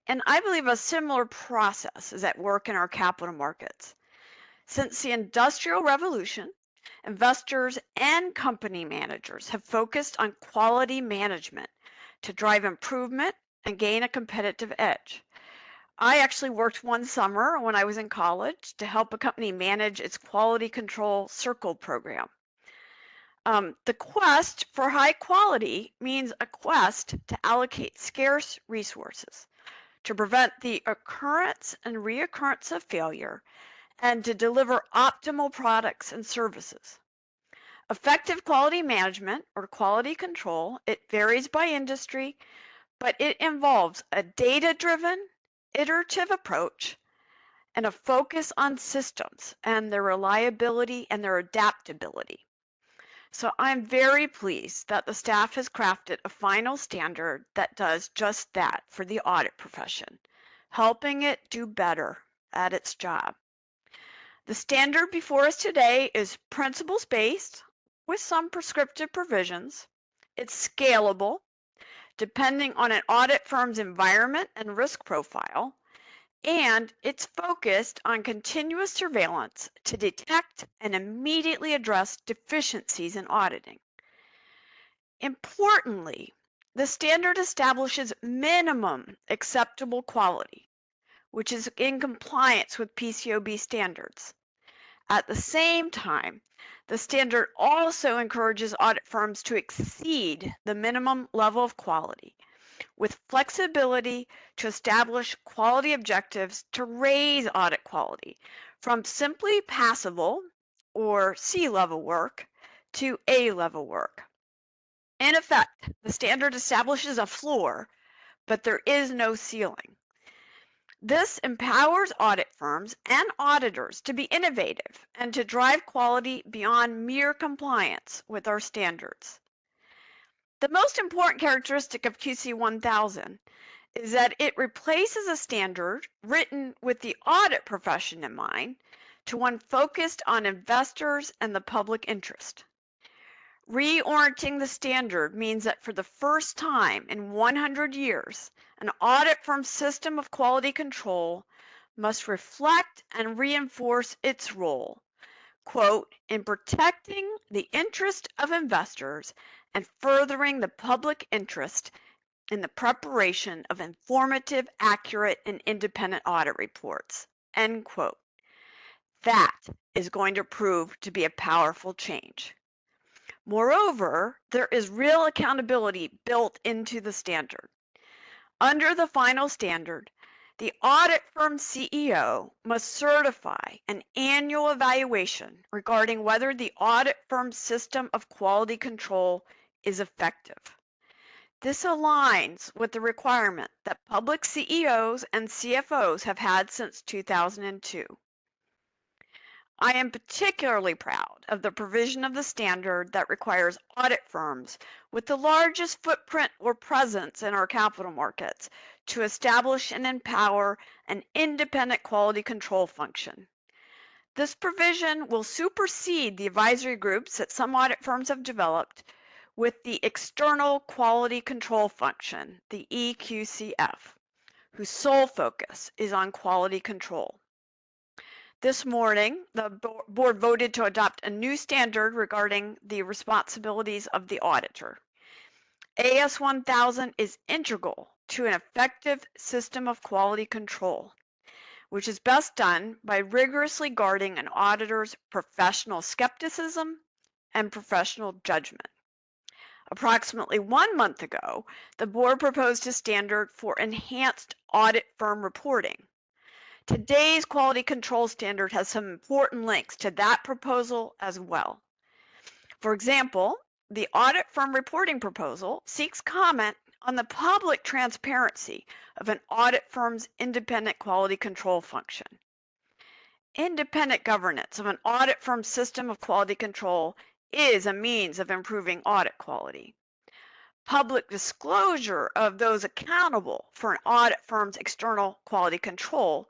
And I believe a similar process is at work in our capital markets. Since the Industrial Revolution, investors and company managers have focused on quality management to drive improvement and gain a competitive edge. I actually worked one summer when I was in college to help a company manage its quality control circle program. The quest for high quality means a quest to allocate scarce resources, to prevent the occurrence and reoccurrence of failure, and to deliver optimal products and services. Effective quality management or quality control, it varies by industry, but it involves a data-driven, iterative approach and a focus on systems and their reliability and their adaptability. So I'm very pleased that the staff has crafted a final standard that does just that for the audit profession, helping it do better at its job. The standard before us today is principles-based with some prescriptive provisions. It's scalable, depending on an audit firm's environment and risk profile, and it's focused on continuous surveillance to detect and immediately address deficiencies in auditing. Importantly, the standard establishes minimum acceptable quality, which is in compliance with PCAOB standards. At the same time, the standard also encourages audit firms to exceed the minimum level of quality, with flexibility to establish quality objectives to raise audit quality from simply passable or C-level work to A-level work. In effect, the standard establishes a floor, but there is no ceiling. This empowers audit firms and auditors to be innovative and to drive quality beyond mere compliance with our standards. The most important characteristic of QC 1000 is that it replaces a standard written with the audit profession in mind to one focused on investors and the public interest. Reorienting the standard means that for the first time in 100 years, an audit firm's system of quality control must reflect and reinforce its role, quote, in protecting the interest of investors and furthering the public interest in the preparation of informative, accurate, and independent audit reports, end quote. That is going to prove to be a powerful change. Moreover, there is real accountability built into the standard. Under the final standard, the audit firm CEO must certify an annual evaluation regarding whether the audit firm's system of quality control is effective. This aligns with the requirement that public CEOs and CFOs have had since 2002. I am particularly proud of the provision of the standard that requires audit firms with the largest footprint or presence in our capital markets to establish and empower an independent quality control function. This provision will supersede the advisory groups that some audit firms have developed with the External Quality Control Function, the EQCF, whose sole focus is on quality control. This morning, the board voted to adopt a new standard regarding the responsibilities of the auditor. AS 1000 is integral to an effective system of quality control, which is best done by rigorously guarding an auditor's professional skepticism and professional judgment. Approximately 1 month ago, the board proposed a standard for enhanced audit firm reporting. Today's quality control standard has some important links to that proposal as well. For example, the audit firm reporting proposal seeks comment on the public transparency of an audit firm's independent quality control function. Independent governance of an audit firm's system of quality control is a means of improving audit quality. Public disclosure of those accountable for an audit firm's external quality control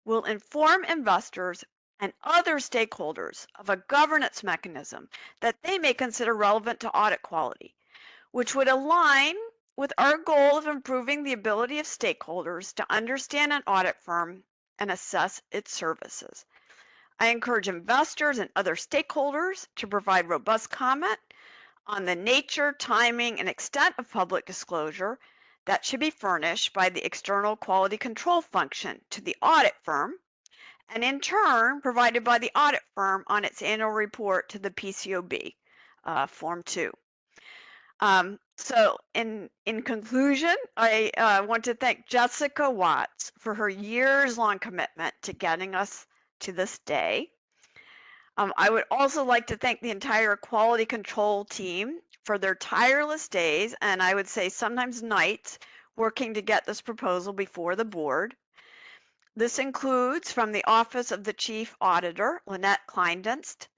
will inform investors and other stakeholders of a governance mechanism that they may consider relevant to audit quality, which would align with our goal of improving the ability of stakeholders to understand an audit firm and assess its services. I encourage investors and other stakeholders to provide robust comment on the nature, timing, and extent of public disclosure that should be furnished by the external quality control function to the audit firm, and in turn provided by the audit firm on its annual report to the PCAOB, Form 2. So in conclusion, I want to thank Jessica Watts for her years-long commitment to getting us to this day. I would also like to thank the entire quality control team for their tireless days, and I would say sometimes nights, working to get this proposal before the board. This includes from the Office of the Chief Auditor, Lynette Kleindienst,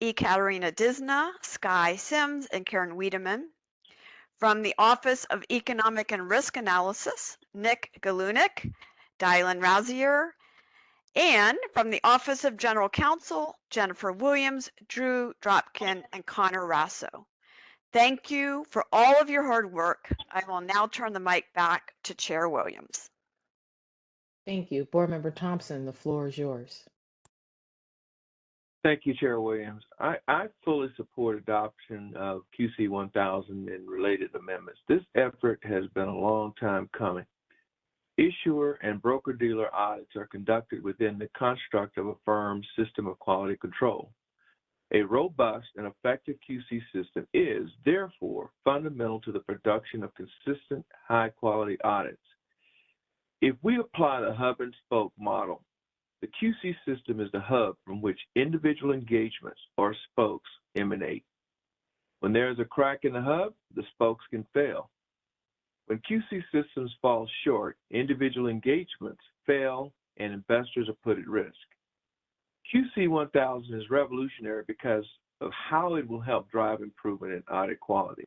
Katerina Disna, Sky Sims, and Karen Wiedemann. From the Office of Economic and Risk Analysis, Nick Galunik, Dylan Razier, and from the Office of General Counsel, Jennifer Williams, Drew Dropkin, and Connor Rasso. Thank you for all of your hard work. I will now turn the mic back to Chair Williams. Thank you. Board Member Thompson, the floor is yours. Thank you, Chair Williams. I fully support adoption of QC 1000 and related amendments. This effort has been a long time coming. Issuer and broker-dealer audits are conducted within the construct of a firm's system of quality control. A robust and effective QC system is, therefore, fundamental to the production of consistent, high-quality audits. If we apply the hub and spoke model, the QC system is the hub from which individual engagements or spokes emanate. When there is a crack in the hub, the spokes can fail. When QC systems fall short, individual engagements fail and investors are put at risk. QC 1000 is revolutionary because of how it will help drive improvement in audit quality.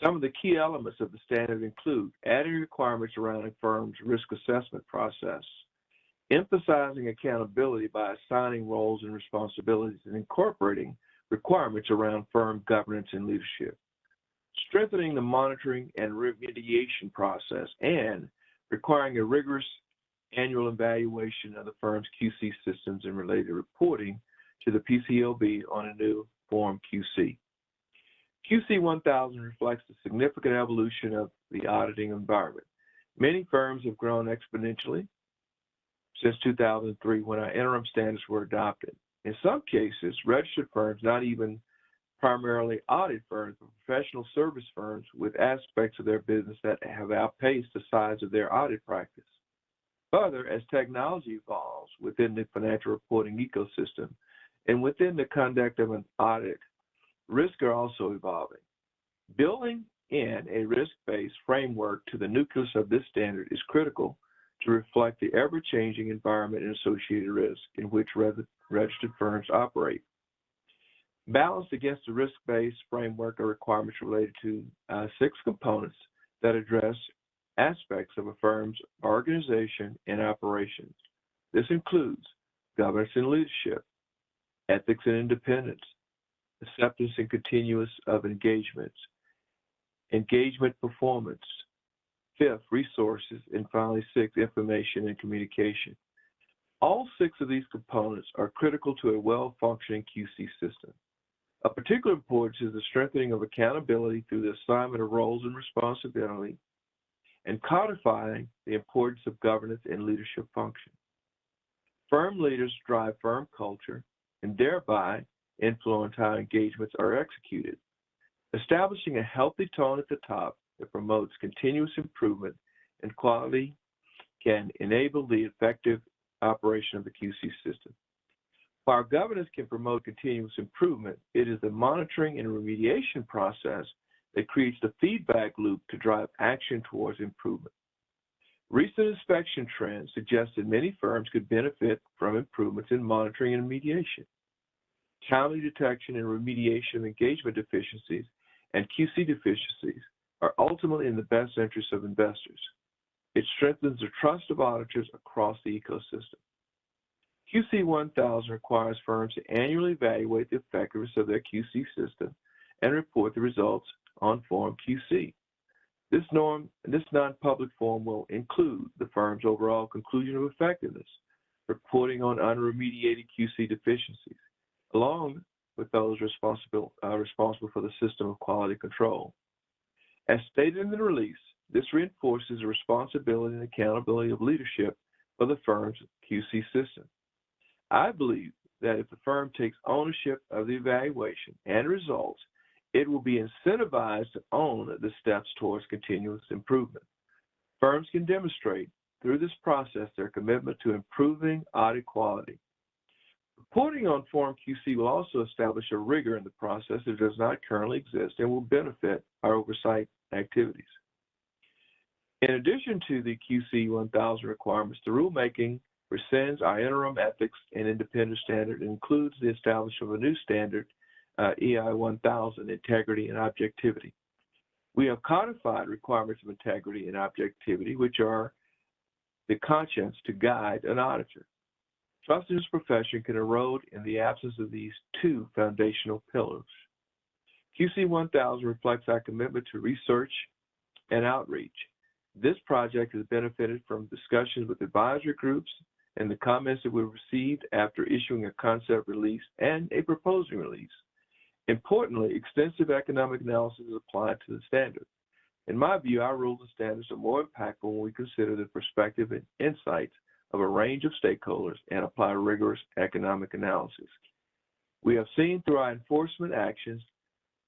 Some of the key elements of the standard include adding requirements around a firm's risk assessment process, emphasizing accountability by assigning roles and responsibilities, and incorporating requirements around firm governance and leadership, strengthening the monitoring and remediation process, and requiring a rigorous annual evaluation of the firm's QC systems and related reporting to the PCAOB on a new Form QC. QC 1000 reflects the significant evolution of the auditing environment. Many firms have grown exponentially since 2003 when our interim standards were adopted. In some cases, registered firms, not even primarily audit firms, but professional service firms with aspects of their business that have outpaced the size of their audit practice. Further, as technology evolves within the financial reporting ecosystem and within the conduct of an audit, risks are also evolving. Building in a risk-based framework to the nucleus of this standard is critical to reflect the ever-changing environment and associated risk in which registered firms operate. Balanced against the risk-based framework are requirements related to 6 components that address aspects of a firm's organization and operations. This includes governance and leadership, ethics and independence, acceptance and continuous of engagements, engagement performance, 5th, resources, and finally 6th, information and communication. All 6 of these components are critical to a well-functioning QC system. Of particular importance is the strengthening of accountability through the assignment of roles and responsibility and codifying the importance of governance and leadership function. Firm leaders drive firm culture and thereby influence how engagements are executed. Establishing a healthy tone at the top that promotes continuous improvement and quality can enable the effective operation of the QC system. While governance can promote continuous improvement, it is the monitoring and remediation process that creates the feedback loop to drive action towards improvement. Recent inspection trends suggest that many firms could benefit from improvements in monitoring and remediation. Timely detection and remediation of engagement deficiencies and QC deficiencies are ultimately in the best interest of investors. It strengthens the trust of auditors across the ecosystem. QC 1000 requires firms to annually evaluate the effectiveness of their QC system and report the results on Form QC. This non-public form will include the firm's overall conclusion of effectiveness, reporting on unremediated QC deficiencies, along with those responsible for the system of quality control. As stated in the release, this reinforces the responsibility and accountability of leadership for the firm's QC system. I believe that if the firm takes ownership of the evaluation and results, it will be incentivized to own the steps towards continuous improvement. Firms can demonstrate through this process their commitment to improving audit quality. Reporting on Form QC will also establish a rigor in the process that does not currently exist and will benefit our oversight activities. In addition to the QC 1000 requirements, the rulemaking rescinds our interim ethics and independence standard and includes the establishment of a new standard, EI 1000, integrity and objectivity. We have codified requirements of integrity and objectivity, which are the conscience to guide an auditor. Trust in this profession can erode in the absence of these 2 foundational pillars. QC 1000 reflects our commitment to research and outreach. This project has benefited from discussions with advisory groups and the comments that we received after issuing a concept release and a proposing release. Importantly, extensive economic analysis is applied to the standard. In my view, our rules and standards are more impactful when we consider the perspective and insights of a range of stakeholders and apply rigorous economic analysis. We have seen through our enforcement actions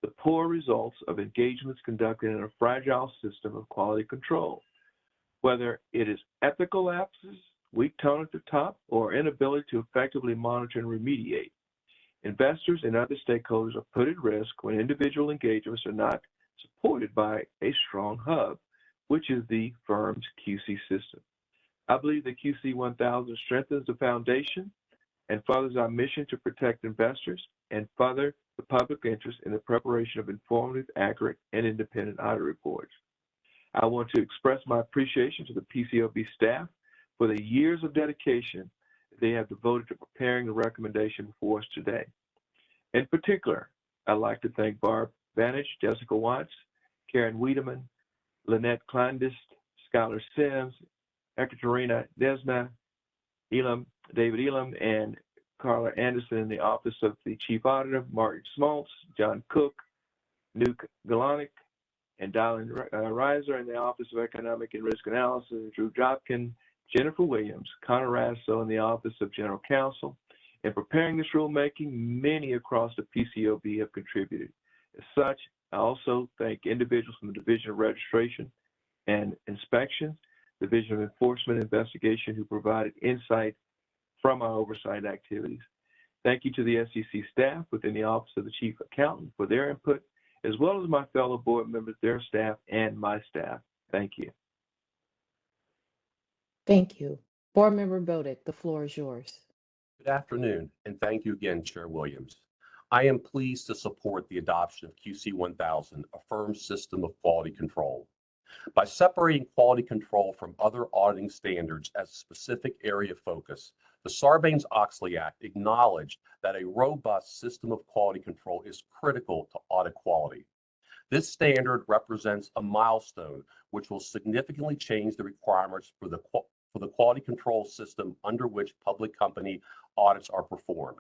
the poor results of engagements conducted in a fragile system of quality control, whether it is ethical lapses, weak tone at the top, or inability to effectively monitor and remediate. Investors and other stakeholders are put at risk when individual engagements are not supported by a strong hub, which is the firm's QC system. I believe that QC 1000 strengthens the foundation and furthers our mission to protect investors and further the public interest in the preparation of informative, accurate, and independent audit reports. I want to express my appreciation to the PCAOB staff for the years of dedication they have devoted to preparing the recommendation before us today. In particular, I'd like to thank Barb Vantage, Jessica Watts, Karen Wiedemann, Lynette Kleindist, Skylar Sims, Ekaterina Desna, David Elam, and Carla Anderson in the Office of the Chief Auditor, Martin Smoltz, John Cook, Nuke Galanick, and Dylan Reiser in the Office of Economic and Risk Analysis, Drew Jopkin, Jennifer Williams, Connor Rasso in the Office of General Counsel. In preparing this rulemaking, many across the PCAOB have contributed. As such, I also thank individuals from the Division of Registration and Inspection, Division of Enforcement and Investigation who provided insight from our oversight activities. Thank you to the SEC staff within the Office of the Chief Accountant for their input, as well as my fellow board members, their staff, and my staff. Thank you. Thank you. Board Member Bodick, the floor is yours. Good afternoon, and thank you again, Chair Williams. I am pleased to support the adoption of QC 1000, a firm system of quality control. By separating quality control from other auditing standards as a specific area of focus, the Sarbanes-Oxley Act acknowledged that a robust system of quality control is critical to audit quality. This standard represents a milestone which will significantly change the requirements for the quality control system under which public company audits are performed.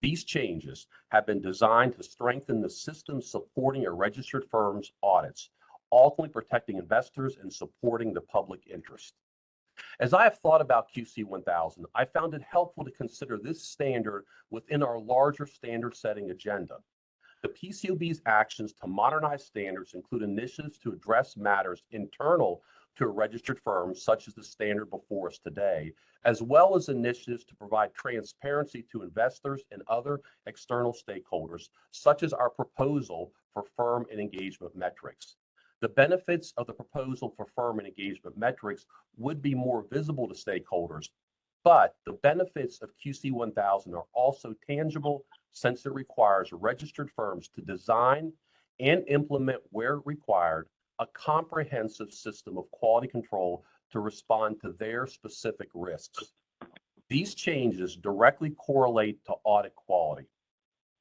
These changes have been designed to strengthen the system supporting a registered firm's audits, ultimately protecting investors and supporting the public interest. As I have thought about QC 1000, I found it helpful to consider this standard within our larger standard setting agenda. The PCAOB's actions to modernize standards include initiatives to address matters internal to a registered firm, such as the standard before us today, as well as initiatives to provide transparency to investors and other external stakeholders, such as our proposal for firm and engagement metrics. The benefits of the proposal for firm and engagement metrics would be more visible to stakeholders, but the benefits of QC 1000 are also tangible since it requires registered firms to design and implement where required a comprehensive system of quality control to respond to their specific risks. These changes directly correlate to audit quality.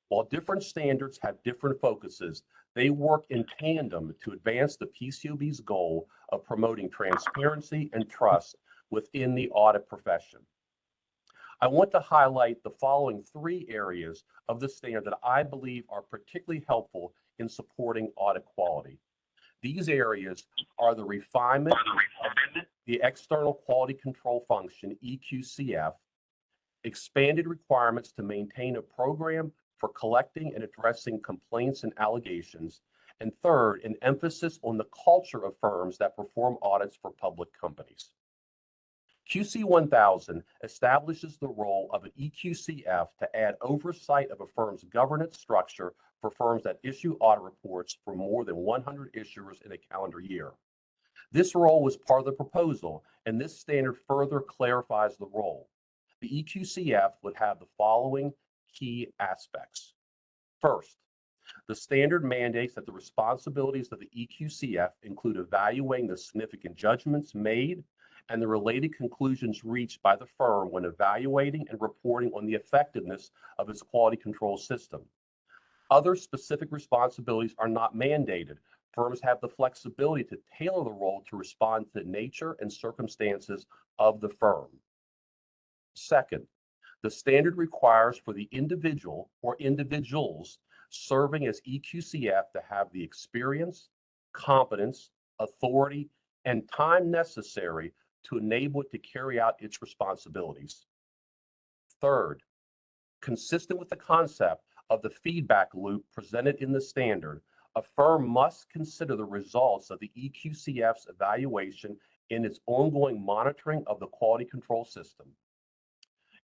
While different standards have different focuses, they work in tandem to advance the PCAOB's goal of promoting transparency and trust within the audit profession. I want to highlight the following 3 areas of the standard that I believe are particularly helpful in supporting audit quality. These areas are the refinement of the external quality control function, EQCF, expanded requirements to maintain a program for collecting and addressing complaints and allegations, and third, an emphasis on the culture of firms that perform audits for public companies. QC 1000 establishes the role of an EQCF to add oversight of a firm's governance structure for firms that issue audit reports for more than 100 issuers in a calendar year. This role was part of the proposal, and this standard further clarifies the role. The EQCF would have the following key aspects. First, the standard mandates that the responsibilities of the EQCF include evaluating the significant judgments made and the related conclusions reached by the firm when evaluating and reporting on the effectiveness of its quality control system. Other specific responsibilities are not mandated. Firms have the flexibility to tailor the role to respond to the nature and circumstances of the firm. Second, the standard requires for the individual or individuals serving as EQCF to have the experience, competence, authority, and time necessary to enable it to carry out its responsibilities. Third, consistent with the concept of the feedback loop presented in the standard, a firm must consider the results of the EQCF's evaluation in its ongoing monitoring of the quality control system.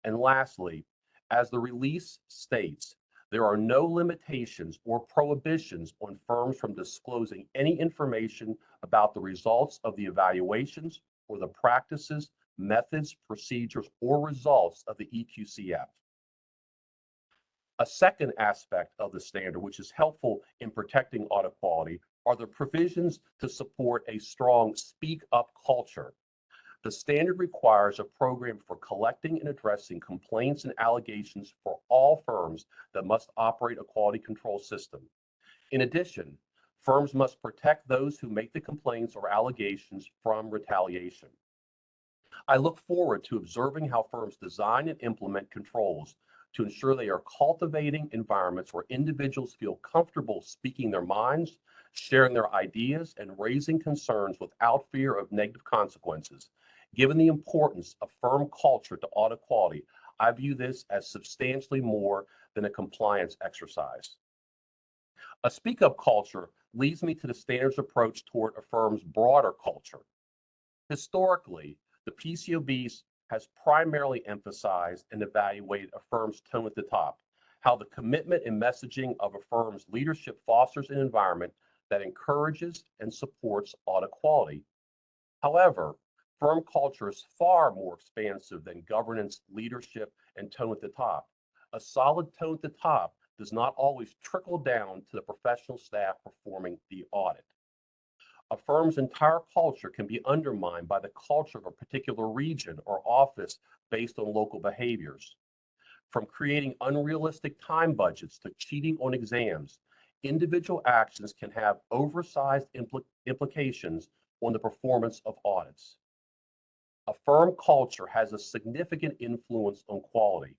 And lastly, as the release states, There are no limitations or prohibitions on firms from disclosing any information about the results of the evaluations or the practices, methods, procedures, or results of the EQCF. A second aspect of the standard, which is helpful in protecting audit quality, are the provisions to support a strong speak up culture. The standard requires a program for collecting and addressing complaints and allegations for all firms that must operate a quality control system. In addition, firms must protect those who make the complaints or allegations from retaliation. I look forward to observing how firms design and implement controls to ensure they are cultivating environments where individuals feel comfortable speaking their minds, sharing their ideas, and raising concerns without fear of negative consequences. Given the importance of firm culture to audit quality, I view this as substantially more than a compliance exercise. A speak-up culture leads me to the standards approach toward a firm's broader culture. Historically, the PCAOB has primarily emphasized and evaluated a firm's tone at the top, how the commitment and messaging of a firm's leadership fosters an environment that encourages and supports audit quality. However, firm culture is far more expansive than governance, leadership, and tone at the top. A solid tone at the top does not always trickle down to the professional staff performing the audit. A firm's entire culture can be undermined by the culture of a particular region or office based on local behaviors. From creating unrealistic time budgets to cheating on exams, individual actions can have oversized implications on the performance of audits. A firm culture has a significant influence on quality.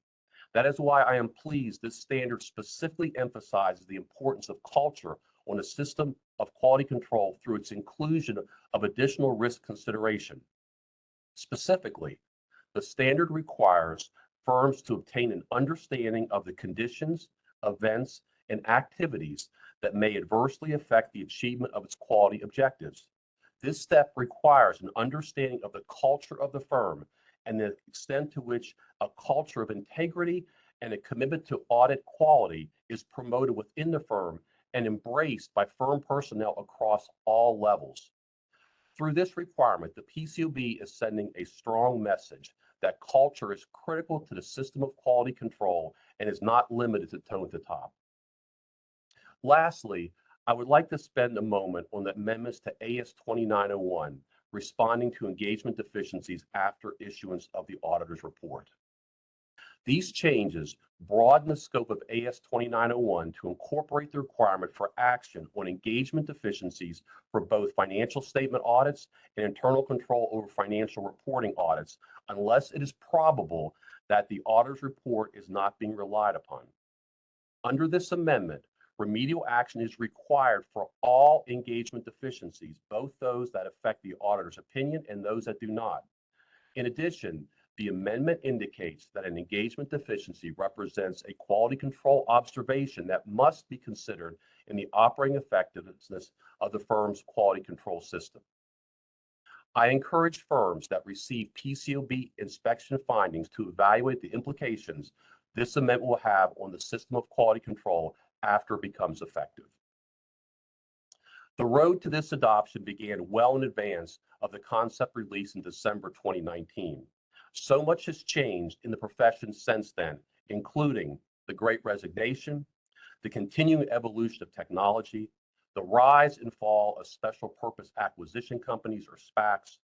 That is why I am pleased this standard specifically emphasizes the importance of culture on a system of quality control through its inclusion of additional risk consideration. Specifically, the standard requires firms to obtain an understanding of the conditions, events, and activities that may adversely affect the achievement of its quality objectives. This step requires an understanding of the culture of the firm and the extent to which a culture of integrity and a commitment to audit quality is promoted within the firm and embraced by firm personnel across all levels. Through this requirement, the PCAOB is sending a strong message that culture is critical to the system of quality control and is not limited to tone at the top. Lastly, I would like to spend a moment on the amendments to AS 2901, responding to engagement deficiencies after issuance of the auditor's report. These changes broaden the scope of AS 2901 to incorporate the requirement for action on engagement deficiencies for both financial statement audits and internal control over financial reporting audits, unless it is probable that the auditor's report is not being relied upon. Under this amendment, remedial action is required for all engagement deficiencies, both those that affect the auditor's opinion and those that do not. In addition, the amendment indicates that an engagement deficiency represents a quality control observation that must be considered in the operating effectiveness of the firm's quality control system. I encourage firms that receive PCAOB inspection findings to evaluate the implications this amendment will have on the system of quality control after it becomes effective. The road to this adoption began well in advance of the concept release in December 2019. So much has changed in the profession since then, including the Great Resignation, the continuing evolution of technology, the rise and fall of special purpose acquisition companies or SPACs,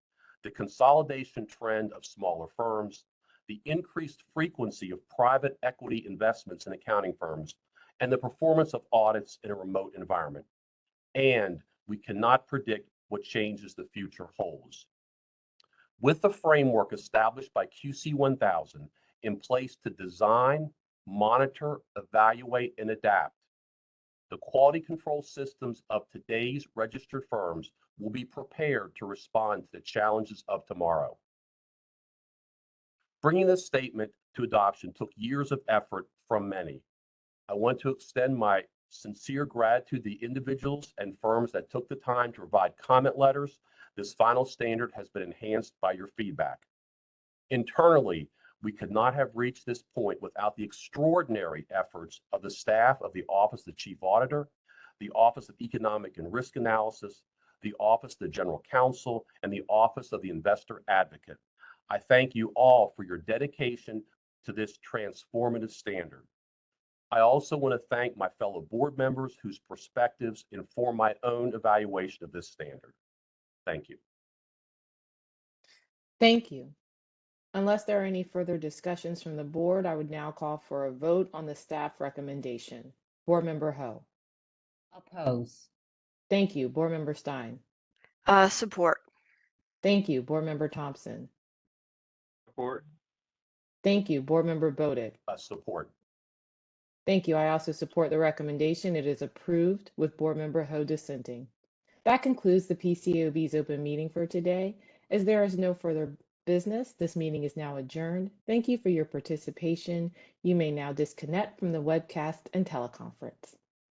the consolidation trend of smaller firms, the increased frequency of private equity investments in accounting firms, and the performance of audits in a remote environment. And we cannot predict what changes the future holds. With the framework established by QC 1000 in place to design, monitor, evaluate, and adapt, the quality control systems of today's registered firms will be prepared to respond to the challenges of tomorrow. Bringing this statement to adoption took years of effort from many. I want to extend my sincere gratitude to the individuals and firms that took the time to provide comment letters. This final standard has been enhanced by your feedback. Internally, We could not have reached this point without the extraordinary efforts of the staff of the Office of the Chief Auditor, the Office of Economic and Risk Analysis, the Office of the General Counsel, and the Office of the Investor Advocate. I thank you all for your dedication to this transformative standard. I also want to thank my fellow board members whose perspectives inform my own evaluation of this standard. Thank you. Thank you. Unless there are any further discussions from the board, I would now call for a vote on the staff recommendation. Board Member Ho. Oppose. Thank you. Board Member Stein. Support. Thank you. Board Member Thompson. Support. Thank you. Board Member Bodick. Support. Thank you. I also support the recommendation. It is approved with Board Member Ho dissenting. That concludes the PCAOB's open meeting for today. As there is no further business, this meeting is now adjourned. Thank you for your participation. You may now disconnect from the webcast and teleconference.